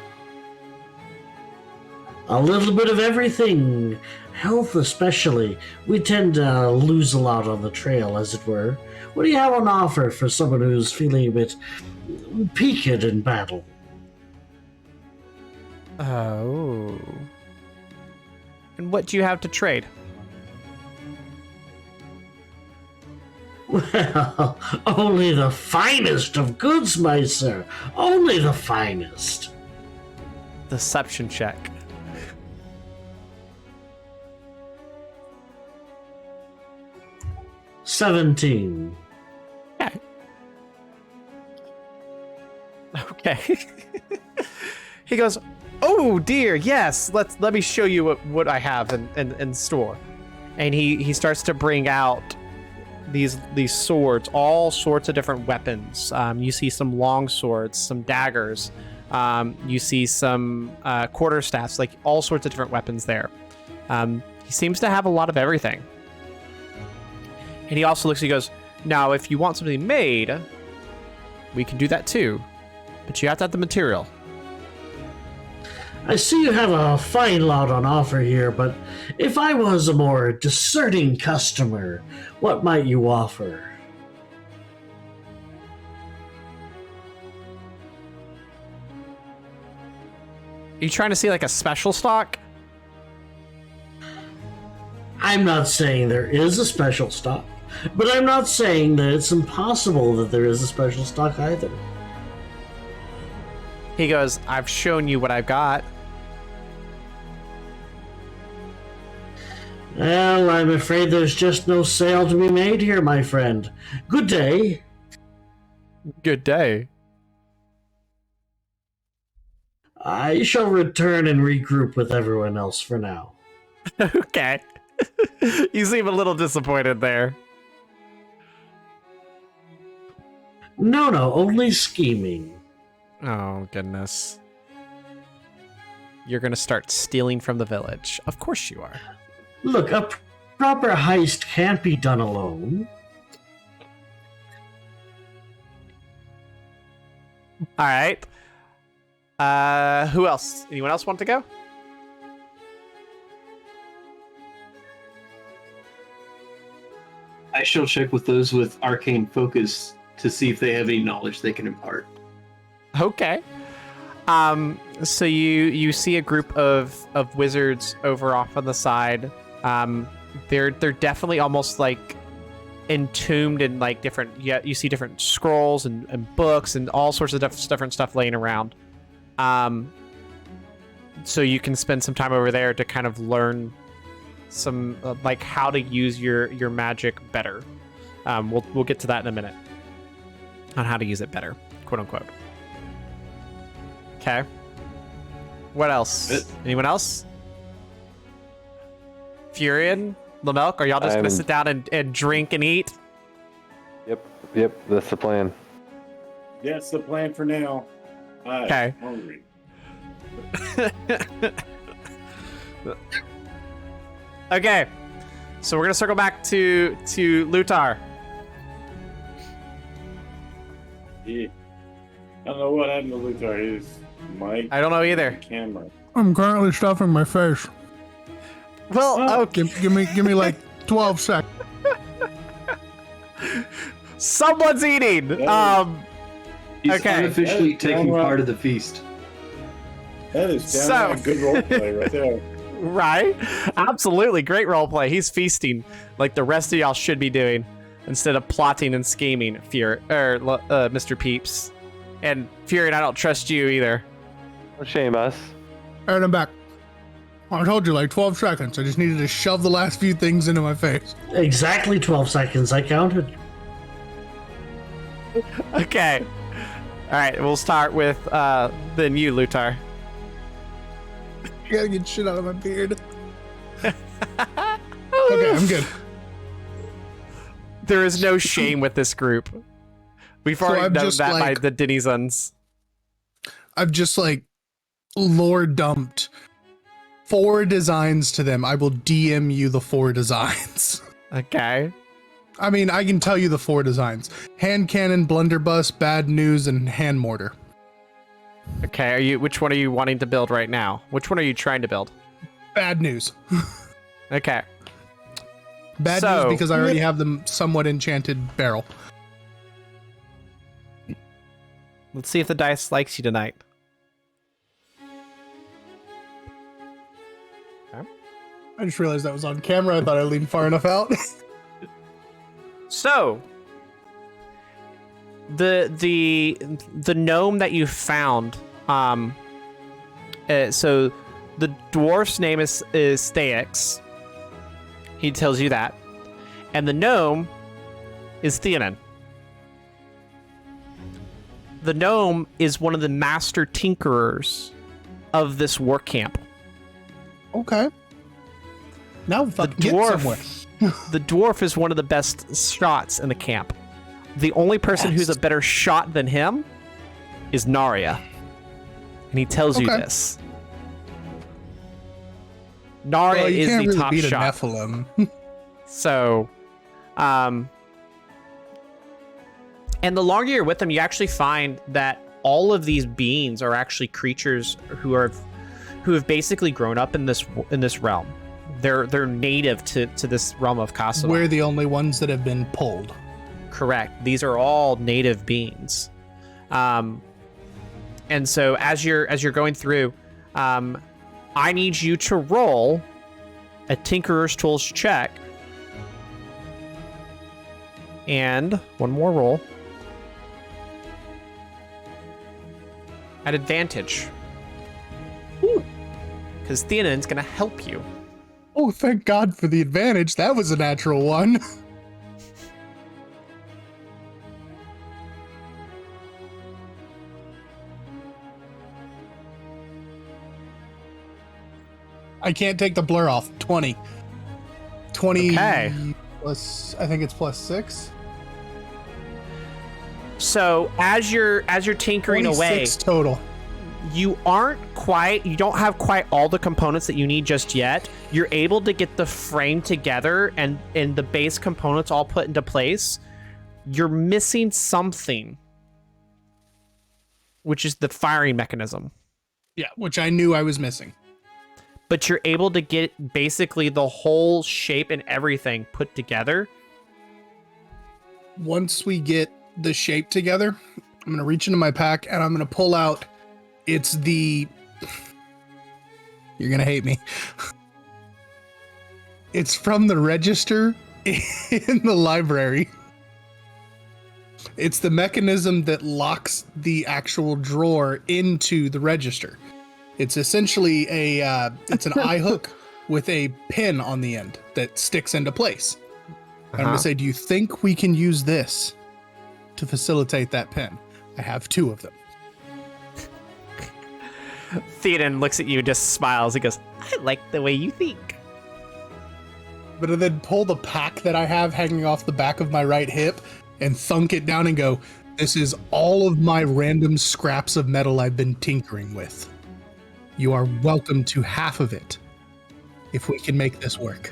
A little bit of everything. Health especially. We tend to lose a lot on the trail, as it were. What do you have on offer for someone who's feeling a bit peaked in battle? Oh. And what do you have to trade? Well, only the finest of goods, my sir. Only the finest. Deception check. $17. Yeah. Okay. He goes, "Oh dear, yes. Let me show you what I have in store." And he starts to bring out these swords, all sorts of different weapons. You see some long swords, some daggers. You see some quarterstaffs, like all sorts of different weapons there. He seems to have a lot of everything. And he also looks, he goes, "Now, if you want something made, we can do that too. But you have to have the material." I see you have a fine lot on offer here, but if I was a more discerning customer, what might you offer? Are you trying to see like a special stock? I'm not saying there is a special stock, but I'm not saying that it's impossible that there is a special stock either. He goes, I've shown you what I've got. Well, I'm afraid there's just no sale to be made here, my friend. Good day. Good day. I shall return and regroup with everyone else for now. Okay. You seem a little disappointed there. No, only scheming. Oh, goodness. You're going to start stealing from the village. Of course you are. Look, a proper heist can't be done alone. All right. Who else? Anyone else want to go? I shall check with those with arcane focus to see if they have any knowledge they can impart. Okay. So you see a group of wizards over off on the side. They're definitely almost like entombed in like different. Yeah, you see different scrolls and books and all sorts of different stuff laying around. So you can spend some time over there to kind of learn some like how to use your magic better. We'll get to that in a minute on how to use it better, quote unquote. Okay. What else? Anyone else? Furion, Lamelk, are y'all just gonna sit down and drink and eat? Yep, that's the plan. That's the plan for now. Okay. Hungry. Okay. So we're gonna circle back to Lutar. Yeah. I don't know what happened to Luthar. His mic. I don't know either. Camera. I'm currently stuffing my face. Well, okay. Give me like 12 seconds. Someone's eating. He's Okay. unofficially That is taking downright- part of the feast. That is downright good roleplay right there. Right? Absolutely. Great role play. He's feasting like the rest of y'all should be doing instead of plotting and scheming, Mr. Peeps. And Fury, I don't trust you either. Don't shame us. Alright, I'm back. I told you, like 12 seconds. I just needed to shove the last few things into my face. Exactly 12 seconds, I counted. Okay. All right. We'll start with then you, Lutar. I gotta get shit out of my beard. Okay, I'm good. There is no shame with this group. We've So already I'm known just that by like- the denizens. I've just like lore dumped 4 designs to them. I will DM you the 4 designs. Okay. I mean, I can tell you the 4 designs: hand cannon, blunderbuss, bad news, and hand mortar. Okay. Which one are you wanting to build right now? Which one are you trying to build? Bad news. Okay. Bad So- news because I already have them somewhat enchanted barrel. Let's see if the dice likes you tonight. I just realized that was on camera. I thought I leaned far enough out. So, the gnome that you found, so the dwarf's name is Thaix. He tells you that, and the gnome is Theonin. The gnome is one of the master tinkerers of this work camp. Okay. Now The fucking get somewhere. the dwarf is one of the best shots in the camp. The only person who's a better shot than him is Narya. And he tells you Okay. this. Narya Well, you is can't the really top beat a shot. Nephilim. So, and the longer you're with them, you actually find that all of these beings are actually creatures who have basically grown up in this realm. They're native to this realm of Kasuma. We're the only ones that have been pulled. Correct. These are all native beings. And so as you're going through, I need you to roll a Tinkerer's Tools check. And one more roll. at advantage. Because Theonen's going to help you. Oh, thank God for the advantage. That was a natural one. I can't take the blur off. 20. 20 Okay. plus, I think it's plus 6. So as you're tinkering away, 26 total. you don't have quite all the components that you need just yet. You're able to get the frame together and the base components all put into place. You're missing something, which is the firing mechanism. Yeah, which I knew I was missing. But you're able to get basically the whole shape and everything put together. Once we get the shape together, I'm going to reach into my pack and I'm going to pull out, it's the, you're going to hate me. It's from the register in the library. It's the mechanism that locks the actual drawer into the register. It's essentially it's an eye hook with a pin on the end that sticks into place. I'm going to say, do you think we can use this to facilitate that pin? I have 2 of them. Theoden looks at you and just smiles. He goes, I like the way you think. But I then pull the pack that I have hanging off the back of my right hip and thunk it down and go, this is all of my random scraps of metal I've been tinkering with. You are welcome to half of it if we can make this work.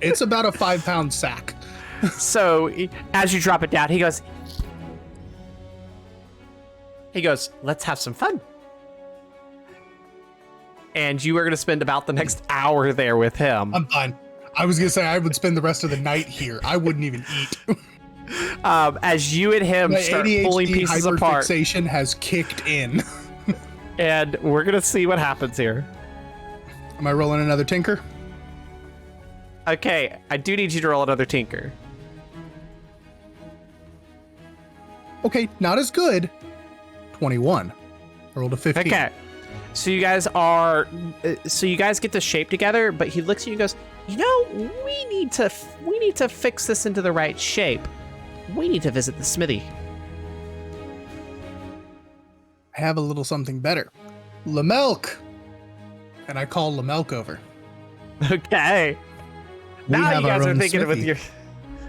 It's about a 5-pound sack. So as you drop it down, he goes, let's have some fun. And you are going to spend about the next hour there with him. I'm fine. I was going to say I would spend the rest of the night here. I wouldn't even eat. As you and him My start ADHD pulling pieces apart. hyperfixation has kicked in. And we're going to see what happens here. Am I rolling another tinker? Okay, I do need you to roll another tinker. Okay, not as good. 21. I rolled a 15. Okay. So you guys get the shape together, but he looks at you and goes, we need to fix this into the right shape. We need to visit the smithy. I have a little something better. Lamelk! And I call Lamelk over. Okay. We Now have you our guys are own thinking smithy. with your.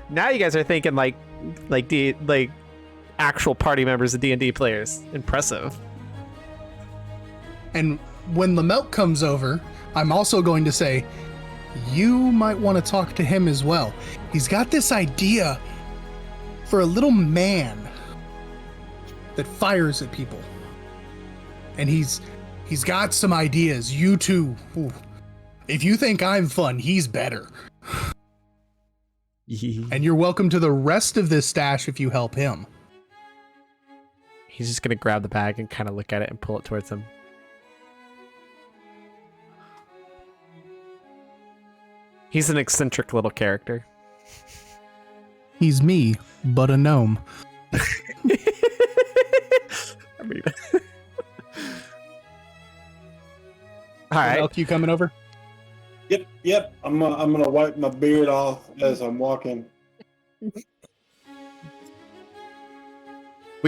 Now you guys are thinking like actual party members of D&D players. Impressive. And when Lamelk comes over, I'm also going to say, you might want to talk to him as well. He's got this idea for a little man that fires at people. And he's got some ideas. You two, ooh, if you think I'm fun, he's better. And you're welcome to the rest of this stash if you help him. He's just gonna grab the bag and kind of look at it and pull it towards him. He's an eccentric little character. He's me, but a gnome. I mean, all right. Lamelk, you coming over? Yep. I'm gonna wipe my beard off as I'm walking. We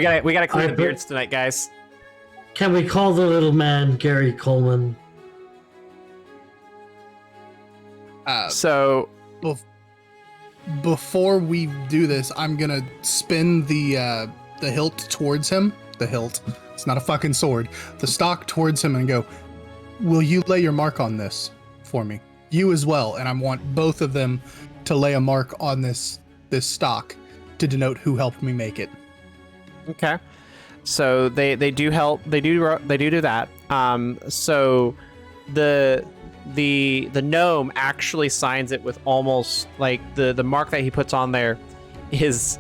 gotta clear Alright, the but- beards tonight, guys. Can we call the little man Gary Coleman? So Before we do this, I'm gonna spin the hilt towards him. The hilt. It's not a fucking sword. The stock towards him and go, will you lay your mark on this for me? You as well. And I want both of them to lay a mark on this stock to denote who helped me make it. okay. So they do help. They do that. So the gnome actually signs it with almost like the mark that he puts on there is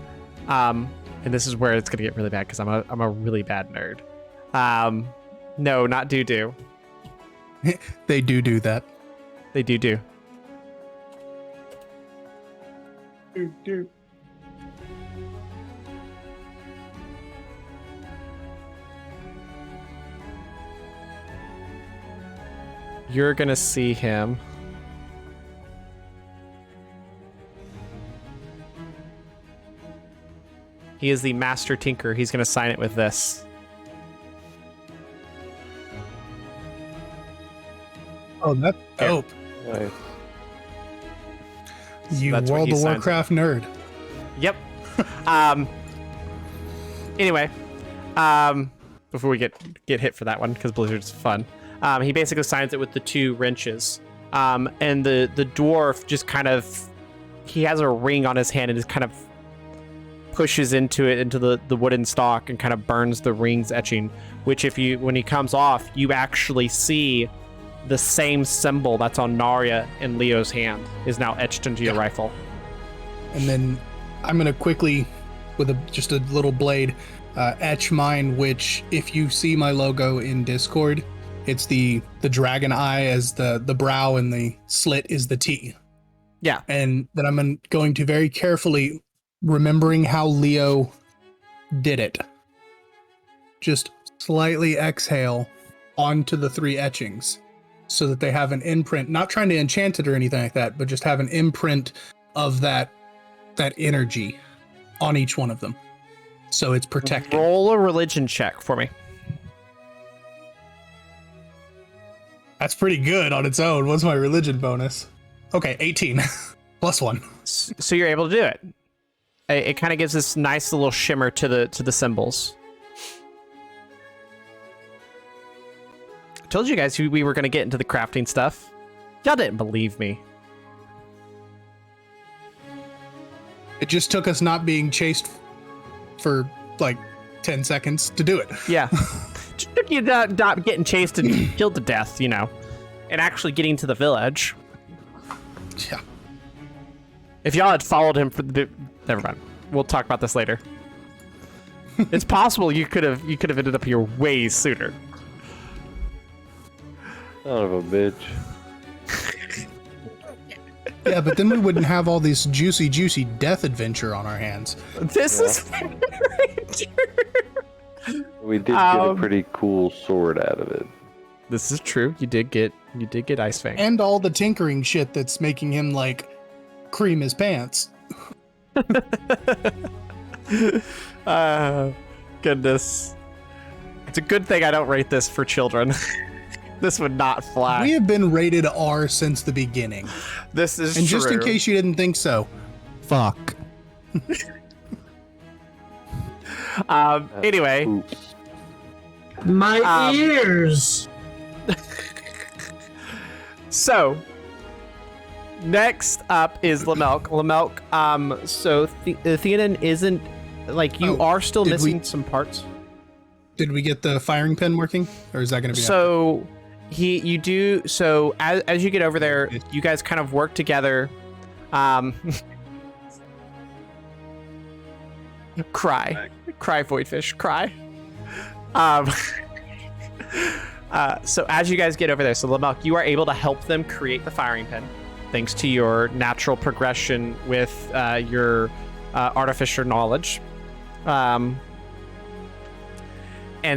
and this is where it's gonna get really bad because I'm a really bad nerd. No, not do. They do that. They do. you're gonna see him. He is the master tinker. He's gonna sign it with this. Oh, that's dope. Nice. You that's what World he of signs Warcraft nerd. Yep. Anyway, before we get hit for that one, because Blizzard's fun, he basically signs it with the 2 wrenches. And the dwarf just kind of, he has a ring on his hand and just kind of pushes into the wooden stock and kind of burns the ring's etching, which when he comes off, you actually see the same symbol that's on Narya and Leo's hand is now etched into your rifle. And then I'm going to quickly, with just a little blade, etch mine, which if you see my logo in Discord, it's the dragon eye as the brow and the slit is the T. Yeah. And then I'm going to very carefully, remembering how Leo did it, just slightly exhale onto the 3 etchings so that they have an imprint, not trying to enchant it or anything like that, but just have an imprint of that energy on each one of them. So it's protected. Roll a religion check for me. That's pretty good on its own. What's my religion bonus? Okay, 18 plus 1. So you're able to do it. It kind of gives this nice little shimmer to the symbols. I told you guys we were going to get into the crafting stuff. Y'all didn't believe me. It just took us not being chased for like 10 seconds to do it. Yeah. Just took you not getting chased and killed to death, and actually getting to the village. Yeah. If y'all had followed him never mind. We'll talk about this later. It's possible you could have ended up here way sooner. Son of a bitch. Yeah, but then we wouldn't have all this juicy death adventure on our hands. This is very true. We did get a pretty cool sword out of it. This is true. You did get Ice Fang. And all the tinkering shit that's making him like cream his pants. Goodness. It's a good thing I don't rate this for children. This would not fly. We have been rated R since the beginning. This is and true. just in case you didn't think so, fuck. Anyway. Oops. My ears. So, next up is Lamelk. Lamelk, so Theoden isn't, like, you are still missing some parts. Did we get the firing pin working? Or is that going to be... So, you do, so as you get over there, you guys kind of work together. Cry, Voidfish, cry. So as you guys get over there, so Lamelk, you are able to help them create the firing pin, thanks to your natural progression with your artificer knowledge. And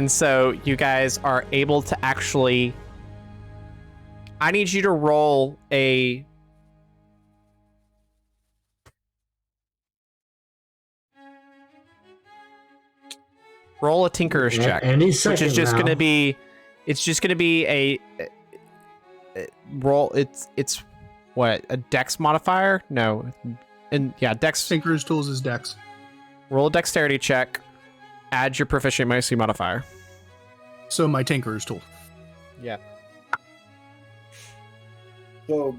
so you guys are able to actually... I need you to roll a... Roll a Tinkerer's check, which is just going to be... It's just going to be a roll. It's what, a Dex modifier? No, and yeah, Dex. Tinkerer's Tools is Dex. Roll a Dexterity check. Add your proficiency modifier. So my Tinkerer's Tool. Yeah. So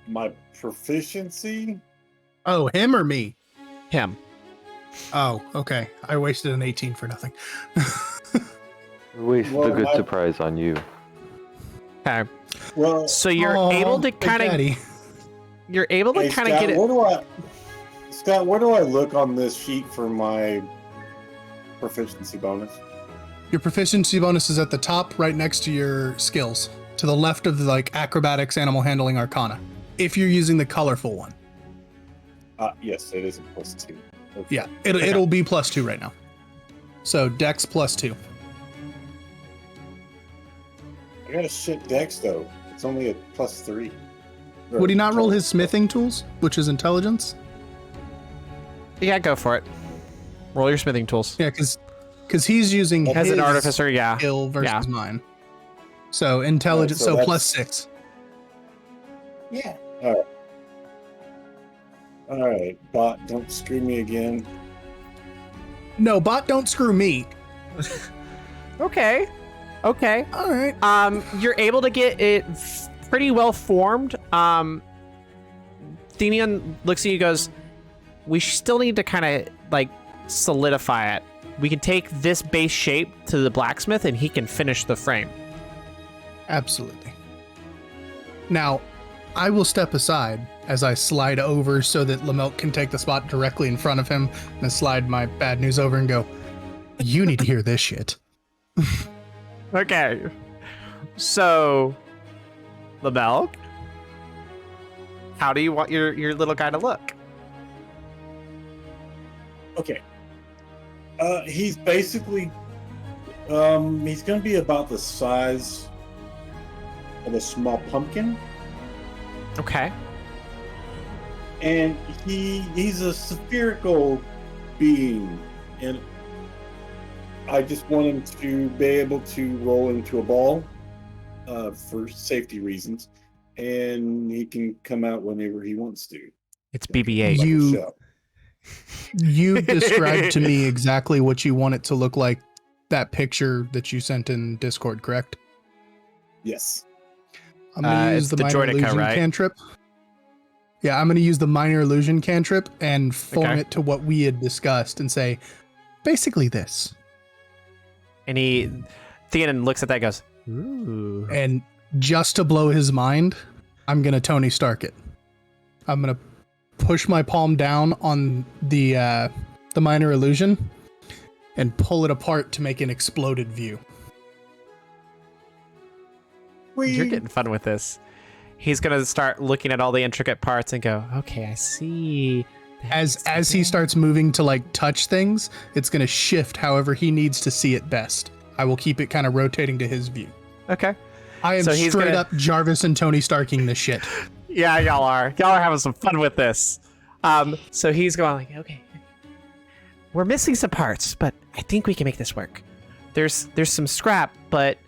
my proficiency. Oh, him or me? Him. Oh, okay. I wasted an 18 for nothing. We wasted a good surprise on you. Okay. Well, So you're able to kind of. You're able to kind of get it. Scott, where do I look on this sheet for my proficiency bonus? Your proficiency bonus is at the top, right next to your skills, to the left of the acrobatics, animal handling, arcana. If you're using the colorful one. Yes, it is a +2. Okay. Yeah, it'll be +2 right now. So Dex +2. I got a shit dex though. It's only a +3. Would he not roll his smithing tools, which is intelligence? Yeah, go for it. Roll your smithing tools. Yeah, because he's using As his an artificer, yeah. skill versus Yeah. mine. So intelligence, so so that's- +6. Yeah. All right, bot, don't screw me again. No, bot, don't screw me. Okay. Okay. All right. You're able to get it pretty well formed. Thenian looks at you and goes, we still need to kind of like solidify it. We can take this base shape to the blacksmith and he can finish the frame. Absolutely. Now, I will step aside as I slide over so that Lamelk can take the spot directly in front of him and slide my bad news over and go, you need to hear this shit. Okay. So, Lamelk, how do you want your little guy to look? Okay. He's basically, he's gonna be about the size of a small pumpkin, Okay. and he's a spherical being, and I just want him to be able to roll into a ball, for safety reasons, and he can come out whenever he wants to. It's BB-8. Like a You- shell. You described to me exactly what you want it to look like, that picture that you sent in Discord, correct? Yes. I'm going to use it's the the minor Droidica, illusion right? cantrip. Yeah, I'm going to use the minor illusion cantrip and form Okay. it to what we had discussed and say, basically this. And Theoden looks at that and goes, ooh. And just to blow his mind, I'm going to Tony Stark it. I'm going to push my palm down on the minor illusion and pull it apart to make an exploded view. You're getting fun with this. He's going to start looking at all the intricate parts and go, okay, I see. As he starts moving to like touch things, it's going to shift however he needs to see it best. I will keep it kind of rotating to his view. Okay. I am So he's straight gonna- up Jarvis and Tony Starking this shit. Yeah, y'all are. Y'all are having some fun with this. So he's going like, okay. We're missing some parts, but I think we can make this work. There's some scrap, but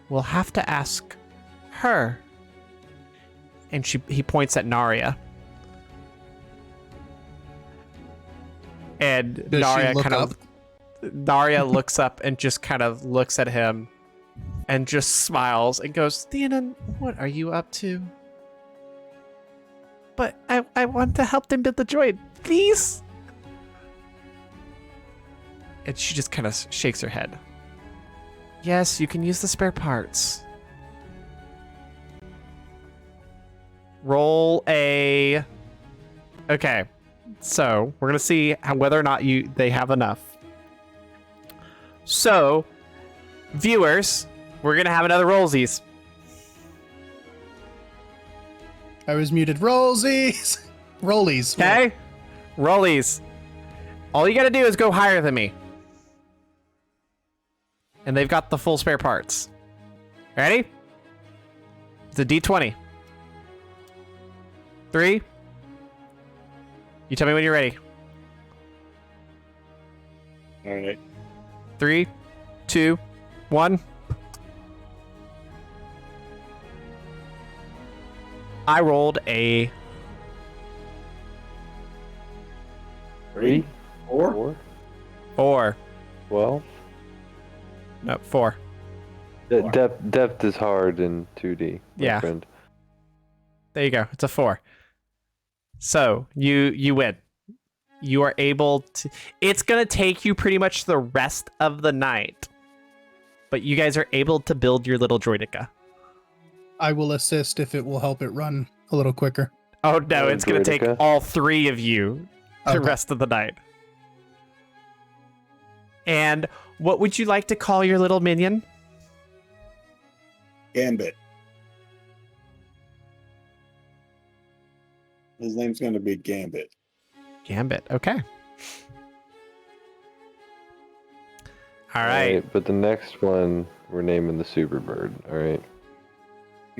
we'll have to ask her. And he points at Narya. And Does she Narya look kind up? of Narya looks up and just kind of looks at him and just smiles and goes, Theoden, what are you up to? But I want to help them build the droid, please. And she just kind of shakes her head. Yes, you can use the spare parts. Roll a... Okay, so we're gonna see whether or not they have enough. So, viewers, we're gonna have another rollsies. I was muted. Rollsies! Rollies. Okay? Rollies. All you gotta do is go higher than me. And they've got the full spare parts. Ready? It's a D20. 3. You tell me when you're ready. All right. 3, 2, 1. I rolled a 3, 4. 4, 4. 12. No, 4. Depth is hard in 2D. my Yeah. friend. There you go. It's a 4. So you win. You are able to. It's gonna take you pretty much the rest of the night, but you guys are able to build your little droidica. I will assist if it will help it run a little quicker. Oh no! Oh, It's gonna take droidica? all 3 of you the Okay. rest of the night. And what would you like to call your little minion? Gambit. His name's going to be Gambit. Gambit. Okay. All right. But the next one we're naming the Super Bird. All right.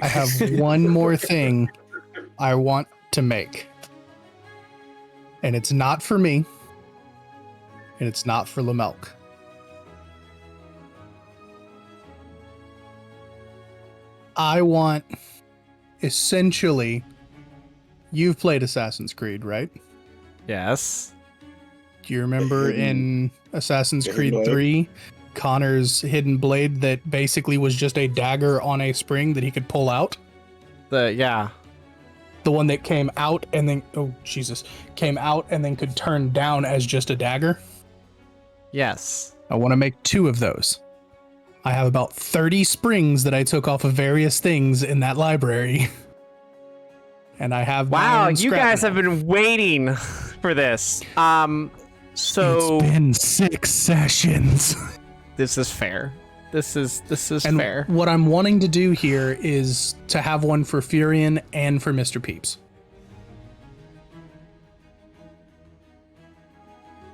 I have one more thing I want to make. And it's not for me. And it's not for Lamelk. I want, essentially, you've played Assassin's Creed, right? Yes. Do you remember in Assassin's Creed 3, Connor's hidden blade that basically was just a dagger on a spring that he could pull out? Yeah. The one that came out and then, came out and then could turn down as just a dagger? Yes. I want to make 2 of those. I have about 30 springs that I took off of various things in that library. And I have Wow, you guys have been waiting for this. So it's been 6 sessions. This is fair. This is And fair. what I'm wanting to do here is to have one for Furion and for Mr. Peeps.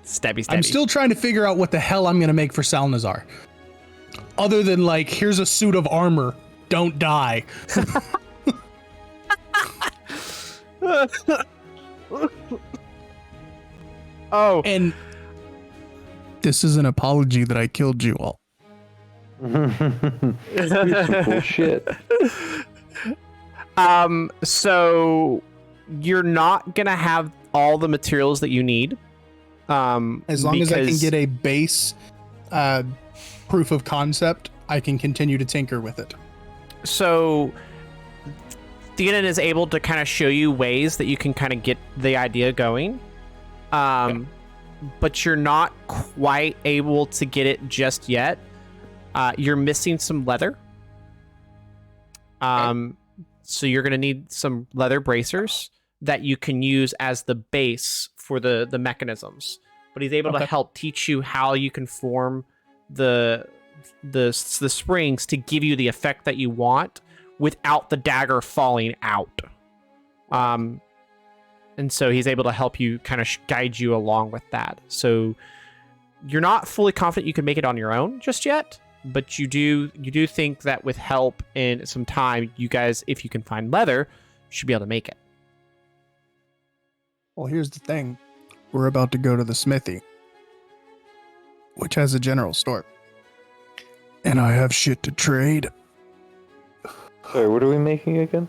Stabby. I'm still trying to figure out what the hell I'm going to make for Salnazar. Other than, like, here's a suit of armor. Don't die. Oh. And this is an apology that I killed you all. Some cool shit. So you're not gonna have all the materials that you need. As long as I can get a base proof of concept, I can continue to tinker with it. So Theoden is able to kind of show you ways that you can kind of get the idea going. But you're not quite able to get it just yet. You're missing some leather. So you're going to need some leather bracers that you can use as the base for the mechanisms. But he's able to help teach you how you can form the springs to give you the effect that you want without the dagger falling out. And so he's able to help you kind of guide you along with that. So you're not fully confident you can make it on your own just yet, but you do think that with help and some time, you guys, if you can find leather, should be able to make it. Well, here's the thing. We're about to go to the smithy, which has a general store. And I have shit to trade. Sorry, what are we making again?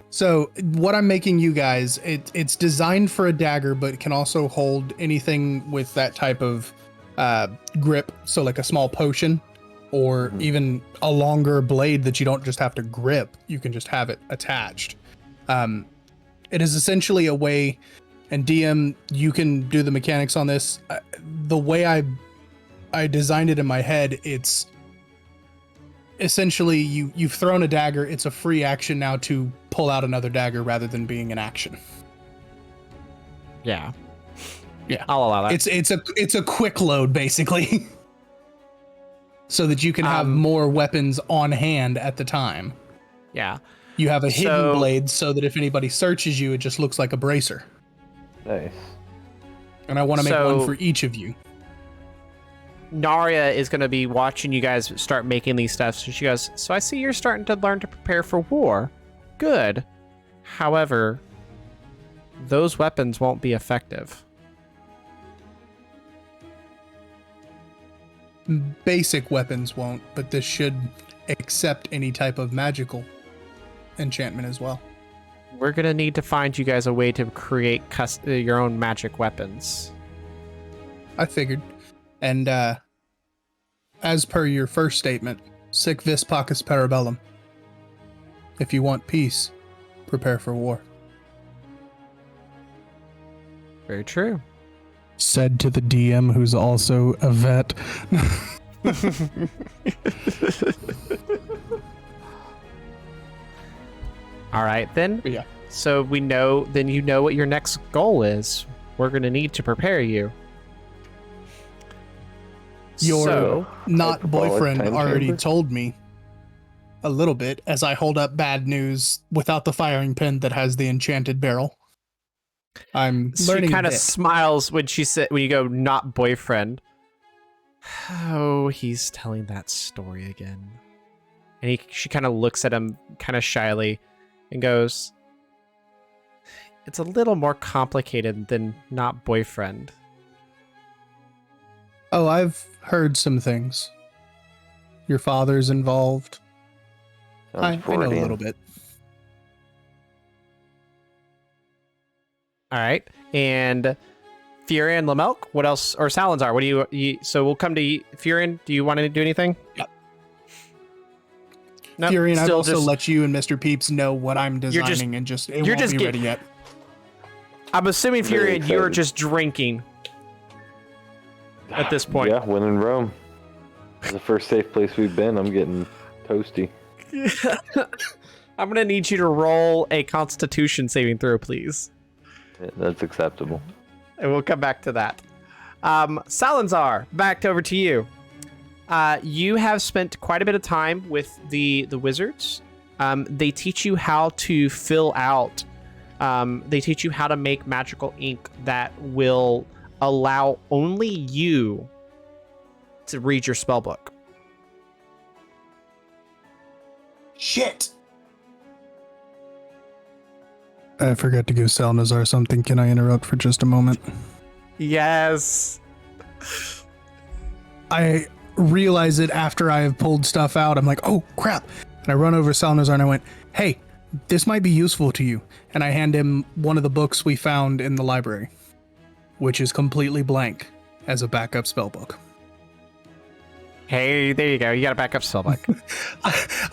So what I'm making you guys, it's designed for a dagger, but it can also hold anything with that type of grip. So like a small potion or even a longer blade that you don't just have to grip. You can just have it attached. It is essentially a way, and DM, you can do the mechanics on this. The way I designed it in my head, it's essentially you've thrown a dagger. It's a free action now to pull out another dagger rather than being an action. Yeah, yeah, I'll allow that. It's a quick load basically, so that you can have more weapons on hand at the time. Yeah, you have a hidden blade so that if anybody searches you, it just looks like a bracer. Nice. And I want to make one for each of you. Narya is going to be watching you guys start making these stuff. So she goes, so I see you're starting to learn to prepare for war. Good. However, those weapons won't be effective. Basic weapons won't, but this should accept any type of magical enchantment as well. We're going to need to find you guys a way to create your own magic weapons. I figured. And as per your first statement, sic vis pacus parabellum. If you want peace, prepare for war. Very true. Said to the DM, who's also a vet. All right, then. Yeah. So you know what your next goal is. We're going to need to prepare you. Your not boyfriend time already chamber? told me a little bit as I hold up bad news without the firing pin that has the enchanted barrel. I'm learning. She kind of this. smiles when you go, not boyfriend. Oh, he's telling that story again. And she kind of looks at him kind of shyly and goes, it's a little more complicated than not boyfriend. Oh, I've heard some things. Your father's involved. I know a Freudian. little bit. All right. And Furion, Lamelk, what else? Or Salazar, what do you so we'll come to Furion. Do you want to do anything? Yep. Nope, Furion, I've still also just- let you and Mr. Peeps know what I'm You're just- designing, and just it you're won't just be get- ready yet. I'm assuming Very Furion, you're excited. just drinking at this point. Yeah, when in Rome. It's the first safe place we've been. I'm getting toasty. I'm gonna need you to roll a Constitution saving throw, please, Yeah, that's acceptable. and we'll come back to that. Salazar, back over to you. You have spent quite a bit of time with the wizards. They teach you how to fill out. They teach you how to make magical ink that will allow only you to read your spell book. Shit! I forgot to give Salnazar something. Can I interrupt for just a moment? Yes. I realize it after I have pulled stuff out. I'm like, oh crap. And I run over to Salnazar and I went, hey, this might be useful to you. And I hand him one of the books we found in the library, which is completely blank as a backup spellbook. Hey, there you go. You got a backup spell book.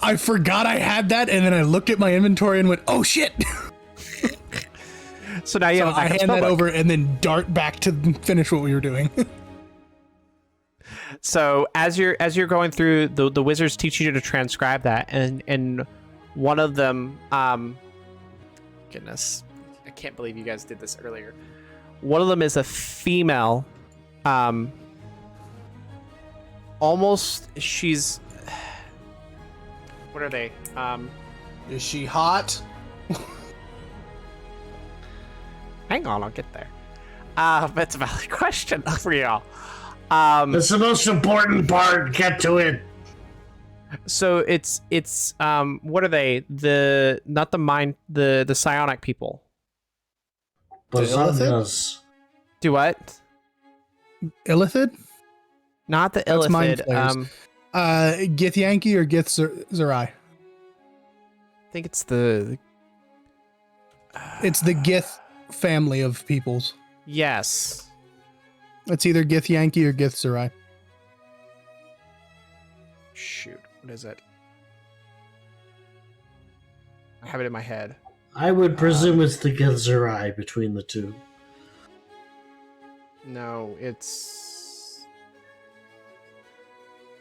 I forgot I had that, and then I looked at my inventory and went, oh shit. So now you So have a I backup hand that spellbook. over and then dart back to finish what we were doing. So as you're going through, the wizards teach you to transcribe that, and one of them, goodness, I can't believe you guys did this earlier. One of them is a female, almost she's, what are they? Is she hot? Hang on, I'll get there. That's a valid question for y'all. That's the most important part. Get to it. So it's what are they? Not the mind, the psionic people. Lasagnas. Do what? Illithid? Not the That's mind Illithid. flayers. Githyanki or Zerai? I think it's the It's the Gith family of peoples. yes. It's either Githyanki or Zerai. Shoot, what is it? I have it in my head. I would presume it's the Gilzerai between the two. No, it's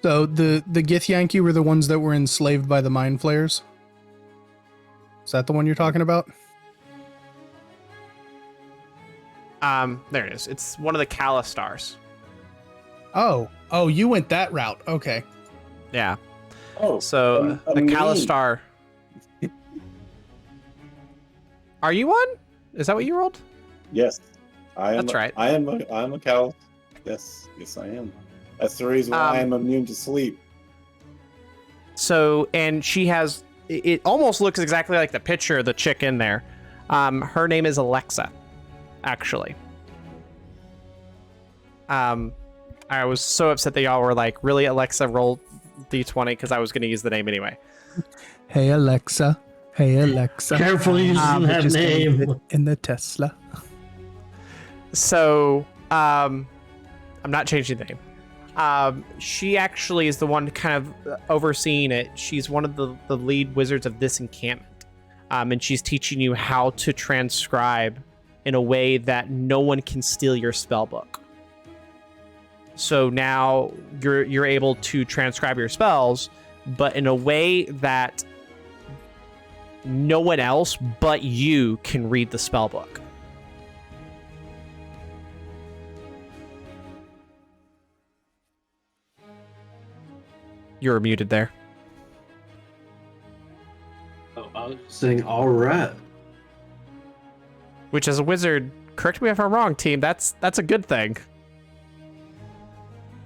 So the Githyanki were the ones that were enslaved by the mind flayers? Is that the one you're talking about? there it is. It's one of the Calistars. Oh, you went that route. Okay. Yeah. Oh, So a the meme. Calistar. Are you one? Is that what you rolled? Yes, I am. That's right. I'm a cow. Yes, I am. That's the reason why I'm immune to sleep. So, and she has, it almost looks exactly like the picture of the chick in there. Her name is Alexa, actually. I was so upset that y'all were like, really, Alexa, roll D20, because I was going to use the name anyway. Hey Alexa. Hey Alexa. Careful using that Just name. in the Tesla. So, I'm not changing the name. She actually is the one kind of overseeing it. She's one of the lead wizards of this encampment. And she's teaching you how to transcribe in a way that no one can steal your spell book. So now you're able to transcribe your spells, but in a way that no one else but you can read the spell book. You're muted there. Oh, I was saying, all right. Which, as a wizard, correct me if I'm wrong, team, that's a good thing.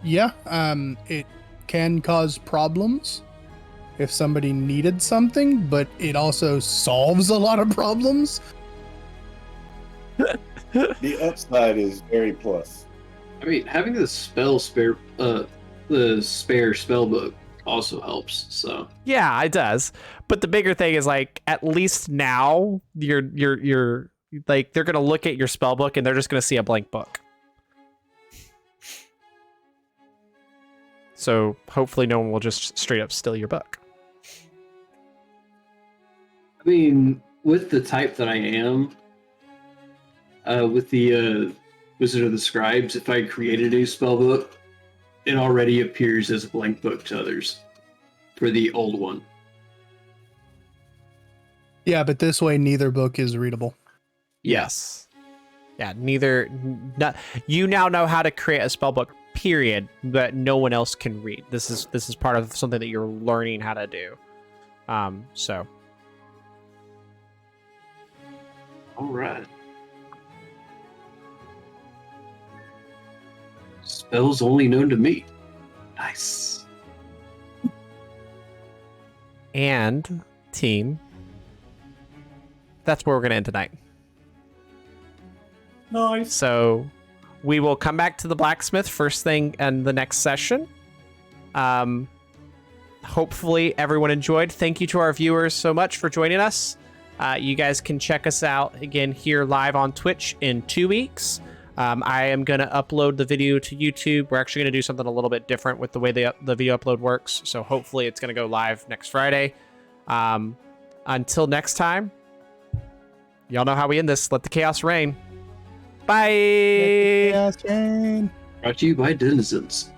Yeah, it can cause problems if somebody needed something, but it also solves a lot of problems. The upside is very plus. I mean, having the spare spell book also helps. So Yeah, it does. But the bigger thing is like at least now you're like they're gonna look at your spell book and they're just gonna see a blank book. So hopefully no one will just straight up steal your book. I mean, with the type that I am, with the Wizard of the Scribes, if I create a new spell book, it already appears as a blank book to others for the old one. Yeah, but this way neither book is readable. Yes. Yeah, you now know how to create a spell book, period, that no one else can read. This is part of something that you're learning how to do. So All right. Spells only known to me. Nice. and team, that's where we're gonna end tonight. Nice. So we will come back to the blacksmith first thing in the next session. Hopefully everyone enjoyed. Thank you to our viewers so much for joining us. You guys can check us out again here live on Twitch in 2 weeks. I am going to upload the video to YouTube. We're actually going to do something a little bit different with the way the video upload works. So hopefully it's going to go live next Friday. Until next time, y'all know how we end this. Let the chaos reign. Bye. Yes, Jane. Brought to you by Denizens.